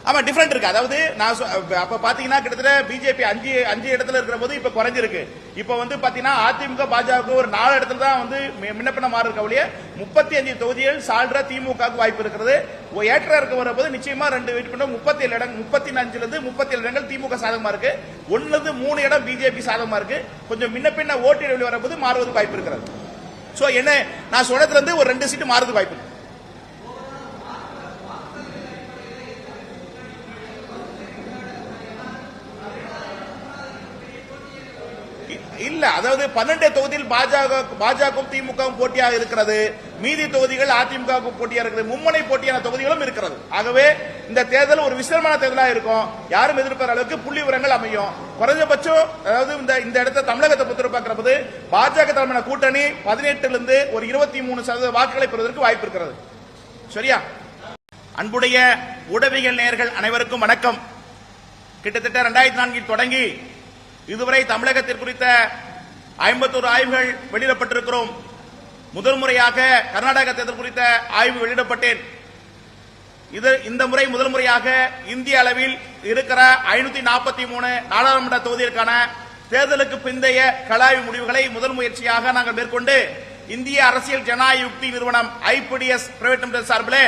ஆமா டிஃபரெண்ட் இருக்கு. அதாவது நான் அப்ப பாத்தீங்கன்னா கிட்டத்தட்ட பிஜேபி 5 இடத்துல இருக்கிற போது இப்ப குறைஞ்சிருக்கு. இப்ப பாத்தீங்கன்னா அதிமுக பாஜக ஒரு 4 இடத்துல தான் முன்னப்பின்ன மாறி இருக்க ஒழிய 35 தொகுதிகள் சால்ற திமுக வாய்ப்பு இருக்கிறது. ஏற்ற இருக்க வரும்போது நிச்சயமா 2 வெற்றி பண்ண 37 இடங்கள் 35 இருந்து 37 இடங்கள் திமுக சாதகமா இருக்கு. 1 இருந்து 3 இடம் பிஜேபி சாதகமா இருக்கு. கொஞ்சம் முன்னப்பின்ன ஓட்டு வெளியே வரும்போது மாறுவதற்கு வாய்ப்பு இருக்கிறது. சோ என்ன நான் சொன்னதுல இருந்து ஒரு 2 சீட்டு மாறுவதற்கு வாய்ப்பு இருக்கு. இல்ல அதாவது 12 தொகுதியில் பாஜக திமுக போட்டியாக இருக்கிறது. மீதி தொகுதிகள் அதிமுக போட்டியாக இருக்கிறது. மும்முனை போட்டியான தொகுதிகளும் இருக்கிறது. ஆகவே இந்த தேர்தல் ஒரு விசேஷமான தேர்தலாக இருக்கும். யாரும் எதிர்பார்க்கிற அளவுக்கு புள்ளி விவரங்கள் அமையும். குறைஞ்சபட்சம் அதாவது இந்த இடத்தை தமிழகத்தை பொறுத்த பார்க்கிறது பாஜக தலைமையான கூட்டணி 18 இருந்து ஒரு 23% வாக்குகளை பெறுவதற்கு வாய்ப்பு இருக்கிறது. சரியா? அன்புடைய ஊடகவியல் நேயர்கள் அனைவருக்கும் வணக்கம். கிட்டத்தட்ட 2004 தொடங்கி இதுவரை தமிழகத்தில் குறித்த 51 ஆய்வுகள் வெளியிடப்பட்டிருக்கிறோம். முதல் முறையாக கர்நாடக தேர்தல் குறித்த ஆய்வு வெளியிடப்பட்டேன். இந்த முறை முதல் முறையாக இந்திய அளவில் இருக்கிற 543 நாடாளுமன்ற தொகுதிகளுக்கான தேர்தலுக்கு பிந்தைய கலாய்வு முடிவுகளை முதல் முயற்சியாக நாங்கள் மேற்கொண்டு இந்திய அரசியல் ஜனநாயக யுக்தி நிறுவனம் ஐபிடிஎஸ் பிரைவேட் லிமிடெட் சார்பில்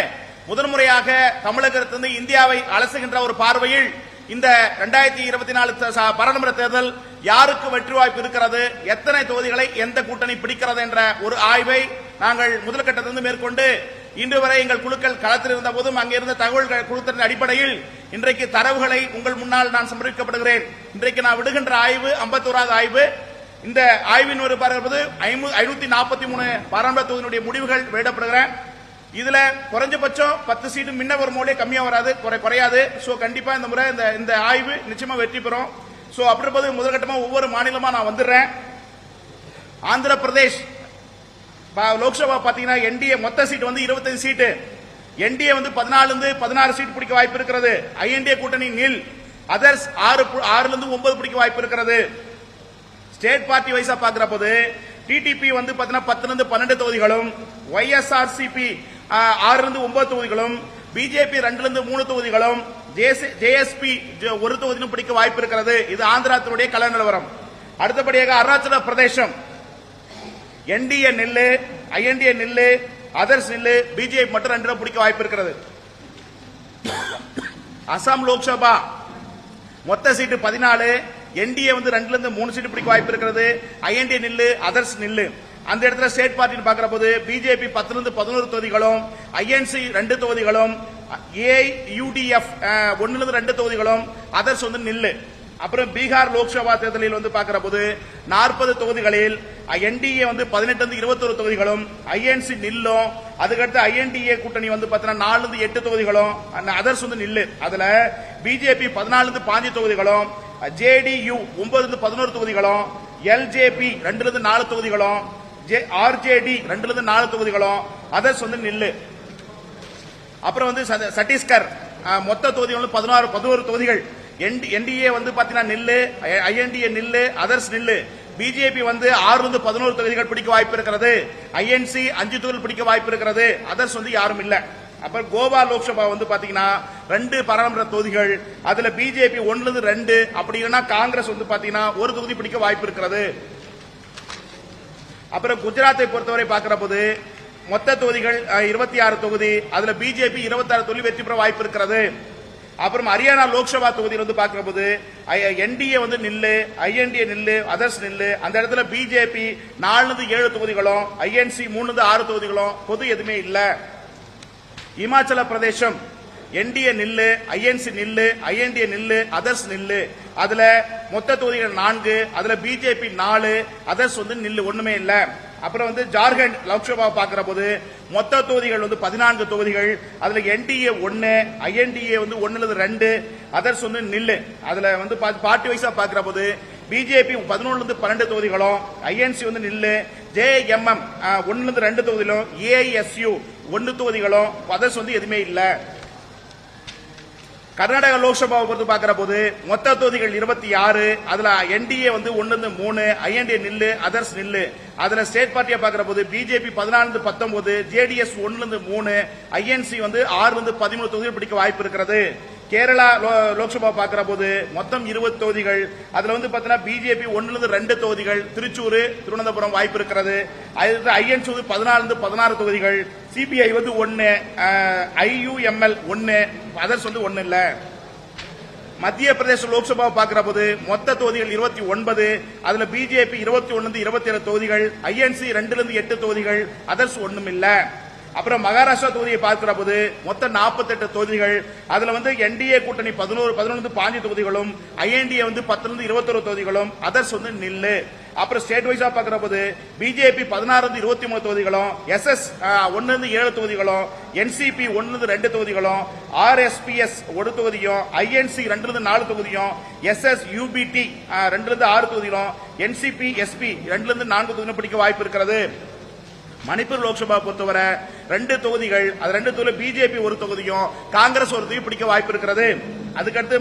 முதல் முறையாக தமிழகத்திலிருந்து இந்தியாவை அலசுகின்ற ஒரு பார்வையில் இந்த 2024 பாராளுமன்ற தேர்தல் யாருக்கு வெற்றி வாய்ப்பு இருக்கிறது, எத்தனை தொகுதிகளை எந்த கூட்டணி பிடிக்கிறது என்ற ஒரு ஆய்வை நாங்கள் முதல் கட்டத்திலிருந்து மேற்கொண்டு இன்று வரை எங்கள் குழுக்கள் களத்தில் இருந்த போதும் அங்கிருந்த தகவல்கள் குழுத்தின் அடிப்படையில் இன்றைக்கு தரவுகளை உங்கள் முன்னால் நான் சமர்ப்பிக்கப்படுகிறேன். இன்றைக்கு நான் விடுகின்ற ஆய்வு 51வது ஆய்வு. இந்த ஆய்வின் ஒரு பார்ப்பது 543 பாராளுமன்ற தொகுதியினுடைய முடிவுகள் வெளியிடப்படுகிறேன். இதுல குறைஞ்சபட்சம் 10 சீட்டு முன்ன ஒரு மோலே கம்மியா வராது, குறையாது. சோ கண்டிப்பா இந்த முறை இந்த ஆய்வு நிச்சயமா வெற்றி பெறும். சோ அப்படி இருப்பது முதற்கட்டமா ஒவ்வொரு மாநிலமா நான் வந்துடுறேன். ஆந்திர பிரதேஷ் லோக்சபா பாத்தீங்கன்னா என்டிஏ மொத்த சீட் வந்து 25 சீட்டு. என்டிஏ வந்து 14 16 சீட் பிடிக்க வாய்ப்பு இருக்கிறது. ஐஎன்டிஏ கூட்டணி நில். அதர்ஸ் 6 9 பிடிக்க வாய்ப்பு இருக்கிறது. ஸ்டேட் பார்ட்டி வைஸா பாக்குற போது டிடிபி வந்து 10 12 தொகுதிகளும், ஒய்எஸ்ஆர்சிபி 6 9 தொகுதிகளும், பிஜேபி 2 3 தொகுதிகளும், ஜேஎஸ்பி 1 தொகுதியும் பிடிக்க வாய்ப்பு இருக்கிறது. இது ஆந்திராத்தினுடைய கள நிலவரம். அடுத்தபடியாக அருணாச்சல பிரதேசம் என்டிஏ நில்லு, ஐஎன்டிஏ நில்லு, அதர்ஸ் நில்லு, பிஜேபி மட்டும் 2 பிடிக்க வாய்ப்பு இருக்கிறது. அசாம் லோக்சபா மொத்த சீட்டு 14, என்டிஏ வந்து 2 3 சீட்டு பிடிக்க வாய்ப்பு இருக்கிறது. ஐஎன்டிஏ நில்லு, அதர்ஸ் நில்லு. அந்த இடத்துல ஸ்டேட் பார்ட்டி பார்க்கிற போது பிஜேபி 10 11 தொகுதிகளும், ஐஎன்சி 2 தொகுதிகளும், ஏயுடிஎஃப் 1 2 தொகுதிகளும், அதர்ஸ் வந்து நில்லு. அப்புறம் பீகார் லோக்சபா தேர்தலில் வந்து பார்க்கிற போது 40 தொகுதிகளில் என்டிஏ வந்து 18 21 தொகுதிகளும், ஐஎன்சி நில்லும். அதுக்கடுத்து ஐஎன்டிஏ கூட்டணி வந்து 4 8 தொகுதிகளும், அதர்ஸ் வந்து நில்லு. அதுல பிஜேபி 14 5 தொகுதிகளும், ஜேடியு 9 11 தொகுதிகளும், எல்ஜேபி 2 4 தொகுதிகளும், ஆர்ஜேடி 2 4 தொகுதிகளும், அதர்ஸ் வந்து நில்லு. அப்புறம் வந்து சத்தீஸ்கர் மொத்த தொகுதிகள் 11 தொகுதிகள். என்டிஏ வந்து பாத்தீங்கன்னா நில்லு, ஐஎன்டிஏ நில்லு, அதர்ஸ் நில்லு. பிஜேபி வந்து 6 11 தொகுதிகள் பிடிக்க வாய்ப்பு இருக்கிறது. ஐஎன்சி 5 தொகுதிகள் பிடிக்க வாய்ப்பு இருக்கிறது. அதர்ஸ் வந்து யாரும் இல்ல. அப்புறம் கோவா லோக்சபா வந்து பாத்தீங்கன்னா 2 பாராளுமன்ற தொகுதிகள். அதுல பிஜேபி 1 2, அப்படி இல்லைன்னா காங்கிரஸ் வந்து பாத்தீங்கன்னா 1 தொகுதி பிடிக்க வாய்ப்பு இருக்கிறது. அப்புறம் குஜராத்தை பொறுத்தவரை பார்க்கிற போது மொத்த தொகுதிகள் 26 தொகுதி. அதுல பிஜேபி 26 தொகுதி வெற்றி பெற வாய்ப்பு இருக்கிறது. அப்புறம் ஹரியானா லோக்சபா தொகுதியில் வந்து பார்க்கிற போது என்டிஏ வந்து நில்லு, ஐஎன்டிஏ நில்லு, அதர்ஸ் நில்லு. அந்த இடத்துல பிஜேபி 4 7 தொகுதிகளும், ஐஎன்சி 3 6 தொகுதிகளும், பொது எதுவுமே இல்ல. இமாச்சல பிரதேசம் என்டிஏ நில்லு, ஐஎன்சி நில்லு, ஐஎன்டிஏ நில்லு, அதர்ஸ் நில்லு. அதுல மொத்த தொகுதிகள் 4, அதுல பிஜேபி 4, அதர்ஸ் வந்து நில்லு, ஒண்ணுமே இல்ல. அப்புறம் வந்து ஜார்க்கண்ட் லோக்சபா பார்க்கிற போது மொத்த தொகுதிகள் வந்து 14 தொகுதிகள். அதுல என்டிஏ 1, ஐஎன்டிஏ வந்து 1 2, அதர்ஸ் வந்து நில்லு. அதுல வந்து பார்ட்டி வைஸா பார்க்கிற போது பிஜேபி 11 12 தொகுதிகளும், ஐஎன்சி வந்து நில்லு, ஜேஎம்எம் 1 2 தொகுதிகளும், ஏஐஎஸ்யூ 1 தொகுதிகளும், அதர்ஸ் வந்து எதுவுமே இல்ல. கர்நாடக லோக்சபாவை பொறுத்து பார்க்கிற போது மொத்த தொகுதிகள் 26, அதுல என்டிஏ வந்து 1 3, ஐஎன்டிஏ நில்லு, அதர்ஸ் நில்லு. அதுல ஸ்டேட் பார்ட்டியா பார்க்கிற போது பிஜேபி 14 19, ஜேடிஎஸ் 1 3, ஐஎன்சி வந்து 6 13 தொகுதிகள் பிடிக்க வாய்ப்பு இருக்கிறது. கேரளா லோக்சபா பார்க்கிற போது மொத்தம் 20 தொகுதிகள். அதுல வந்து பாத்தீங்கன்னா பிஜேபி 1 2 தொகுதிகள், திருச்சூர் திருவனந்தபுரம் வாய்ப்பு இருக்கிறது. ஐஎன்சி 14 16 தொகுதிகள், சிபிஐ வந்து 1, ஐயுஎம்எல் 1, அதர்ஸ் வந்து 1 இல்ல. மத்திய பிரதேச லோக்சபா பார்க்கிற போது மொத்த தொகுதிகள் 29, அதுல பிஜேபி 21 27 தொகுதிகள், ஐஎன்சி 2 8 தொகுதிகள், அதர்ஸ் ஒண்ணும் இல்ல. அப்புறம் மகாராஷ்டிரா தொகுதியை பார்க்கிற போது மொத்தம் 48 தொகுதிகள். அதுல வந்து என்டிஏ கூட்டணி 11 5 தொகுதிகளும், ஐஎன்டிஏ வந்து 10 21 தொகுதிகளும், அதர்ஸ் வந்து நில்லு. அப்புறம் ஸ்டேட் வைஸா பார்க்கிற போது பிஜேபி 16 23 தொகுதிகளும், எஸ்எஸ் 1 7 தொகுதிகளும், என்சிபி 1 2 தொகுதிகளும், ஆர்எஸ்பிஎஸ் 1 தொகுதியும், ஐஎன்சி 2 4 தொகுதியும், எஸ்எஸ் யூபிடி 2 6 தொகுதிகளும், என்சிபி எஸ்பி 2 4 தொகுதிகளும் பிடிக்க வாய்ப்பு இருக்கிறது. மணிப்பூர் லோக்சபா பொறுத்தவரை 2 தொகுதிகள். அது 2 தொகுதியில் பிஜேபி 1 தொகுதியும், காங்கிரஸ் 1 தொகுதி பிடிக்க வாய்ப்பு இருக்கிறது. அதுக்கடுத்து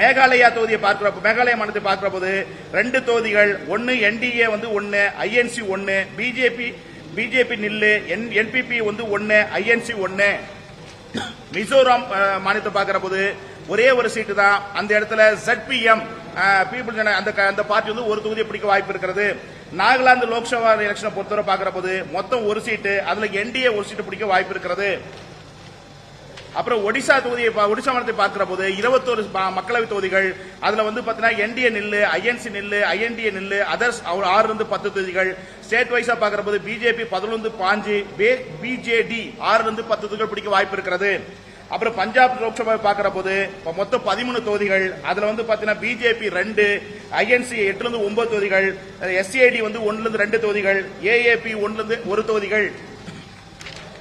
மேகாலயா தொகுதியை மேகாலய மாநிலத்தை பார்க்கிற போது 2 தொகுதிகள். 1 என்டிஏ வந்து 1, ஐஎன்சி 1, பிஜேபி நில்லு, என்பிபி வந்து 1, ஐஎன்சி 1. மிசோரம் மாநிலத்தை பார்க்கிற போது ஒரே ஒரு சீட்டு தான். அந்த இடத்துல ZPM பீப்புள் அந்த பார்ட்டி வந்து ஒரு தொகுதியை பிடிக்க வாய்ப்பு இருக்கிறது. நாகாலாந்து லோக்சபா எலெக்ஷனை பொறுத்தவரை பார்க்கிற போது மொத்தம் ஒரு சீட்டு, அதுல NDA ஒரு சீட்டு பிடிக்க வாய்ப்பு இருக்கிறது. அப்புறம் ஒடிசா மாநிலத்தை பார்க்கிற போது 21 மக்களவை தொகுதிகள், அதுல வந்து பாத்தீங்கன்னா NDA நில்லு, INC நில்லு, INDA நில்லு, அதர்ஸ் 6 10 தொகுதிகள். ஸ்டேட் வைஸா பார்க்கிற போது BJP 11 5, BJD 6 10 தொகுதிகள் பிடிக்க வாய்ப்பு இருக்கிறது. அப்புறம் பஞ்சாப் லோக்சபா பார்க்கிற போது மொத்தம் 13 தொகுதிகள், அதுல வந்து பாத்தீங்கன்னா BJP 2, INC 8 9 தொகுதிகள், SCID வந்து 1 2 தொகுதிகள், AAP 1 1 தொகுதிகள்.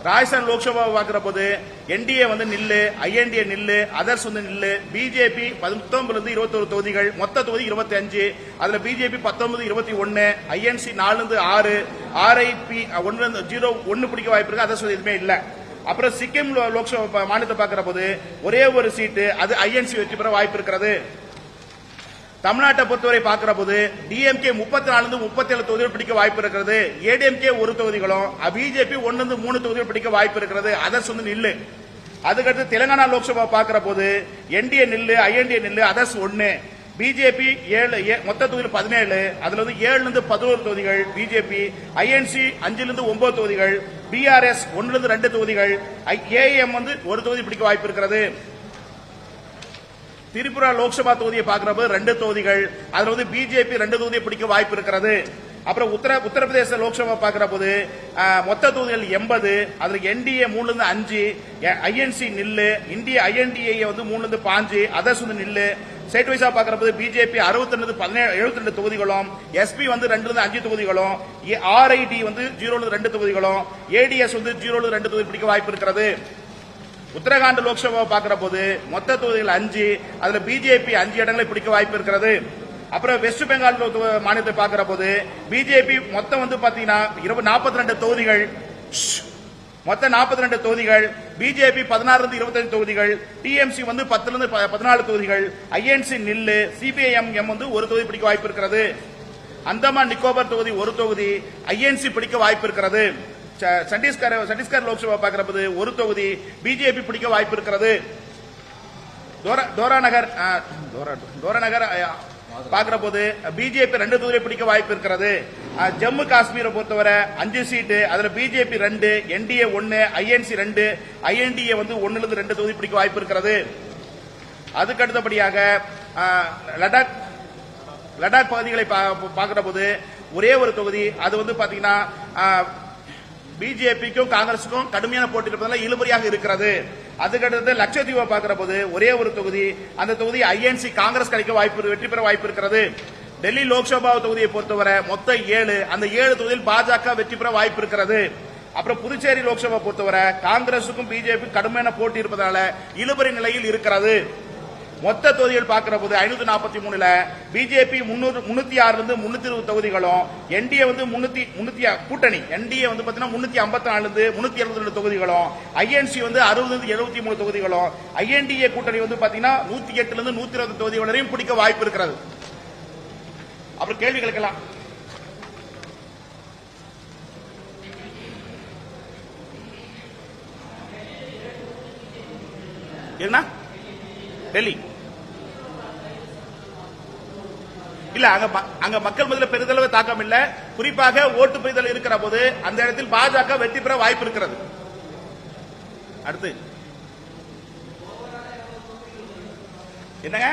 ராஜஸ்தான் லோக்சபா பார்க்கிற போது NDA வந்து நில்லு, INDA நில்லு, அதர்ஸ் வந்து நில்லு, BJP 19 21 தொகுதிகள், மொத்த தொகுதி 25, அதுல BJP 19 21, INC 4 6, RIP 1 பிடிக்க வாய்ப்பு இருக்கு, அதர்ஸ் எதுவுமே இல்ல. அப்புறம் சிக்கிம் லோக்சபா மாநிலத்தை பார்க்கிற போது ஒரே ஒரு சீட்டு, அது INC வெற்றி பெற வாய்ப்பு இருக்கிறது. தமிழ்நாட்டை பொறுத்தவரை பார்க்கிற போது DMK 34 37 தொகுதிகள் பிடிக்க வாய்ப்பு இருக்கிறது. ADMK 1 தொகுதிகளும், BJP 1 3 தொகுதிகள் பிடிக்க வாய்ப்பு இருக்கிறது. அதர்ஸ் வந்து நில்லு. அதுக்கடுத்து தெலுங்கானா லோக்சபா பார்க்கிற போது NDA நில்லு, INDA நில்லு, அதர்ஸ் 1, BJP 7, மொத்த தொகுதிகள் 17, அதுல வந்து 7 11 தொகுதிகள் BJP, INC 5 9 தொகுதிகள், BRS 1 2 தொகுதிகள், AIM வந்து 1 தொகுதி பிடிக்க வாய்ப்பு இருக்கிறது. திரிபுரா லோக்சபா தொகுதியை பார்க்கிறப்ப 2 தொகுதிகள், அதுல வந்து BJP 2 தொகுதியை பிடிக்க வாய்ப்பு இருக்கிறது. அப்புறம் உத்தரப்பிரதேச லோக்சபா பார்க்கிற போது மொத்த தொகுதிகள் 80, அதுல NDA 3 5, INC நில்லு, INDA வந்து 3 5, அதர்ஸ் வந்து நில்லு. ஸ்டேட் வைஸா பார்க்கிற போது BJP 62 72 தொகுதிகளும், SP வந்து 2 5 தொகுதிகளும், RID வந்து 0 2 தொகுதிகளும், ADS வந்து 0 2 தொகுதி பிடிக்க வாய்ப்பு இருக்கிறது. உத்தரகாண்ட் லோக்சபா பார்க்கிற போது மொத்த தொகுதிகள் 5, அதுல BJP 5 இடங்களை பிடிக்க வாய்ப்பு இருக்கிறது. அப்புறம் வெஸ்ட் பெங்கால் மாநிலத்தை பார்க்கிற போது BJP மொத்தம் வந்து பாத்தீங்கன்னா 42 தொகுதிகள், மொத்தம் 42 தொகுதிகள், BJP 16 25 தொகுதிகள், TMC வந்து 10 14 தொகுதிகள், INC நில்லு, CPIM வந்து 1 தொகுதி பிடிக்க வாய்ப்பு இருக்கிறது. அந்தமான் நிக்கோபார் தொகுதி 1 தொகுதி, INC பிடிக்க வாய்ப்பு இருக்கிறது. சத்தீஸ்கர் லோக்சபா பார்க்கிற போது 1 தொகுதி, BJP பிடிக்க வாய்ப்பு இருக்கிறது. தோராநகர் பார்க்கிற போது BJP 2 தொகுதியை பிடிக்க வாய்ப்பு இருக்கிறது. ஜம்மு காஷ்மீரை பொறுத்தவரை 5 சீட்டு, அதுல BJP 2, NDA 1, INC 2, INDA வந்து 1 2 தொகுதி பிடிக்க வாய்ப்பு இருக்கிறது. அதுக்கு அடுத்தபடியாக லடாக் பகுதிகளை பார்க்கிற போது ஒரே ஒரு தொகுதி, அது வந்து பாத்தீங்கன்னா BJPக்கும் காங்கிரசுக்கும் கடுமையான போட்டி இருப்பதால் இழுபறியாக இருக்கிறது. அதுக்கடுத்து லட்சத்தீவை பார்க்கிற போது ஒரே ஒரு தொகுதி, அந்த தொகுதி INC காங்கிரஸ் கிடைக்க வாய்ப்பு, வெற்றி பெற வாய்ப்பு இருக்கிறது. டெல்லி லோக்சபா தொகுதியை பொறுத்தவரை மொத்தம் 7, அந்த 7 தொகுதியில் பாஜக வெற்றி பெற வாய்ப்பு இருக்கிறது. அப்புறம் புதுச்சேரி லோக்சபா பொறுத்தவரை காங்கிரசுக்கும் BJP கடுமையான போட்டி இருப்பதால இழுபறி நிலையில் இருக்கிறது. மொத்த தொகுதிகள் பார்க்கிற போது 543ல BJP 306 320 தொகுதிகளும், NDA வந்து 300 கூட்டணி, NDA வந்து பாத்தீங்கன்னா 354 372 தொகுதிகளும், INC வந்து 60 73 தொகுதிகளும், INDA கூட்டணி வந்து பாத்தீங்கன்னா 108 120 தொகுதிகள் வரையும் பிடிக்க வாய்ப்பு இருக்கிறது. அப்புறம் கேள்வி கேட்கலாம். என்ன டெல்லி இல்ல, அங்க மக்கள் மத்தியில் பெரிதளவு தாக்கம் இல்ல. குறிப்பாக ஓட்டு பெறுதல் இருக்கிற போது அந்த இடத்தில் பாஜக வெற்றி பெற வாய்ப்பு இருக்கிறது. அடுத்து என்னங்க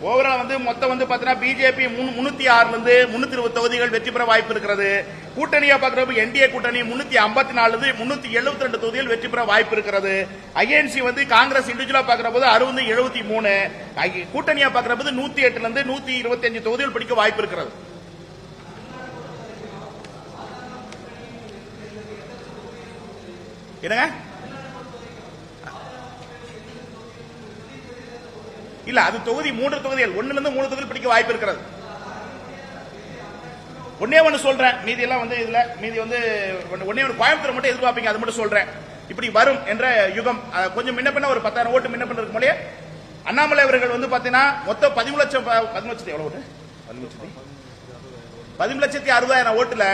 ஓவரால் வந்து மொத்தம் வந்து பாத்தீங்கன்னா BJP 306 320 தொகுதிகள் வெற்றி பெற வாய்ப்பு இருக்கிறது. கூட்டணியா பார்க்கிறப்ப NDA கூட்டணி 354 372 தொகுதிகள் வெற்றி பெற வாய்ப்பு இருக்கிறது. INC வந்து காங்கிரஸ் இண்டிவிஜுவலா பார்க்கிற போது 60 73, கூட்டணியா பார்க்கிற போது 108 125 தொகுதிகள் பிடிக்க வாய்ப்பு இருக்கிறது. என்னங்க இல்ல, அது தொகுதி 3 தொகுதிகள், 1 3 தொகுதிகள் பிடிக்க வாய்ப்பு இருக்கிறது. ஒன்னே ஒன்னு சொல்றேன், மீதி எல்லாம் வந்து இதுல மீதி வந்து ஒன்னே ஒரு கோயம்புத்தூர் மட்டும் எதிர்பார்ப்பீங்க, அது மட்டும் சொல்றேன். இப்படி வரும் என்ற யுகம் கொஞ்சம் முன்ன பின்ன ஒரு 10,000 ஓட்டு முன்ன பின்ன இருக்கும் போலே அண்ணாமலை அவர்கள் வந்து பாத்தீங்கன்னா மொத்தம் 10 எவ்வளவு ஓட்டு 10,60,000 ஓட்டுல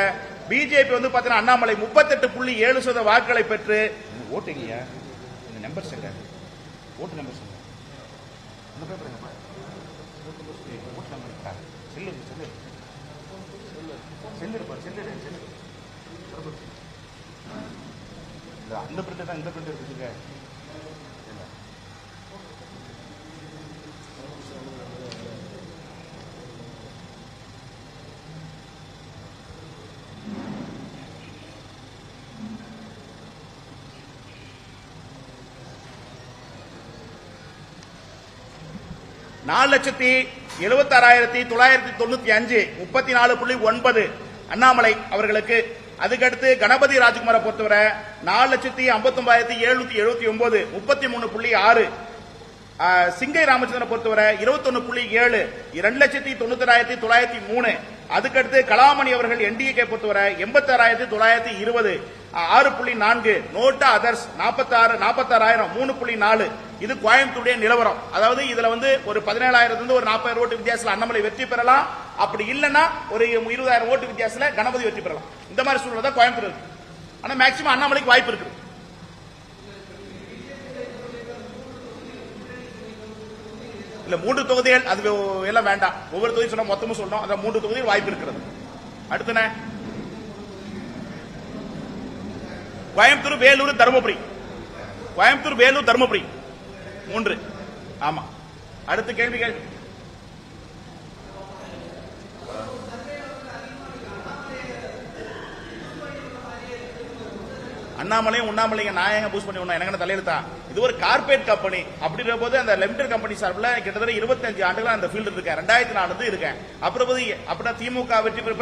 BJP வந்து பாத்தீங்கன்னா அண்ணாமலை 38.7% வாக்குகளை பெற்று ஓட்டுங்க நம்பர் செங்க ஓட்டு நம்பர் செங்க அந்த பேப்பர் எங்க ஓட்டு நம்பர் செல்லு செல்லு செல்லு இருப்பார் செல்லு செல்லு அந்த பிரிண்ட் தான் இந்த பிரிண்ட் இருக்குங்க. நாலு 4,76,995 34.9 அண்ணாமலை அவர்களுக்கு. அதுக்கடுத்து கணபதி ராஜ்குமாரை பொறுத்தவரை 4,59,779 33.6. சிங்கை ராமச்சந்திரனை பொறுத்தவரை 21.7 2,91,903. அதுக்கடுத்து கலாமணி அவர்கள் என்டிஏ பொறுத்தவரை 86,920 6.4. NOTA others 46,000 3.4. இது கோயம்புத்தூருடைய நிலவரம். அதாவது இதுல ஒரு 17,000 ஒரு 40,000 ஓட்டு வித்தியாசத்தில் அண்ணாமலை வெற்றி பெறலாம். அப்படி இல்லைன்னா ஒரு 20,000 ஓட்டு வித்தியாசத்தில் கணபதி வெற்றி பெறலாம். இந்த மாதிரி சூழ்நிலை தான் கோயம்புத்தூர் இருக்கு. ஆனா மேக்சிமம் அண்ணாமலைக்கு வாய்ப்பு இருக்கு. இல்ல 3 தொகுதிகள் அது எல்லாம் வேண்டாம். ஒவ்வொரு தொகுதி சொன்னா மொத்தமும் சொல்லணும். அதான் 3 தொகுதிகள் வாய்ப்பு இருக்கிறது. அடுத்து கோயம்புத்தூர் வேலூர் தருமபுரி. கோயம்புத்தூர் வேலூர் தருமபுரி 3. ஆமா. அடுத்த கேள்விகள். அண்ணாமலையும் உண்ணாமலையும் நாயகம் பூஸ் பண்ணி எனக்கு தலையெழுத்தா? இது ஒரு கார்பரேட் கம்பெனி. அப்படின்ற போது அந்த லிமிடெட் கம்பெனி சார்பில் கிட்டத்தட்ட 25 ஆண்டுகள் அந்த ஃபீல்டு இருக்கேன். 2004 இருக்கேன். அப்புறம் அப்படின்னா திமுக வெற்றி பெற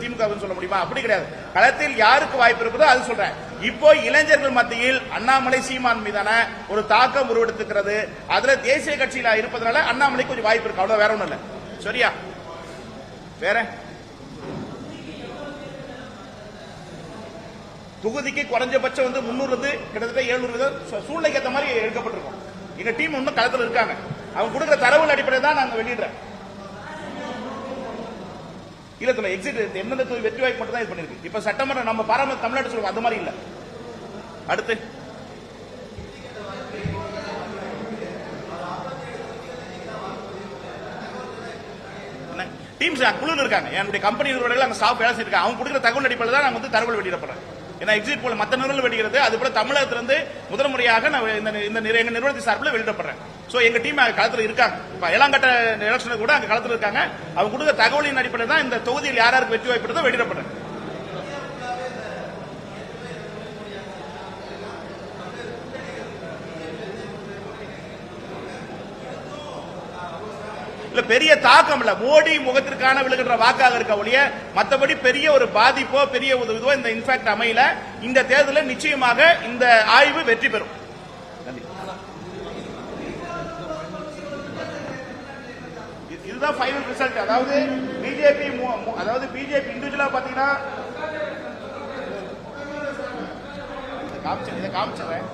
திமுக சொல்ல முடியுமா? அப்படி கிடையாது. களத்தில் யாருக்கு வாய்ப்பு இருக்குதோ அது சொல்றேன். இப்போ இளைஞர்கள் மத்தியில் அண்ணாமலை சீமான் மீதான ஒரு தாக்கம் உருவெடுத்துக்கிறது. அதுல தேசிய கட்சியில இருப்பதனால அண்ணாமலை கொஞ்சம் வாய்ப்பு இருக்கு. அவ்வளவு வேற ஒண்ணும் இல்ல. சரியா? வேற தொகுதிக்கு குறைஞ்சபட்சம் 300 கிட்டத்தட்ட 700 சூழ்நிலைக்கு ஏற்ற மாதிரி எடுக்கப்பட்டிருக்கும். எங்க டீம் இன்னும் களத்தில் இருக்காங்க. அவங்க கொடுக்கிற தரவுகள் அடிப்படையில் தான் நாங்க வெளியிடுறேன். இல்ல எக்ஸிட் எந்தெந்த தொகுதி வெற்றி வாய்ப்பு மட்டும் தான் இது பண்ணிருக்கு. இப்ப சட்டமன்ற நம்ம பாராம தமிழ்நாடு சொல்லுவோம் அந்த மாதிரி இல்ல. அடுத்து டீம்ஸ் குழு இருக்காங்க. என்னுடைய கம்பெனி நிறுவனங்கள் அங்க ஸ்டாஃப் வேலை செய்யிருக்காங்க. அவங்க கொடுக்கிற தகவல் அடிப்படையில் தான் நாங்க தகவல் வெளியிடப்படுறேன். ஏன்னா எக்ஸிட் போல மற்ற நிறுவனங்கள் வெளியிடுறது அது போல தமிழகத்திலிருந்து முதல் முறையாக எங்க நிறுவனத்தின் சார்பில் வெளியிடப்படுறேன். சோ எங்க டீம் களத்தில் இருக்காங்க. இப்ப ஏழாங்கட்ட எலெக்ஷன் கூட அங்க களத்தில் இருக்காங்க. அவங்க கொடுத்த தகவலின் அடிப்படையில் தான் இந்த தொகுதியில் யாருக்கு வெற்றி வாய்ப்பு வெளியிடப்படுறேன். பெரிய தாக்கம் இல்ல. மோடி முகத்திற்கான விழுகின்ற வாக்காக இருக்க ஒழிய மற்றபடி பெரிய ஒரு பாதிப்போ பெரிய இதுவோ இந்த இன்ஃபேக்ட் அமையல. இந்த தேர்தலில் நிச்சயமாக இந்த ஆய்வு வெற்றி பெறும். இதுதான் ஃபைனல் ரிசல்ட். அதாவது பிஜேபி இண்டிவிஜுவலா பாத்தீங்கன்னா இதை காமிச்சிடுறேன்.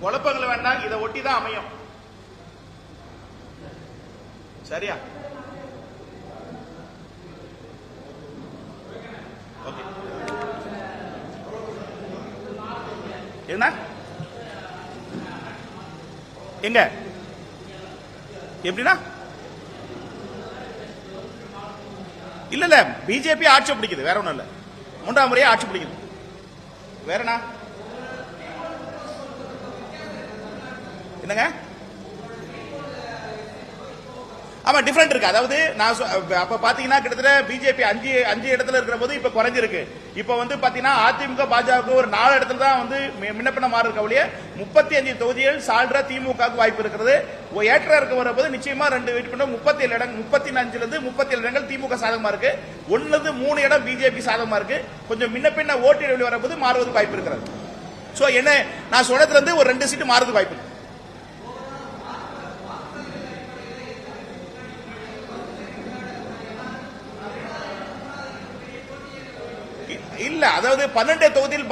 குழப்பங்கள் வேண்டாம். இதை ஒட்டி தான் அமையும். சரியா? என்ன எங்க எப்படின்னா இல்ல பிஜேபி ஆட்சி பிடிக்குது. வேற ஒண்ணும் இல்ல. 3ஆம் முறையே ஆட்சி பிடிக்குது. வேறனா என்னங்க? ஆமா டிஃபரெண்ட் இருக்கு. அதாவது நான் அப்ப பாத்தீங்கன்னா கிட்டத்தட்ட பிஜேபி அஞ்சு இடத்துல இருக்கிற போது இப்ப குறைஞ்சிருக்கு. இப்ப வந்து பாத்தீங்கன்னா அதிமுக பாஜக ஒரு 4 இடத்துல தான் வந்து முன்னப்பின மாறி இருக்க ஒழிய 35 தொகுதிகள் சால்ரா திமுகவுக்கு வாய்ப்பு இருக்கிறது. ஏற்ற இருக்க வரும்போது நிச்சயமா 2 வெற்றி பண்ண 37 இடங்கள் 35 இருந்து 37 இடங்கள் திமுக சாதகமா இருக்கு. 1 இருந்து 3 இடம் பிஜேபி சாதகமா இருக்கு. கொஞ்சம் முன்னப்பின்ன ஓட்டு இடைவெளி வரும்போது மாறுவதற்கு வாய்ப்பு இருக்கிறது. சோ என்ன நான் சொன்னதுல இருந்து ஒரு 2 சீட்டு மாறுவதற்கு வாய்ப்பு இருக்கு. இல்ல, அதாவது 12 தொகுதியில்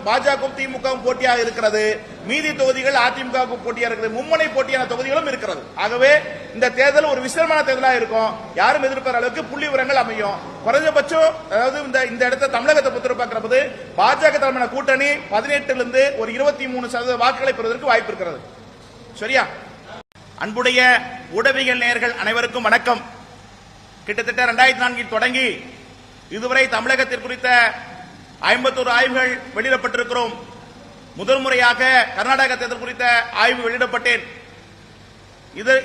பாஜக திமுக போட்டியாக இருக்கிறது. மீதி தொகுதிகள் அதிமுக போட்டியாக இருக்கிறது. மும்முனை போட்டியான தொகுதிகளும் இருக்கிறது. ஆகவே இந்த தேர்தல் ஒரு விசேஷமான தேர்தலாக இருக்கும். யாரும் எதிர்பார்க்கிற அளவுக்கு புள்ளி விவரங்கள் அமையும். குறைஞ்சபட்சம் அதாவது இந்த இடத்தை தமிழகத்தை பொறுத்த பார்க்கிறபோது பாஜக தலைமையான கூட்டணி 18 இருந்து ஒரு 23% வாக்குகளை பெறுவதற்கு வாய்ப்பு இருக்கிறது. சரியா? அன்புடைய ஊடகவியல் நேயர்கள் அனைவருக்கும் வணக்கம். கிட்டத்தட்ட 2004 தொடங்கி இதுவரை தமிழகத்தில் குறித்த 51 ஆய்வுகள் வெளியிடப்பட்டிருக்கிறோம். முதல் முறையாக கர்நாடக தேர்தல் குறித்த ஆய்வு வெளியிடப்பட்டேன்.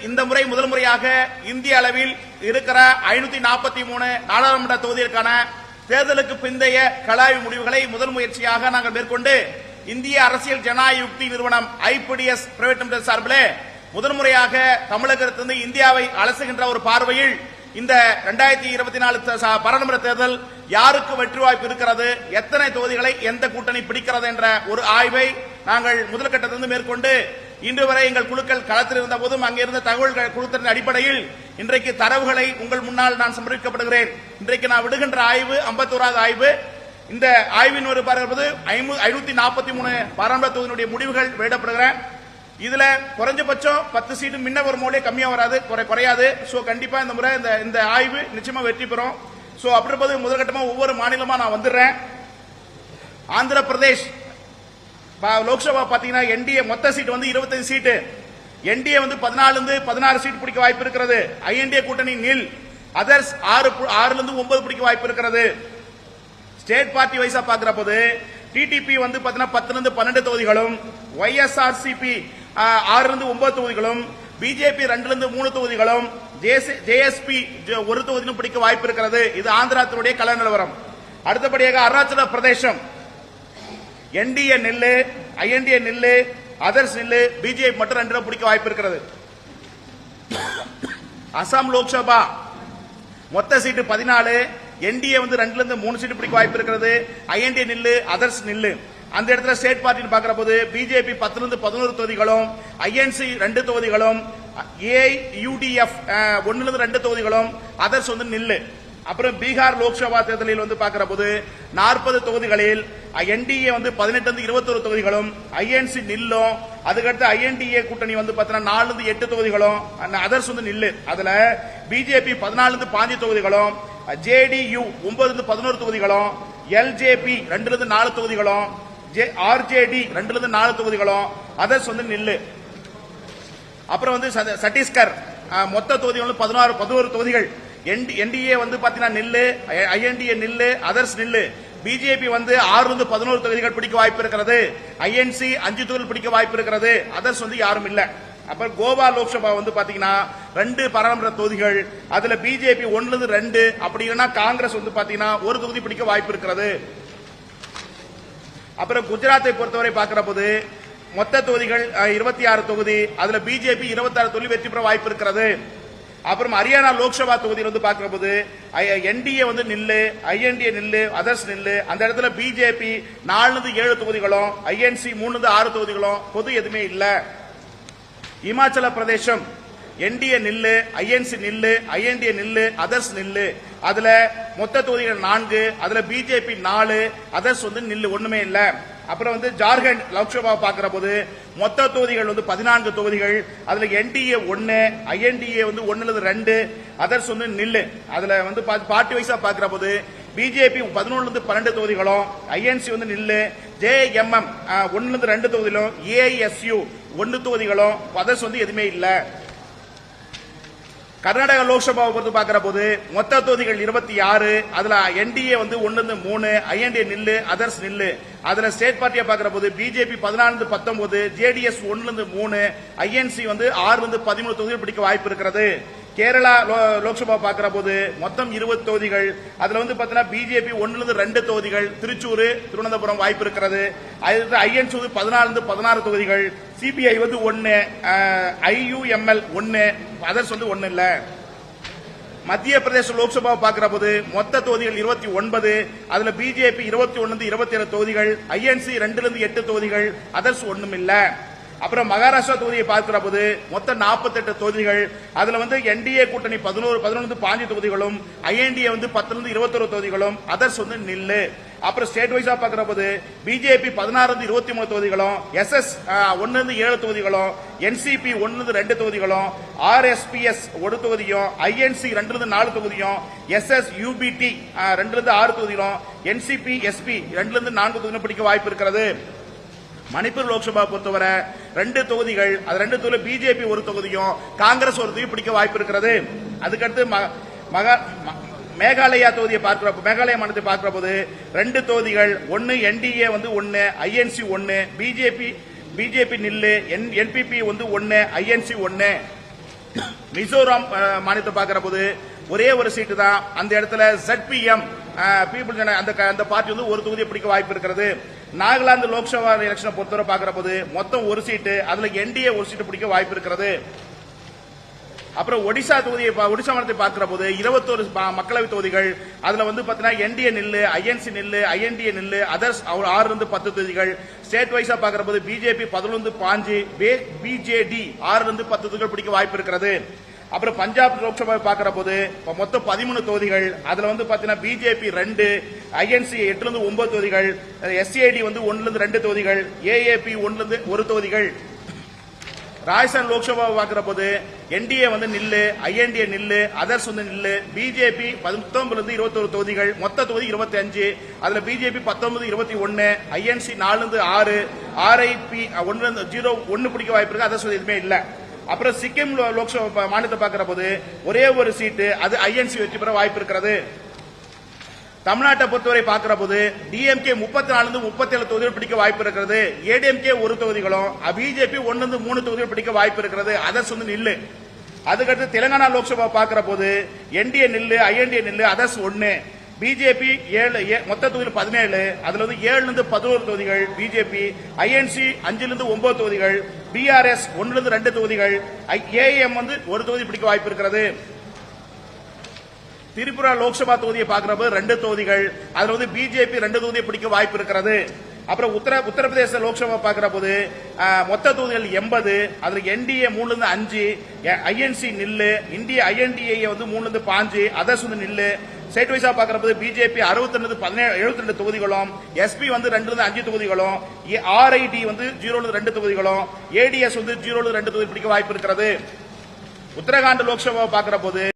இந்த முறை முதல் முறையாக இந்திய அளவில் இருக்கிற 543 நாடாளுமன்ற தொகுதிகளுக்கான தேர்தலுக்கு பிந்தைய கலாய்வு முடிவுகளை முதல் முயற்சியாக நாங்கள் மேற்கொண்டு இந்திய அரசியல் ஜனநாயக யுக்தி நிறுவனம் IPDS பிரைவேட் லிமிடெட் சார்பில் முதல் முறையாக தமிழகத்திலிருந்து இந்தியாவை அலசுகின்ற ஒரு பார்வையில் இந்த 2024 பாராளுமன்ற தேர்தல் யாருக்கு வெற்றி வாய்ப்பு இருக்கிறது, எத்தனை தொகுதிகளை எந்த கூட்டணி பிடிக்கிறது என்ற ஒரு ஆய்வை நாங்கள் முதல் கட்டத்திலிருந்து மேற்கொண்டு இன்று வரை எங்கள் குழுக்கள் களத்தில் இருந்த போதும் அங்கிருந்த தகவல்கள் குழுத்தின் அடிப்படையில் இன்றைக்கு தரவுகளை உங்கள் முன்னால் நான் சமர்ப்பிக்கப்படுகிறேன். இன்றைக்கு நான் விடுகின்ற ஆய்வு 51வது ஆய்வு. இந்த ஆய்வின் ஒரு பார்க்கும்போது 543 பாராளுமன்ற தொகுதியினுடைய முடிவுகள் வெளியிடப்படுகிறேன். இதுல குறைஞ்சபட்சம் 10 சீட்டு முன்ன ஒரு மோலே கம்மியா வராது, குறையாது. சோ கண்டிப்பா இந்த முறை இந்த ஆய்வு நிச்சயமா வெற்றி பெறும். சோ அப்படி இருப்பது முதற்கட்டமா ஒவ்வொரு மாநிலமா நான் வந்துடுறேன். ஆந்திர பிரதேஷ் லோக்சபா பாத்தீங்கன்னா என்டிஏ மொத்த சீட் வந்து 25 சீட்டு. என்டிஏ வந்து 14 இருந்து 16 சீட் பிடிக்க வாய்ப்பு இருக்கிறது. ஐஎன்டிஏ கூட்டணி நில். அதர்ஸ் 6 இருந்து 9 பிடிக்க வாய்ப்பு இருக்கிறது. ஸ்டேட் பார்ட்டி வைஸா பாக்குற போது டிடிபி வந்து 10 இருந்து 12 தொகுதிகளும், ஒய்எஸ்ஆர்சிபி 6 இருந்து 9 தொகுதிகளும், பிஜேபி 2 இருந்து 3 தொகுதிகளும், ஜேஎஸ்பி 1 தொகுதியும் பிடிக்க வாய்ப்பு இருக்கிறது. இது ஆந்திராத்தினுடைய கள நிலவரம். அடுத்தபடியாக அருணாச்சல பிரதேசம் என்டிஏ நில்லு, ஐஎன்டிஏ நில்லு, அதர்ஸ் நில்லு, பிஜேபி மட்டும் 2 பிடிக்க வாய்ப்பு இருக்கிறது. அசாம் லோக்சபா மொத்த சீட்டு 14, என்டிஏ வந்து 2 இருந்து 3 சீட்டு பிடிக்க வாய்ப்பு இருக்கிறது. ஐஎன்டிஏ நில்லு, அதர்ஸ் நில்லு. அந்த இடத்துல ஸ்டேட் பார்ட்டி பார்க்கிற போது பிஜேபி 10 இருந்து 11 தொகுதிகளும், ஐஎன்சி 2 தொகுதிகளும், ஏயுடிஎஃப் 1 இருந்து 2 தொகுதிகளும், அதர்ஸ் வந்து நில்லு. அப்புறம் பீகார் லோக்சபா தேர்தலில் வந்து பார்க்கிற போது 40 தொகுதிகளில் என்டிஏ வந்து 18 இருந்து 21 தொகுதிகளும், ஐஎன்சி நில்லும். அதுக்கடுத்து ஐஎன்டிஏ கூட்டணி வந்து 4 இருந்து 8 தொகுதிகளும், அதர்ஸ் வந்து நில்லு. அதுல பிஜேபி 14 இருந்து 15 தொகுதிகளும், ஜேடியு 9 இருந்து 11 தொகுதிகளும், எல்ஜேபி 2 இருந்து 4 தொகுதிகளும், ஆர்ஜேடி 2 இருந்து 4 தொகுதிகளும், அதர்ஸ் வந்து நில்லு. அப்புறம் வந்து சத்தீஸ்கர் மொத்த தொகுதிகள் 11 தொகுதிகள். என்டிஏ வந்து பாத்தீங்கன்னா நில்லு, ஐஎன்டிஏ நில்லு, அதர்ஸ் நில்லு. பிஜேபி வந்து 6 இருந்து 11 தொகுதிகள் பிடிக்க வாய்ப்பு இருக்கிறது. ஐஎன்சி 5 தொகுதிகள் பிடிக்க வாய்ப்பு இருக்கிறது. அதர்ஸ் வந்து யாரும் இல்ல. அப்புறம் கோவா லோக்சபா வந்து பாத்தீங்கன்னா 2 பாராளுமன்ற தொகுதிகள். அதுல பிஜேபி 1 இருந்து 2, அப்படி இல்லைன்னா காங்கிரஸ் வந்து பாத்தீங்கன்னா 1 தொகுதி பிடிக்க வாய்ப்பு இருக்கிறது. அப்புறம் குஜராத்தை பொறுத்தவரை பார்க்கிற போது மொத்த தொகுதிகள் 26 தொகுதி. அதுல பிஜேபி 26 தொகுதி வெற்றி பெற வாய்ப்பு இருக்கிறது. அப்புறம் ஹரியானா லோக்சபா தொகுதியில் வந்து பார்க்கிற போது என்டிஏ வந்து நில்லு, ஐஎன்டிஏ நில்லு, அதர்ஸ் நில்லு. அந்த இடத்துல பிஜேபி 4 இருந்து 7 தொகுதிகளும், ஐஎன்சி 3 இருந்து 6 தொகுதிகளும், பொது எதுவுமே இல்ல. இமாச்சல பிரதேசம் என்டிஏ நில்லு, ஐஎன்சி நில்லு, ஐஎன்டிஏ நில்லு, அதர்ஸ் நில்லு. அதுல மொத்த தொகுதிகள் 4, அதுல பிஜேபி 4, அதர்ஸ் வந்து நில்லு, ஒண்ணுமே இல்ல. அப்புறம் வந்து ஜார்க்கண்ட் லோக்சபா பார்க்கிற போது மொத்த தொகுதிகள் வந்து 14 தொகுதிகள். அதுல என்டிஏ 1, ஐஎன்டிஏ வந்து 1 இருந்து 2, அதர்ஸ் வந்து நில்லு. அதுல வந்து பார்ட்டி வைஸா பார்க்கிற போது பிஜேபி 11 இருந்து 12 தொகுதிகளும், ஐஎன்சி வந்து நில்லு, ஜேஎம்எம் 1 இருந்து 2 தொகுதிகளும், ஏஐஎஸ்யூ 1 தொகுதிகளும், அதர்ஸ் வந்து எதுவுமே இல்ல. கர்நாடக லோக்சபாவை பொறுத்து பார்க்கிற போது மொத்த தொகுதிகள் 26, அதுல என்டிஏ வந்து 1 இருந்து 3, ஐஎன்டிஏ நில்லு, அதர்ஸ் நில்லு. அதுல ஸ்டேட் பார்ட்டியா பார்க்கிற போது பிஜேபி 14 இருந்து 19, ஜேடிஎஸ் 1 இருந்து 3, ஐஎன்சி வந்து 6 இருந்து 13 தொகுதிகள் பிடிக்க வாய்ப்பு இருக்கிறது. கேரளா லோக்சபா பார்க்கிற போது மொத்தம் 20 தொகுதிகள். அதுல வந்து பாத்தீங்கன்னா பிஜேபி 1-2 தொகுதிகள், திருச்சூர், திருவனந்தபுரம் வாய்ப்பு இருக்கிறது. ஐஎன்சி 14-16 தொகுதிகள், சிபிஐ வந்து 1, IUML 1, அதர்ஸ் வந்து 1 இல்ல. மத்திய பிரதேச லோக்சபா பார்க்கிற போது மொத்த தொகுதிகள் 29, அதுல பிஜேபி 21-27 தொகுதிகள், ஐஎன்சி 2-8 தொகுதிகள், அதர்ஸ் ஒண்ணும் இல்ல. அப்புறம் மகாராஷ்டிரா தொகுதியை பார்க்கிற போது மொத்தம் 48 தொகுதிகள், அதுல வந்து என்டிஏ கூட்டணி 11-15 தொகுதிகளும், ஐஎன்டிஏ வந்து 10-21 தொகுதிகளும், அதர்ஸ் வந்து நில்லு. அப்புறம் ஸ்டேட் வைஸா பார்க்கிற போது பிஜேபி 16-23 தொகுதிகளும், எஸ்எஸ் 1-7 தொகுதிகளும், என்சிபி 1-2 தொகுதிகளும், ஆர்எஸ்பிஎஸ் 1 தொகுதியும், ஐஎன்சி 2-4 தொகுதியும், எஸ்எஸ் யூபிடி 2-6 தொகுதிகளும், என்சிபி எஸ்பி 2-4 தொகுதிகளும் பிடிக்க வாய்ப்பு இருக்கிறது. மணிப்பூர் லோக்சபா பொறுத்தவரை 2 தொகுதிகள், அது 2 தொகுதியில் பிஜேபி 1 தொகுதியும், காங்கிரஸ் 1 தொகுதி பிடிக்க வாய்ப்பு இருக்கிறது. அதுக்கடுத்து மேகாலயா தொகுதியை மேகாலய மாநிலத்தை பார்க்கிற போது 2 தொகுதிகள், 1 என்டிஏ வந்து 1, ஐஎன்சி 1, பிஜேபி நில்லு, என்பிபி வந்து 1, ஐஎன்சி 1. மிசோராம் மாநிலத்தை பார்க்கிற போது ஒரே ஒரு சீட்டு தான், அந்த இடத்துல ZPM பீப்புள் அந்த பார்ட்டி வந்து 1 தொகுதியை பிடிக்க வாய்ப்பு இருக்கிறது. நாகாலாந்து லோக்சபா எலெக்ஷனை பொறுத்தவரை பார்க்கிற போது மொத்தம் 1 சீட்டு, அதுல என்டிஏ 1 சீட்டு பிடிக்க வாய்ப்பு இருக்கிறது. அப்புறம் ஒடிசா மாநிலத்தை பார்க்கிற போது 21 மக்களவை தொகுதிகள், அதுல வந்து பாத்தீங்கன்னா என்டிஏ நில்லு, ஐஎன்சி நில்லு, ஐஎன்டிஏ நில்லு, அதர்ஸ் 6-10 தொகுதிகள். ஸ்டேட் வைஸா பார்க்கிற போது பிஜேபி 11-5, பிஜேடி 6-10 தொகுதிகள் பிடிக்க வாய்ப்பு இருக்கிறது. அப்புறம் பஞ்சாப் லோக்சபா பார்க்கிற போது மொத்தம் 13 தொகுதிகள், அதுல வந்து பாத்தீங்கன்னா பிஜேபி 2, ஐஎன்சி 8-9 தொகுதிகள், எஸ்ஏடி வந்து 1-2 தொகுதிகள், ஏஏபி 1 தொகுதிகள். ராஜஸ்தான் லோக்சபா பார்க்கிற போது என்டிஏ வந்து நில்லு, ஐஎன்டிஏ நில்லு, அதர்ஸ் வந்து நில்லு, பிஜேபி 19-21 தொகுதிகள், மொத்த தொகுதி 25, அதுல பிஜேபி 19-21, ஐஎன்சி 4-6, ஆர்ஐபி 1-0 பிடிக்க வாய்ப்பு இருக்கு, அதர்ஸ் எதுவுமே இல்ல. அப்புறம் சிக்கிம் லோக்சபா மாநிலத்தை பார்க்கிற போது ஒரே ஒரு சீட்டு, அது ஐஎன்சி வெற்றி பெற வாய்ப்பு இருக்கிறது. தமிழ்நாட்டை பொறுத்தவரை பார்க்கிற போது டிஎம்கே 34-37 தொகுதிகள் பிடிக்க வாய்ப்பு இருக்கிறது. ஏடிஎம்கே 1 தொகுதிகளும், பிஜேபி 1-3 தொகுதிகள் பிடிக்க வாய்ப்பு இருக்கிறது, அதர்ஸ் வந்து நில்லு. அதுக்கடுத்து தெலுங்கானா லோக்சபா பார்க்கிற போது என்டிஏ நில்லு, ஐஎன்டிஏ நில்லு, அதர்ஸ் 1, பிஜேபி 7, மொத்த தொகுதியில் 17, அதுல வந்து 7-11 தொகுதிகள் பிஜேபி, ஐஎன்சி 5-9 தொகுதிகள், பிஆர்எஸ் 1-2 தொகுதிகள், ஏஎம் வந்து 1 தொகுதி பிடிக்க வாய்ப்பு இருக்கிறது. திரிபுரா லோக்சபா தொகுதியை பார்க்கிற போது 2 தொகுதிகள், அதுல வந்து பிஜேபி 2 தொகுதியை பிடிக்க வாய்ப்பு இருக்கிறது. அப்புறம் உத்தரப்பிரதேச லோக்சபா பார்க்கிற போது மொத்த தொகுதிகள் 80, அதுல என்டிஏ 3-5, ஐஎன்சி நில்லு, ஐஎன்டிஏ வந்து 3-5, அதர்ஸ் வந்து நில்லு. ஸ்டேட் வைஸா பார்க்கிற போது பிஜேபி 72 தொகுதிகளும், எஸ்பி வந்து 2-5 தொகுதிகளும், ஆர்ஐடி வந்து 0-2 தொகுதிகளும், ஏடிஎஸ் வந்து 0-2 தொகுதி பிடிக்க வாய்ப்பு இருக்கிறது. உத்தரகாண்ட் லோக்சபா பார்க்கிற போது